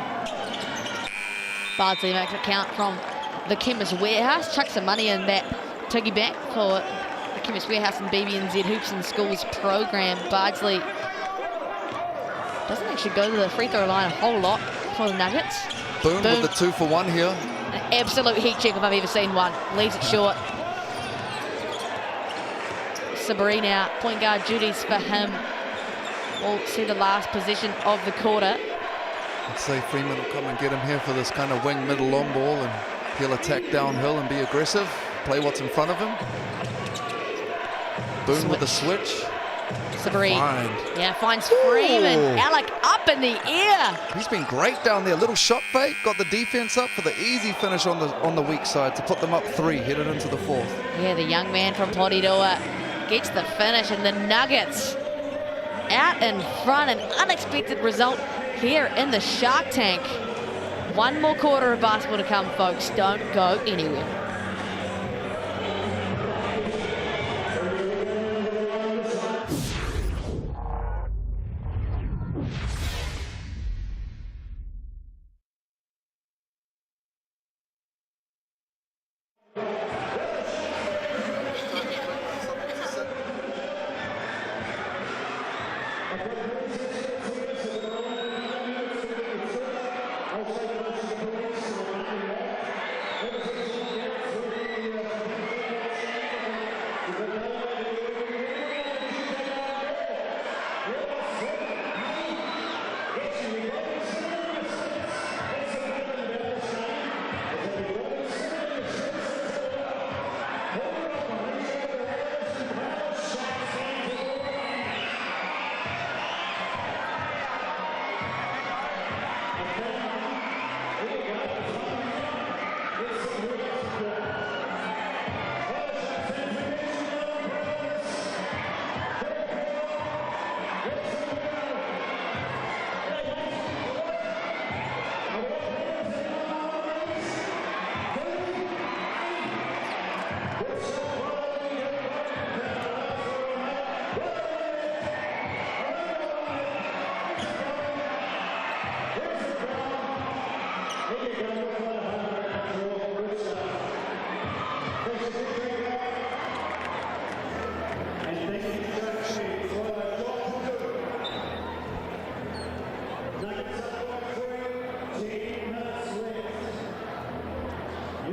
Bardsley makes it count from the Chemist Warehouse. Chuck some money in that piggy bank for the Chemist Warehouse and BBNZ Hoops and Schools program. Bardsley doesn't actually go to the free throw line a whole lot for the Nuggets. Boone with the 2 for 1 here. An absolute heat check if I've ever seen one. Leaves it short. Sabri now, point guard duties for him. We'll see the last possession of the quarter. I'd say Freeman will come and get him here for this kind of wing middle long ball, and he'll attack downhill and be aggressive, play what's in front of him. Boone with the switch. Sabri, yeah, finds Freeman. Ooh. Alec up in the air. He's been great down there. Little shot fake, got the defense up for the easy finish on the weak side to put them up 3, headed into the 4th. Yeah, the young man from Porirua gets the finish, and the Nuggets out in front. An unexpected result here in the Shark Tank. One more quarter of basketball to come, folks. Don't go anywhere.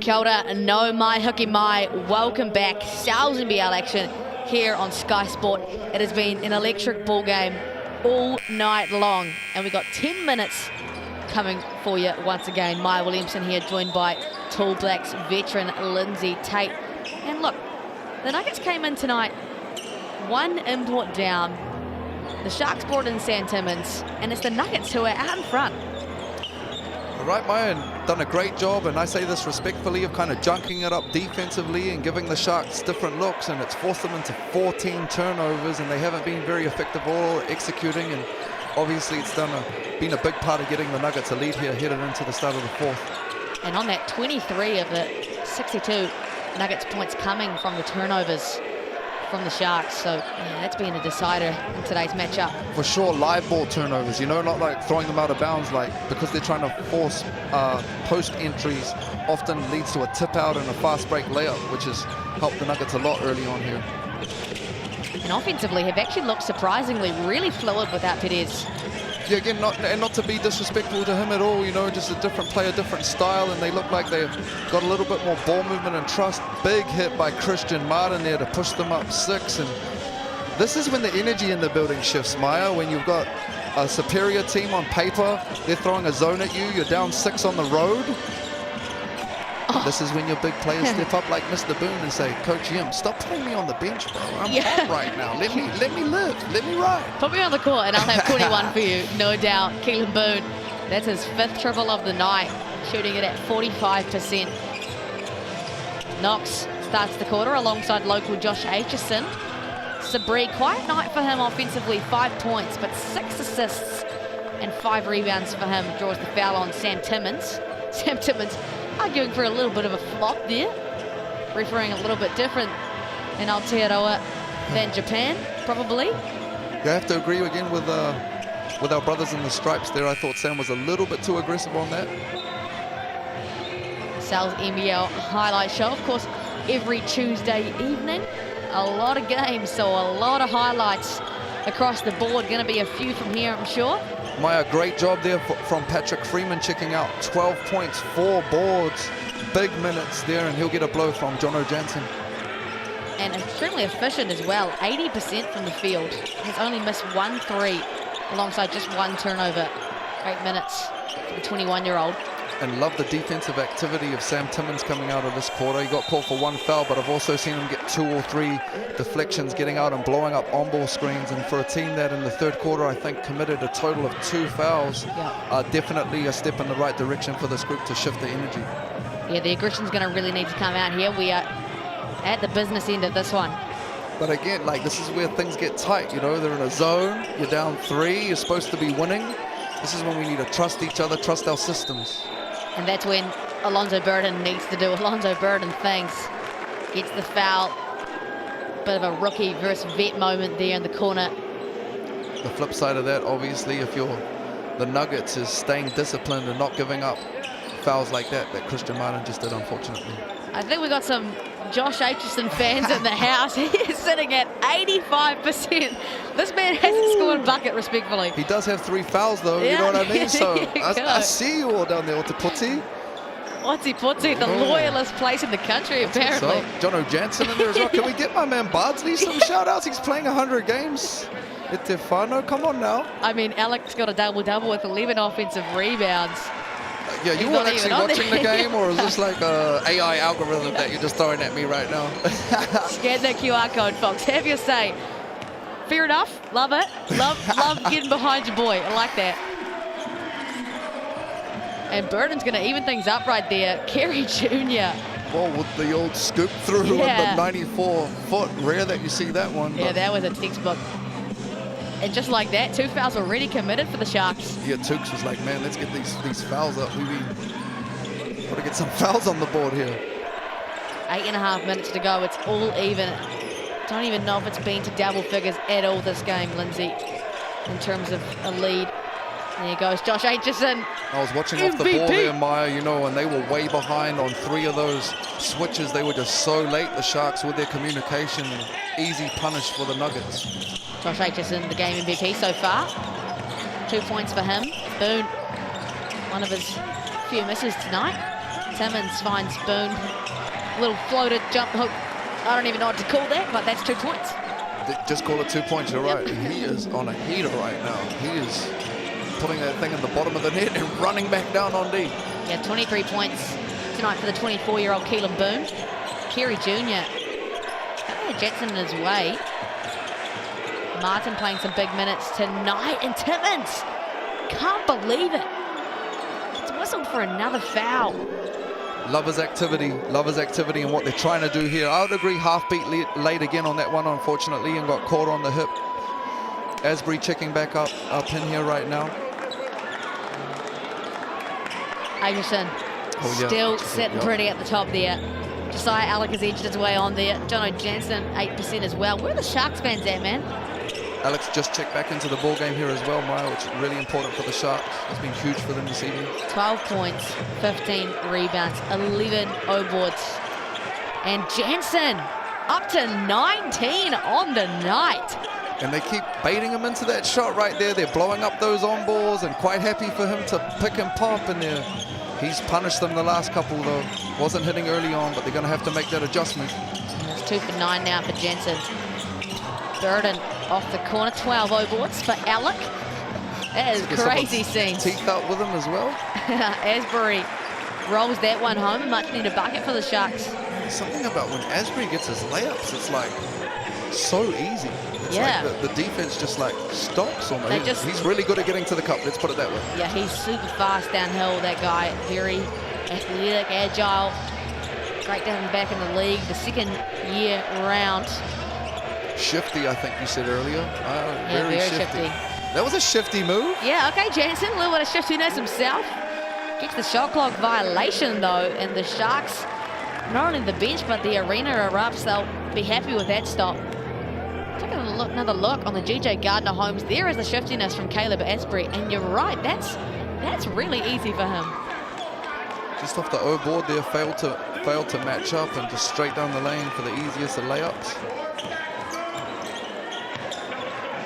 Kia ora, no mai hoki mai. Welcome back. NZNBL action here on Sky Sport. It has been an electric ball game all night long, and we got 10 minutes coming for you once again. Maya Williamson here, joined by Tall Blacks veteran Lindsay Tate. And look, the Nuggets came in tonight, one import down. The Sharks brought in Sam Timmins, and it's the Nuggets who are out in front. Right, Maya, and done a great job, and I say this respectfully, of kind of junking it up defensively and giving the Sharks different looks, and it's forced them into 14 turnovers, and they haven't been very effective all executing, and obviously it's been a big part of getting the Nuggets a lead here headed into the start of the 4th. And on that, 23 of the 62 Nuggets points coming from the turnovers from the Sharks. So yeah, that's been a decider in today's matchup. For sure, live ball turnovers, you know, not like throwing them out of bounds, like because they're trying to force post entries, often leads to a tip out and a fast break layup, which has helped the Nuggets a lot early on here. And offensively have actually looked surprisingly really fluid without Perez. Yeah, again, not to be disrespectful to him at all, you know, just a different player, different style, and they look like they've got a little bit more ball movement and trust. Big hit by Christian Martin there to push them up 6, and this is when the energy in the building shifts, Maya, when you've got a superior team on paper, they're throwing a zone at you, you're down 6 on the road. This is when your big players step up like Mr. Boone and say, Coach Yim, stop putting me on the bench, bro. I'm hot right now. Let me live. Let me ride. Put me on the court and I'll have 21 for you, no doubt. Keelan Boone, that's his 5th triple of the night, shooting it at 45%. Knox starts the quarter alongside local Josh Aitchison. Sabri, quiet night for him offensively, 5 points, but 6 assists and 5 rebounds for him. Draws the foul on Sam Timmins. Sam Timmins arguing for a little bit of a flop there. Refereeing a little bit different in Aotearoa than Japan, probably. Yeah, I have to agree again with our brothers in the stripes there. I thought Sam was a little bit too aggressive on that. Sal's NBL highlight show, of course, every Tuesday evening. A lot of games, so a lot of highlights across the board. Going to be a few from here, I'm sure. Maya, great job there from Patrick Freeman, checking out 12 points, 4 boards, big minutes there, and he'll get a blow from Jono Jansen. And extremely efficient as well, 80% from the field. Has only missed 1 3 alongside just 1 turnover. Great minutes for the 21-year-old. And love the defensive activity of Sam Timmins coming out of this quarter. He got called for 1 foul, but I've also seen him get 2 or 3 deflections, getting out and blowing up on-ball screens. And for a team that in the third quarter, I think, committed a total of 2 fouls, definitely a step in the right direction for this group to shift the energy. Yeah, the aggression's going to really need to come out here. We are at the business end of this one. But again, like, this is where things get tight, you know. They're in a zone, you're down 3, you're supposed to be winning. This is when we need to trust each other, trust our systems. And that's when Alonzo Burden needs to do Alonzo Burden things. Gets the foul. Bit of a rookie versus vet moment there in the corner. The flip side of that, obviously, if you're the Nuggets, is staying disciplined and not giving up fouls like that Christian Martin just did, unfortunately. I think we got some Josh Aitchison fans in the house. He is sitting at 85%. This man hasn't scored a bucket, respectfully. He does have 3 fouls, though, you know what I mean? So I see you all down there, Otipoti. Otipoti, the loyalist place in the country, apparently. So, Jono Jansen in there as well. Can we get my man Bardsley some shout-outs? He's playing 100 games. Itefano, come on now. I mean, Alex got a double-double with 11 offensive rebounds. Yeah, you weren't actually watching the game, or is this like a AI algorithm that you're just throwing at me right now? Scan that QR code, folks. Have your say. Fair enough. Love it. Love getting behind your boy. I like that. And Burden's going to even things up right there. Kerry Jr. Well, with the old scoop through with the 94-foot. Rare that you see that one. Yeah, that was a textbook. And just like that, 2 fouls already committed for the Sharks. Yeah, Tukes was like, man, let's get these fouls up. We got to get some fouls on the board here. 8.5 minutes to go. It's all even. Don't even know if it's been to double figures at all this game, Lindsay, in terms of a lead. There goes Josh Aitchison. I was watching off the ball there, Maya, you know, and they were way behind on 3 of those switches. They were just so late, the Sharks, with their communication. Easy punish for the Nuggets. Josh Aitchison, the game MVP so far. 2 points for him. Boone, one of his few misses tonight. Timmins finds Boone. Little floated jump hook. I don't even know what to call that, but that's 2 points. Just call it 2 points, you're right. He is on a heater right now. He is putting that thing in the bottom of the net and running back down on D. Yeah, 23 points tonight for the 24-year-old Keelan Boone. Kerry Jr. Jetson in his way. Martin playing some big minutes tonight, and Timmins can't believe it. It's whistled for another foul. Love his activity and what they're trying to do here. I would agree, half beat late again on that one, unfortunately, and got caught on the hip. Asbury checking back up in here right now. Aitchison still sitting pretty at the top there. Josiah Alec has edged his way on there. Jono Jansen, 8% as well. Where are the Sharks fans at, man? Alex just checked back into the ball game here as well, Maya, which is really important for the Sharks. It's been huge for them this evening. 12 points, 15 rebounds, 11 O-boards. And Jansen up to 19 on the night. And they keep baiting him into that shot right there. They're blowing up those on balls and quite happy for him to pick and pop in there. He's punished them the last couple, though. Wasn't hitting early on, but they're going to have to make that adjustment. And it's 2 for 9 now for Jansen. Burden off the corner, 12 O-boards for Alec. That is a crazy scene. Teeth out with him as well. Asbury rolls that one home. Much needed bucket for the Sharks. Something about when Asbury gets his layups, it's like so easy. It's like the defense just like stops on him. He's really good at getting to the cup, let's put it that way. Yeah, he's super fast downhill, that guy. Very athletic, agile. Great to have him back in the league, the second year round. Shifty, I think you said earlier. Very shifty. That was a shifty move. Yeah, okay, Jansen, a little bit of shiftiness himself. Gets the shot clock violation, though, and the Sharks, not only the bench, but the arena erupts. They'll be happy with that stop. Taking another look on the GJ Gardner-Holmes. There is the shiftiness from Caleb Asbury, and you're right, that's really easy for him. Just off the O board there, failed to match up and just straight down the lane for the easiest of layups.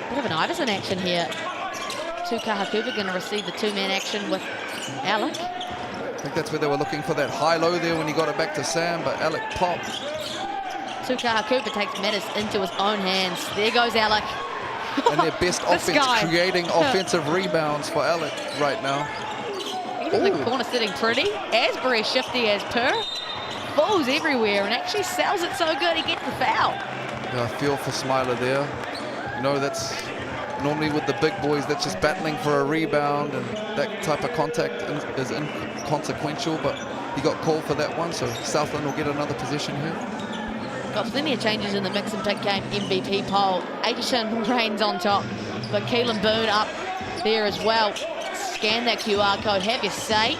Bit of an Iverson action here. Tukaha Cooper going to receive the two-man action with Alec. I think that's where they were looking for that high-low there when he got it back to Sam, but Alec popped. Tukaha Cooper takes matters into his own hands. There goes Alec. And their best offense, creating offensive rebounds for Alec right now. He's in the corner sitting pretty. Asbury shifty as per. Balls everywhere and actually sells it so good he gets the foul. Yeah, I feel for Smiler there. You know, that's normally with the big boys, that's just battling for a rebound, and that type of contact is inconsequential, but he got called for that one, so Southland will get another position here. Got plenty of changes in the mix and pick game MVP poll. Aitchison reigns on top, but Keelan Boone up there as well. Scan that QR code, have your say.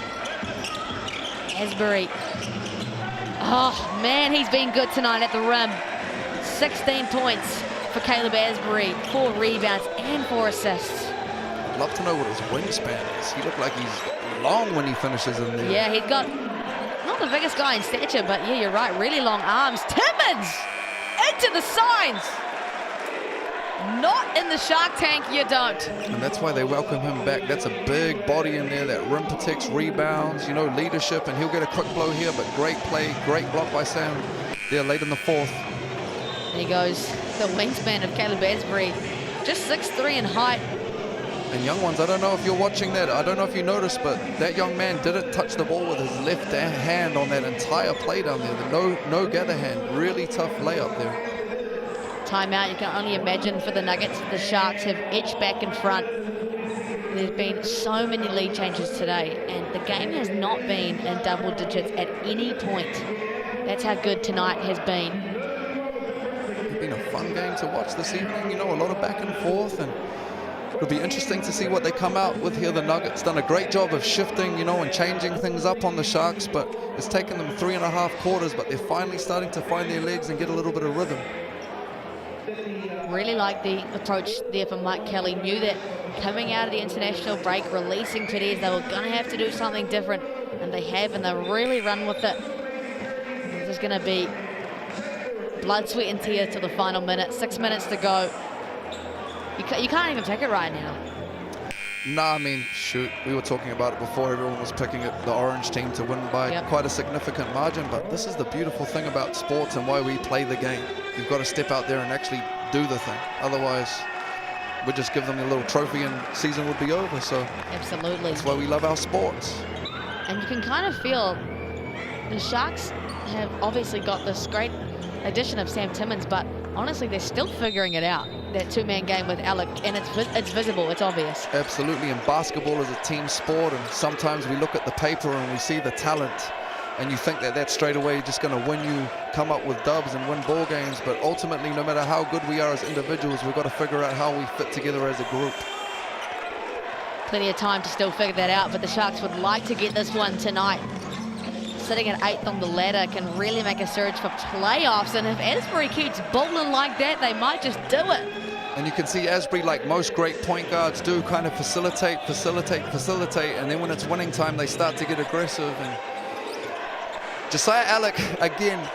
Asbury. Oh man, he's been good tonight at the rim. 16 points for Caleb Asbury, 4 rebounds and 4 assists. I'd love to know what his wingspan is. He looked like he's long when he finishes in there. Yeah, he's got not the biggest guy in stature, but yeah, you're right, really long arms. Timmins into the signs. Not in the Shark Tank, you don't. And that's why they welcome him back. That's a big body in there that rim protects, rebounds, you know, leadership, and he'll get a quick blow here, but great play, great block by Sam there late in the fourth. There goes the wingspan of Caleb Asbury, just 6'3" in height. And young ones, I don't know if you're watching that, I don't know if you noticed, but that young man didn't touch the ball with his left hand on that entire play down there. No gather hand, really tough layup there. Timeout, you can only imagine for the Nuggets. The Sharks have edged back in front. There's been so many lead changes today, and the game has not been in double digits at any point. That's how good tonight has been. It's been a fun game to watch this evening, you know, a lot of back and forth, and it'll be interesting to see what they come out with here. The Nuggets done a great job of shifting, you know, and changing things up on the Sharks, but it's taken them 3.5 quarters, but they're finally starting to find their legs and get a little bit of rhythm. Really like the approach there from Mike Kelly. Knew that coming out of the international break, releasing Perez, they were going to have to do something different, and they have, and they really run with it. This is going to be blood, sweat and tears to the final minute. 6 minutes to go. You can't even pick it right now. Nah, I mean, shoot, we were talking about it before. Everyone was picking the orange team to win by quite a significant margin, but this is the beautiful thing about sports and why we play the game. You've got to step out there and actually do the thing. Otherwise, we'd just give them a little trophy and season would be over. So absolutely, that's why we love our sports. And you can kind of feel the Sharks have obviously got this great addition of Sam Timmins, but honestly, they're still figuring it out. That two-man game with Alec, and it's visible, it's obvious. Absolutely, and basketball is a team sport, and sometimes we look at the paper and we see the talent, and you think that that's straight away just going to win you, come up with dubs and win ball games, but ultimately, no matter how good we are as individuals, we've got to figure out how we fit together as a group. Plenty of time to still figure that out, but the Sharks would like to get this one tonight. Sitting at 8th on the ladder, can really make a surge for playoffs, and if Asbury keeps bowling like that, they might just do it. And you can see Asbury, like most great point guards do, kind of facilitate, and then when it's winning time, they start to get aggressive. And Josiah Alec, again,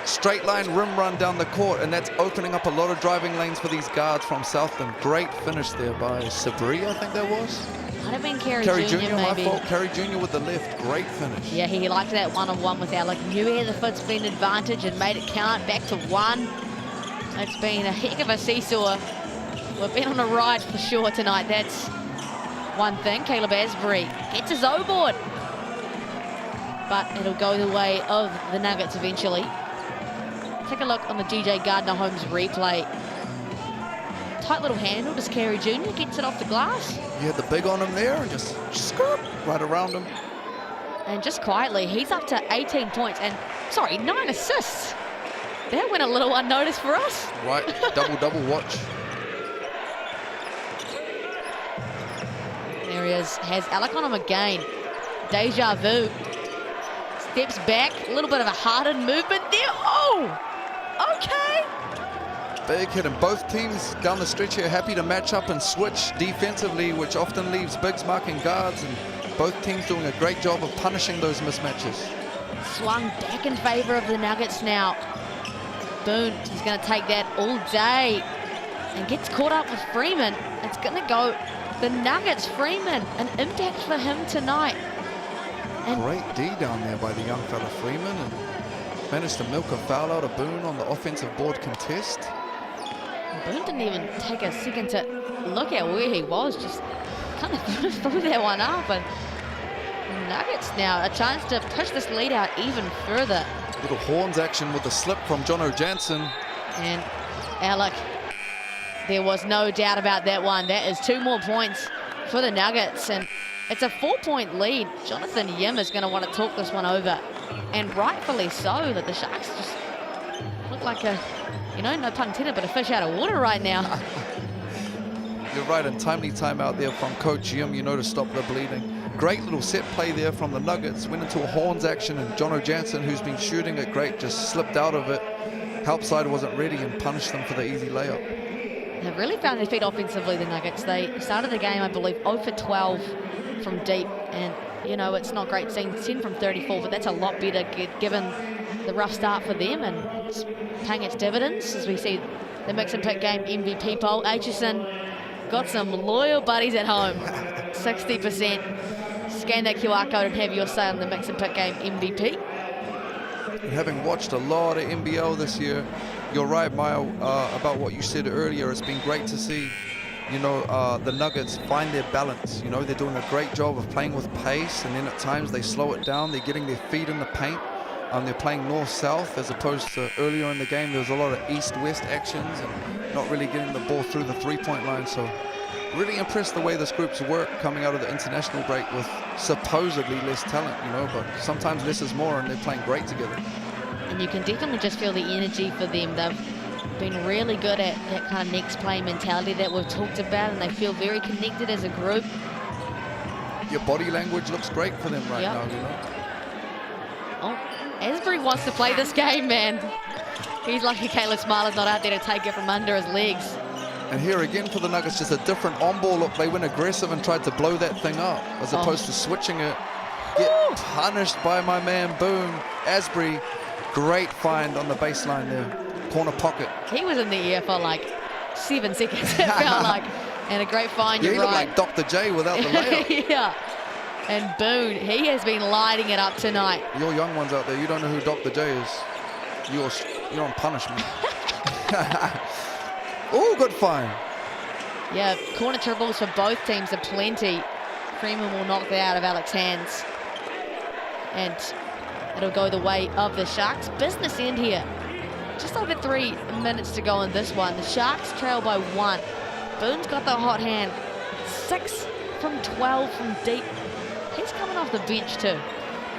straight line rim run down the court, and that's opening up a lot of driving lanes for these guards from Southland. Great finish there by Sabri, I think that was. Might have been Carey Jr. My maybe. fault. Carey Jr. with the left, great finish. Yeah, he liked that one-on-one with Alec. Knew he had the foot spin advantage and made it count back to 1. It's been a heck of a seesaw. We've been on a ride for sure tonight. That's one thing. Caleb Asbury gets his O-board, but it'll go the way of the Nuggets eventually. Take a look on the GJ Gardner-Holmes replay. Tight little handle, does Carey Jr. gets it off the glass. You had the big on him there and just skirt right around him. And just quietly, he's up to 18 points and, sorry, 9 assists. That went a little unnoticed for us. Right, double watch. There he is, has Alec on him again. Deja vu. Steps back, a little bit of a hardened movement there. Oh! Okay. Big hit, and both teams down the stretch here happy to match up and switch defensively, which often leaves bigs marking guards, and both teams doing a great job of punishing those mismatches. Swung back in favor of the Nuggets now. Boone is going to take that all day and gets caught up with Freeman. It's going to go the Nuggets. Freeman, an impact for him tonight. And Great D down there by the young fella Freeman, and managed to milk a foul out of Boone on the offensive board contest. Boone didn't even take a second to look at where he was, just kind of threw that one up. And Nuggets now a chance to push this lead out even further. Little horns action with the slip from Jono Jansen. And Alec, there was no doubt about that one. That is 2 more points for the Nuggets, and it's a 4-point lead. Jonathan Yim is going to want to talk this one over, and rightfully so. That the Sharks just look like a, you know, no pun intended, but a fish out of water right now. You're right, and timely timeout there from Coach Yim, you know, to stop the bleeding. Great little set play there from the Nuggets. Went into a horns action, and Jono Jansen, who's been shooting it great, just slipped out of it. Help side wasn't ready and punished them for the easy layup. They've really found their feet offensively, the Nuggets. They started the game, I believe, 0 for 12 from deep. And, you know, it's not great seeing 10 from 34, but that's a lot better given the rough start for them. And it's paying its dividends as we see the mix and pick game MVP poll. Aitchison got some loyal buddies at home. 60%. Scan that QR code and have your say on the mix and pick game MVP. And having watched a lot of NBL this year, you're right, Maya, about what you said earlier. It's been great to see, you know, the Nuggets find their balance. You know, they're doing a great job of playing with pace, and then at times they slow it down. They're getting their feet in the paint. They're playing north-south as opposed to earlier in the game. There was a lot of east-west actions and not really getting the ball through the three-point line. So really impressed the way this group's work coming out of the international break with supposedly less talent, you know, but sometimes less is more, and they're playing great together. And you can definitely just feel the energy for them. They've been really good at that kind of next play mentality that we've talked about, and they feel very connected as a group. Your body language looks great for them right now, you know. Oh, Asbury wants to play this game, man. He's lucky Caleb Smiler's not out there to take it from under his legs. And here again for the Nuggets, just a different on-ball look. They went aggressive and tried to blow that thing up as opposed to switching it. Get punished by my man Boone. Asbury, great find on the baseline there. Corner pocket. He was in the air for like 7 seconds, it felt like. And a great find, you're he looked like Dr. J without the layup. Yeah. And Boone, he has been lighting it up tonight. Your young ones out there, you don't know who Dr. J is. You're on punishment. Oh, good find. Yeah, corner triples for both teams are plenty. Freeman will knock that out of Alex's hands. And it'll go the way of the Sharks. Business end here. Just over 3 minutes to go in this one. The Sharks trail by 1. Boone's got the hot hand. 6 from 12 from deep. He's coming off the bench too.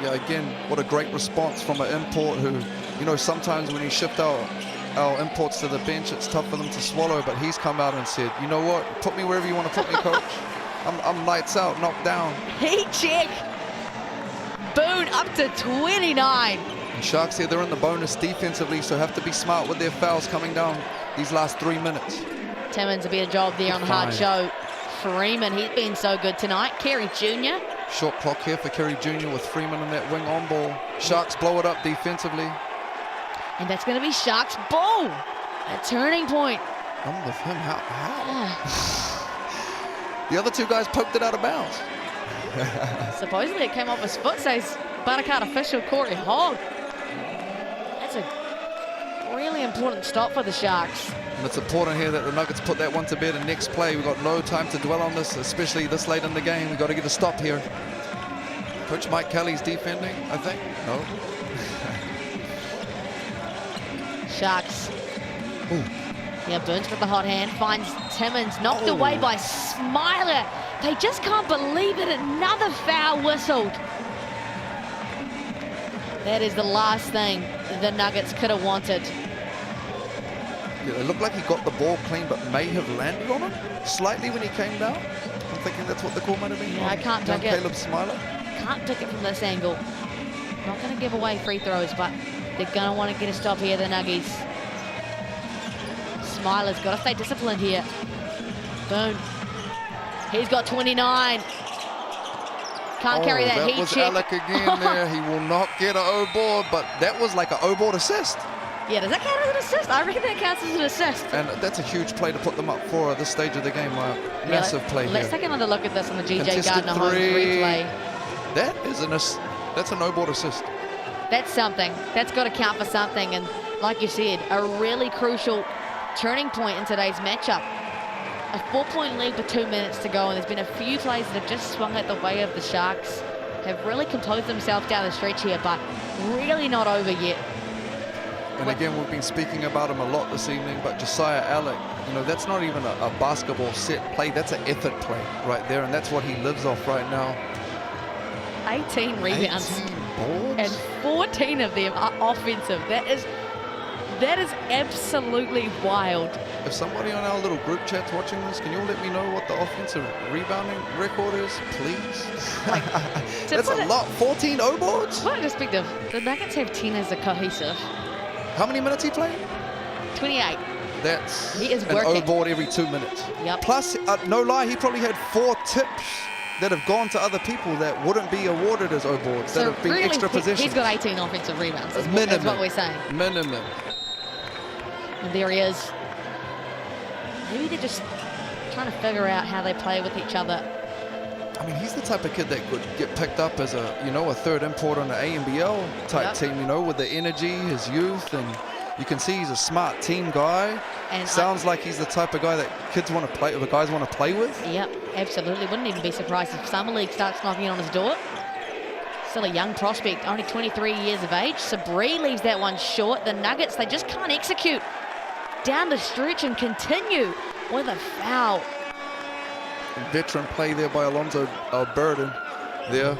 Yeah, again, what a great response from an import who, you know, sometimes when you shift our imports to the bench, it's tough for them to swallow, but he's come out and said, you know what, put me wherever you want to put me, coach. I'm lights out, knocked down. Heat check. Boone up to 29. And Sharks here, they're in the bonus defensively, so have to be smart with their fouls coming down these last 3 minutes. Timmons a better job there on the hard show. Freeman, he's been so good tonight. Carey Jr. Short clock here for Carey Jr. with Freeman in that wing on ball. Sharks blow it up defensively. And that's going to be Sharks ball. A turning point. I'm with him. How? The other 2 guys poked it out of bounds. Supposedly it came off his foot, says Buttercut official Corey Hogg. That's a really important stop for the Sharks. And it's important here that the Nuggets put that one to bed in next play. We've got no time to dwell on this, especially this late in the game. We've got to get a stop here. Coach Mike Kelly's defending, I think. No. Sharks. Ooh. Yeah, Burns with the hot hand, finds Timmons, knocked away by Smiler. They just can't believe it, another foul whistled. That is the last thing the Nuggets could have wanted. Yeah, it looked like he got the ball clean, but may have landed on him slightly when he came down. I'm thinking that's what the call might have been. Yeah, I can't pick it. Caleb Smiler. Can't pick it from this angle. Not going to give away free throws, but they're going to want to get a stop here, the Nuggies. Smiler's got to stay disciplined here. Boom. He's got 29. Can't carry that heat was check. Alec again there. He will not get an O-board, but that was like an O-board assist. Yeah, does that count as an assist? I reckon that counts as an assist. And that's a huge play to put them up for at this stage of the game. Massive play Let's here. take another look at this on the GJ Contested Gardner Holmes three. replay. That's a no-board assist. That's something. That's got to count for something. And like you said, a really crucial turning point in today's matchup. A 4-point lead with 2 minutes to go, and there's been a few plays that have just swung at the way of the Sharks. Have really composed themselves down the stretch here, but really not over yet. And again, we've been speaking about him a lot this evening, but Josiah Alec, you know, that's not even a basketball set play. That's an effort play right there, and that's what he lives off right now. 18 rebounds. 18 boards? And 14 of them are offensive. That is absolutely wild. If somebody on our little group chat's watching this, can you all let me know what the offensive rebounding record is, please? That's a lot. 14 O-boards? What a perspective. The Nuggets have 10 as a cohesive. How many minutes he played? 28. That's He is an working. O-board every 2 minutes. Yep. Plus, no lie, he probably had 4 tips that have gone to other people that wouldn't be awarded as O-boards, that have been really, extra possessions. He's got 18 offensive rebounds. That's Minimum. what we're saying. Minimum. And there he is. Maybe they're just trying to figure out how they play with each other. I mean, he's the type of kid that could get picked up as a third import on the ANBL type team, you know, with the energy, his youth, and you can see he's a smart team guy. And sounds like he's the type of guy that kids want to play, or the guys want to play with. Yep, absolutely. Wouldn't even be surprised if Summer League starts knocking on his door. Still a young prospect, only 23 years of age. Sabri leaves that one short. The Nuggets, they just can't execute down the stretch and continue with a foul. Veteran play there by Alonzo Burden there.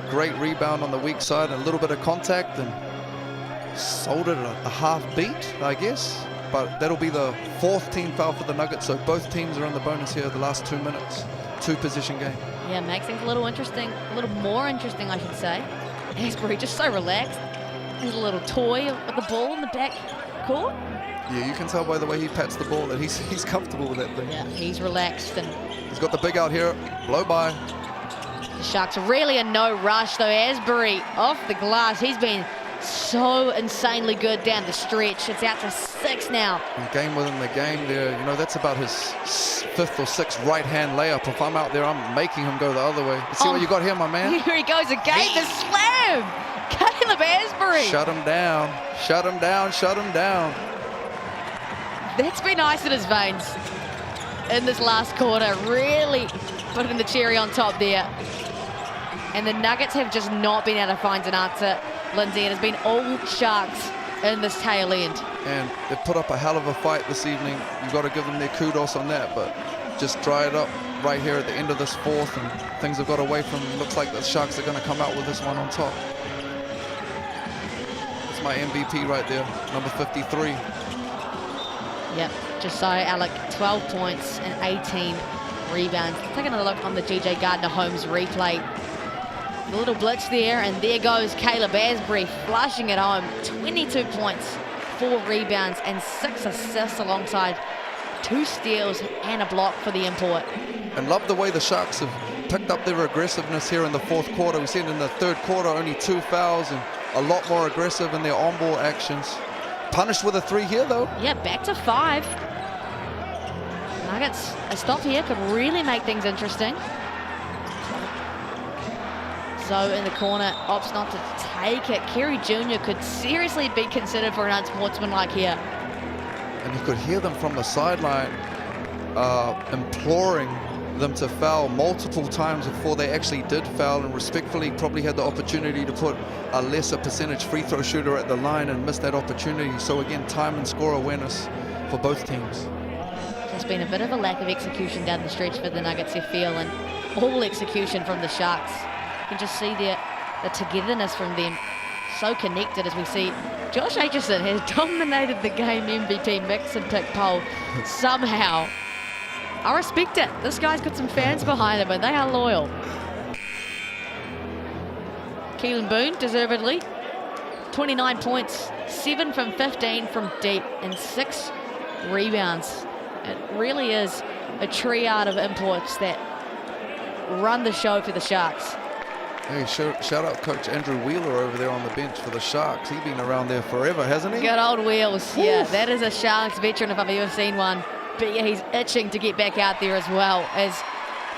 Great rebound on the weak side and a little bit of contact, and sold it a half beat, I guess. But that'll be the 4th team foul for the Nuggets, so both teams are in the bonus here the last 2 minutes. 2-position game. Yeah, makes things a little interesting, a little more interesting, I should say. Asbury just so relaxed. He's a little toy with the ball in the back court. Yeah, you can tell by the way he pats the ball that he's comfortable with that thing. Yeah, he's relaxed. And he's got the big out here, blow by. The Sharks are really in no rush, though. Asbury off the glass. He's been so insanely good down the stretch. It's out to 6 now. And game within the game there, you know, that's about his 5th or 6th right-hand layup. If I'm out there, I'm making him go the other way. Let's see what you got here, my man. Here he goes again, the slam! Caleb Asbury. Shut him down, shut him down, shut him down. That's been ice in his veins in this last quarter. Really putting the cherry on top there. And the Nuggets have just not been able to find an answer, Lindsay. It has been all Sharks in this tail end. And they've put up a hell of a fight this evening. You've got to give them their kudos on that, but just dry it up right here at the end of this 4th, and things have got away from them. Looks like the Sharks are going to come out with this one on top. It's my MVP right there, number 53. Yep, Josiah Alec, 12 points and 18 rebounds. Take another look on the GJ Gardner Holmes replay. A little blitz there, and there goes Caleb Asbury flushing it home. 22 points, 4 rebounds, and 6 assists alongside 2 steals and a block for the import. And love the way the Sharks have picked up their aggressiveness here in the 4th quarter. We said in the 3rd quarter, only 2 fouls and a lot more aggressive in their on-ball actions. Punished with a 3 here, though. Yeah, back to 5. Nuggets, a stop here could really make things interesting. So in the corner, opts not to take it. Kerry Jr. could seriously be considered for an unsportsmanlike here. And you could hear them from the sideline imploring them to foul multiple times before they actually did foul, and respectfully probably had the opportunity to put a lesser percentage free throw shooter at the line and missed that opportunity. So again, time and score awareness for both teams. There's been a bit of a lack of execution down the stretch for the Nuggets, you feel, and all execution from the Sharks. You can just see the togetherness from them. So connected, as we see Josh Aitchison has dominated the game MVP mix and pick poll somehow. I respect it. This guy's got some fans behind him, and they are loyal. Keelan Boone, deservedly. 29 points, 7 from 15 from deep, and 6 rebounds. It really is a triad of imports that run the show for the Sharks. Hey, shout out Coach Andrew Wheeler over there on the bench for the Sharks. He's been around there forever, hasn't he? Good old Wheels. Yeah, that is a Sharks veteran if I've ever seen one. But yeah, he's itching to get back out there as well, as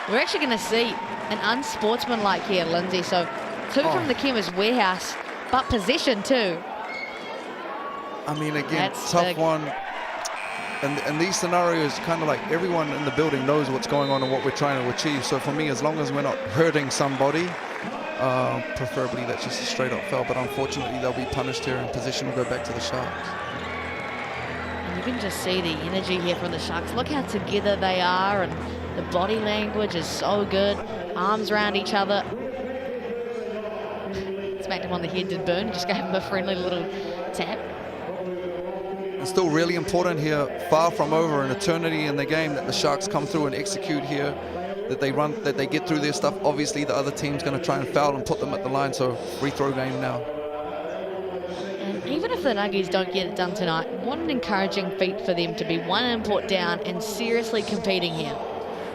we're actually going to see an unsportsmanlike here, Lindsay. So 2 from the Chemist Warehouse, but possession too. I mean, again, That's tough big. one. And these scenarios, kind of like everyone in the building knows what's going on and what we're trying to achieve. So for me, as long as we're not hurting somebody, preferably that's just a straight up foul. But unfortunately, they'll be punished here and possession will go back to the Sharks. And you can just see the energy here from the Sharks. Look how together they are, and the body language is so good. Arms around each other. Smacked him on the head, did Boone. Just gave him a friendly little tap. It's still really important here, far from over, an eternity in the game, that the Sharks come through and execute here, that they get through their stuff. Obviously, the other team's going to try and foul and put them at the line, so free throw game now. And even if the Nuggies don't get it done tonight, what an encouraging feat for them to be 1 import down and seriously competing here.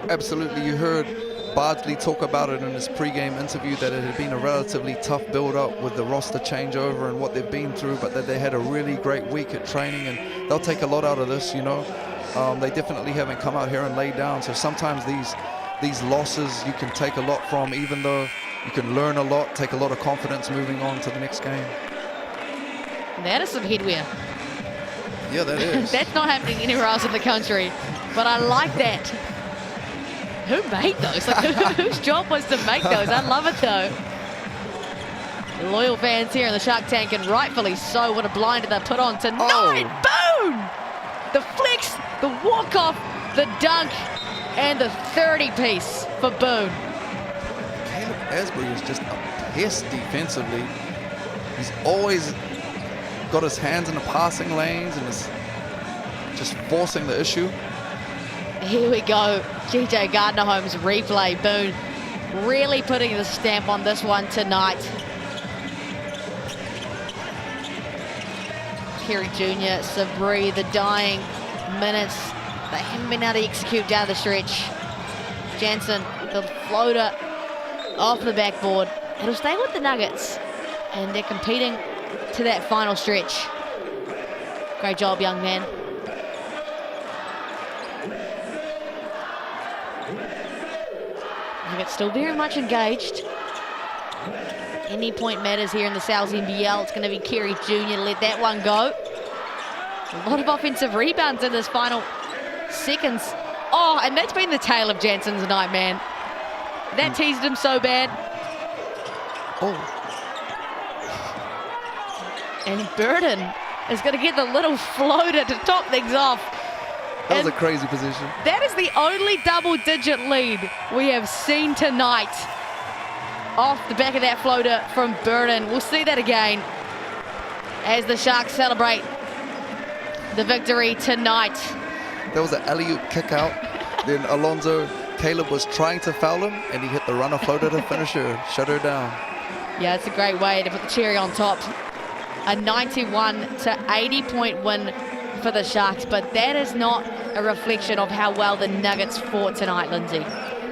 Absolutely, you heard Bardsley talk about it in his pre-game interview, that it had been a relatively tough build-up with the roster changeover and what they've been through, but that they had a really great week at training, and they'll take a lot out of this, you know. They definitely haven't come out here and laid down, so sometimes these losses you can take a lot from, even though you can learn a lot, take a lot of confidence moving on to the next game. That is some headwear. Yeah, that is. That's not happening anywhere else in the country, but I like that. Who made those? Like, whose job was to make those? I love it though. The loyal fans here in the Shark Tank, and rightfully so. What a blinder they put on tonight. Boom! The flex, the walk-off, the dunk, and the 30-piece for Boone. Caleb Asbury is just a pest defensively. He's always got his hands in the passing lanes and is just forcing the issue. Here we go. GJ Gardner-Holmes replay. Boone really putting the stamp on this one tonight. Kerry Jr., Sabri, the dying minutes. They haven't been able to execute down the stretch. Jansen, the floater off the backboard. It'll stay with the Nuggets, and they're competing to that final stretch. Great job, young man. Nuggets still very much engaged. Any point matters here in the Souths NBL. It's going to be Kerry Jr. to let that one go. A lot of offensive rebounds in this final seconds. Oh, and that's been the tale of Jansen's night, man. That teased him so bad. Oh. And Burden is going to get the little floater to top things off. That was a crazy position. That is the only double-digit lead we have seen tonight off the back of that floater from Burden. We'll see that again as the Sharks celebrate the victory tonight. There was an alley-oop kick out. Then Caleb was trying to foul him, and he hit the runner floater to finish her, shut her down. Yeah, it's a great way to put the cherry on top. A 91 to 80 point win for the Sharks, but that is not a reflection of how well the Nuggets fought tonight, Lindsay.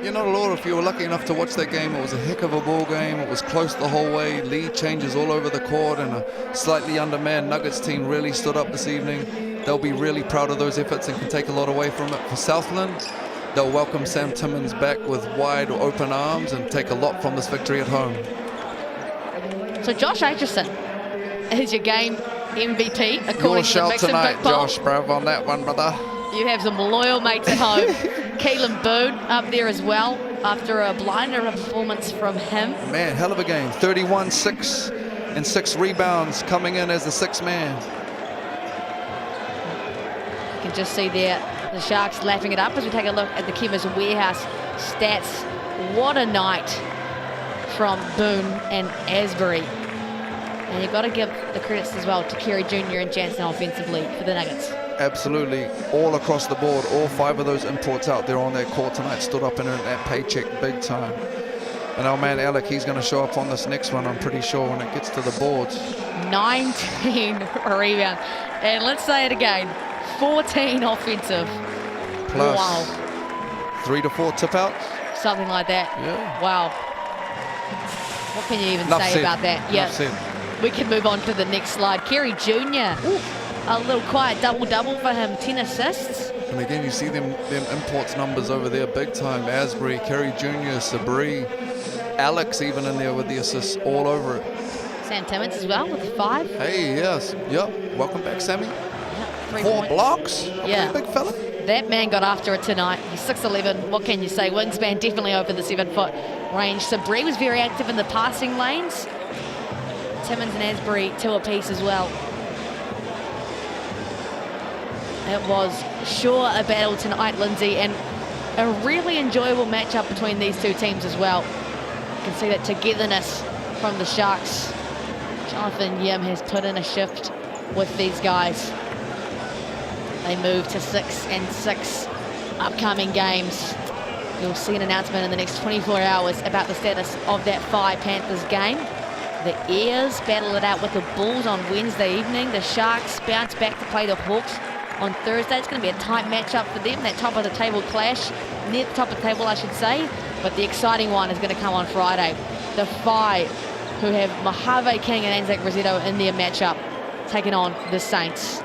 You're not a lot if you were lucky enough to watch that game. It was a heck of a ball game. It was close the whole way. Lead changes all over the court, and a slightly undermanned Nuggets team really stood up this evening. They'll be really proud of those efforts and can take a lot away from it. For Southland, they'll welcome Sam Timmins back with wide open arms and take a lot from this victory at home. So Josh Aitchison is your game MVP, according to the Mix and Pick poll. Josh, bruv, on that one, brother. You have some loyal mates at home. Keelan Boone up there as well after a blinder performance from him. Man, hell of a game. 31, 6, and 6 rebounds coming in as the sixth man. You can just see there the Sharks lapping it up as we take a look at the Chemist Warehouse stats. What a night from Boone and Asbury. And you've got to give the credits as well to Kerry Jr. and Jansen offensively for the Nuggets. Absolutely, all across the board, all 5 of those imports out there on that court tonight stood up and earned that paycheck big time. And our man Alec, he's going to show up on this next one, I'm pretty sure, when it gets to the boards. 19 rebounds. And let's say it again, 14 offensive. Plus Wow. 3 to 4 tip outs. Something like that. Yeah. Wow. What can you even Enough say said. about that? Enough said. We can move on to the next slide. Kerry Jr. A little quiet double-double for him, 10 assists. And again, you see them imports numbers over there big time. Asbury, Kerry Jr., Sabri, Alex even in there with the assists all over it. Sam Timmins as well with 5. Hey, yes. Yep. Welcome back, Sammy. 3 4 points. blocks. Yeah. Big fella. That man got after it tonight. He's 6'11". What can you say? Wingspan definitely over the 7-foot range. Sabri was very active in the passing lanes. Timmins and Asbury 2 apiece as well. It was sure a battle tonight, Lindsay, and a really enjoyable matchup between these two teams as well. You can see that togetherness from the Sharks. Jonathan Yim has put in a shift with these guys. They move to 6-6 upcoming games. You'll see an announcement in the next 24 hours about the status of that Phi Panthers game. The Airs battle it out with the Bulls on Wednesday evening. The Sharks bounce back to play the Hawks on Thursday. It's going to be a tight matchup for them, that top of the table clash, near the top of the table I should say, but the exciting one is going to come on Friday. The Phi, who have Mojave King and Anzac Rossetto in their matchup, taking on the Saints.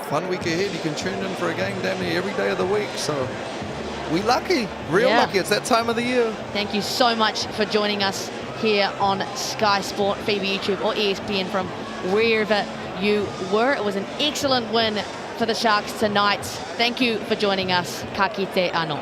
Fun week ahead. You can tune in for a game damn near every day of the week, so we lucky, real lucky. It's that time of the year. Thank you so much for joining us here on Sky Sport, FIBA YouTube or ESPN from wherever you were. It was an excellent win for the Sharks tonight. Thank you for joining us. Ka kite ano.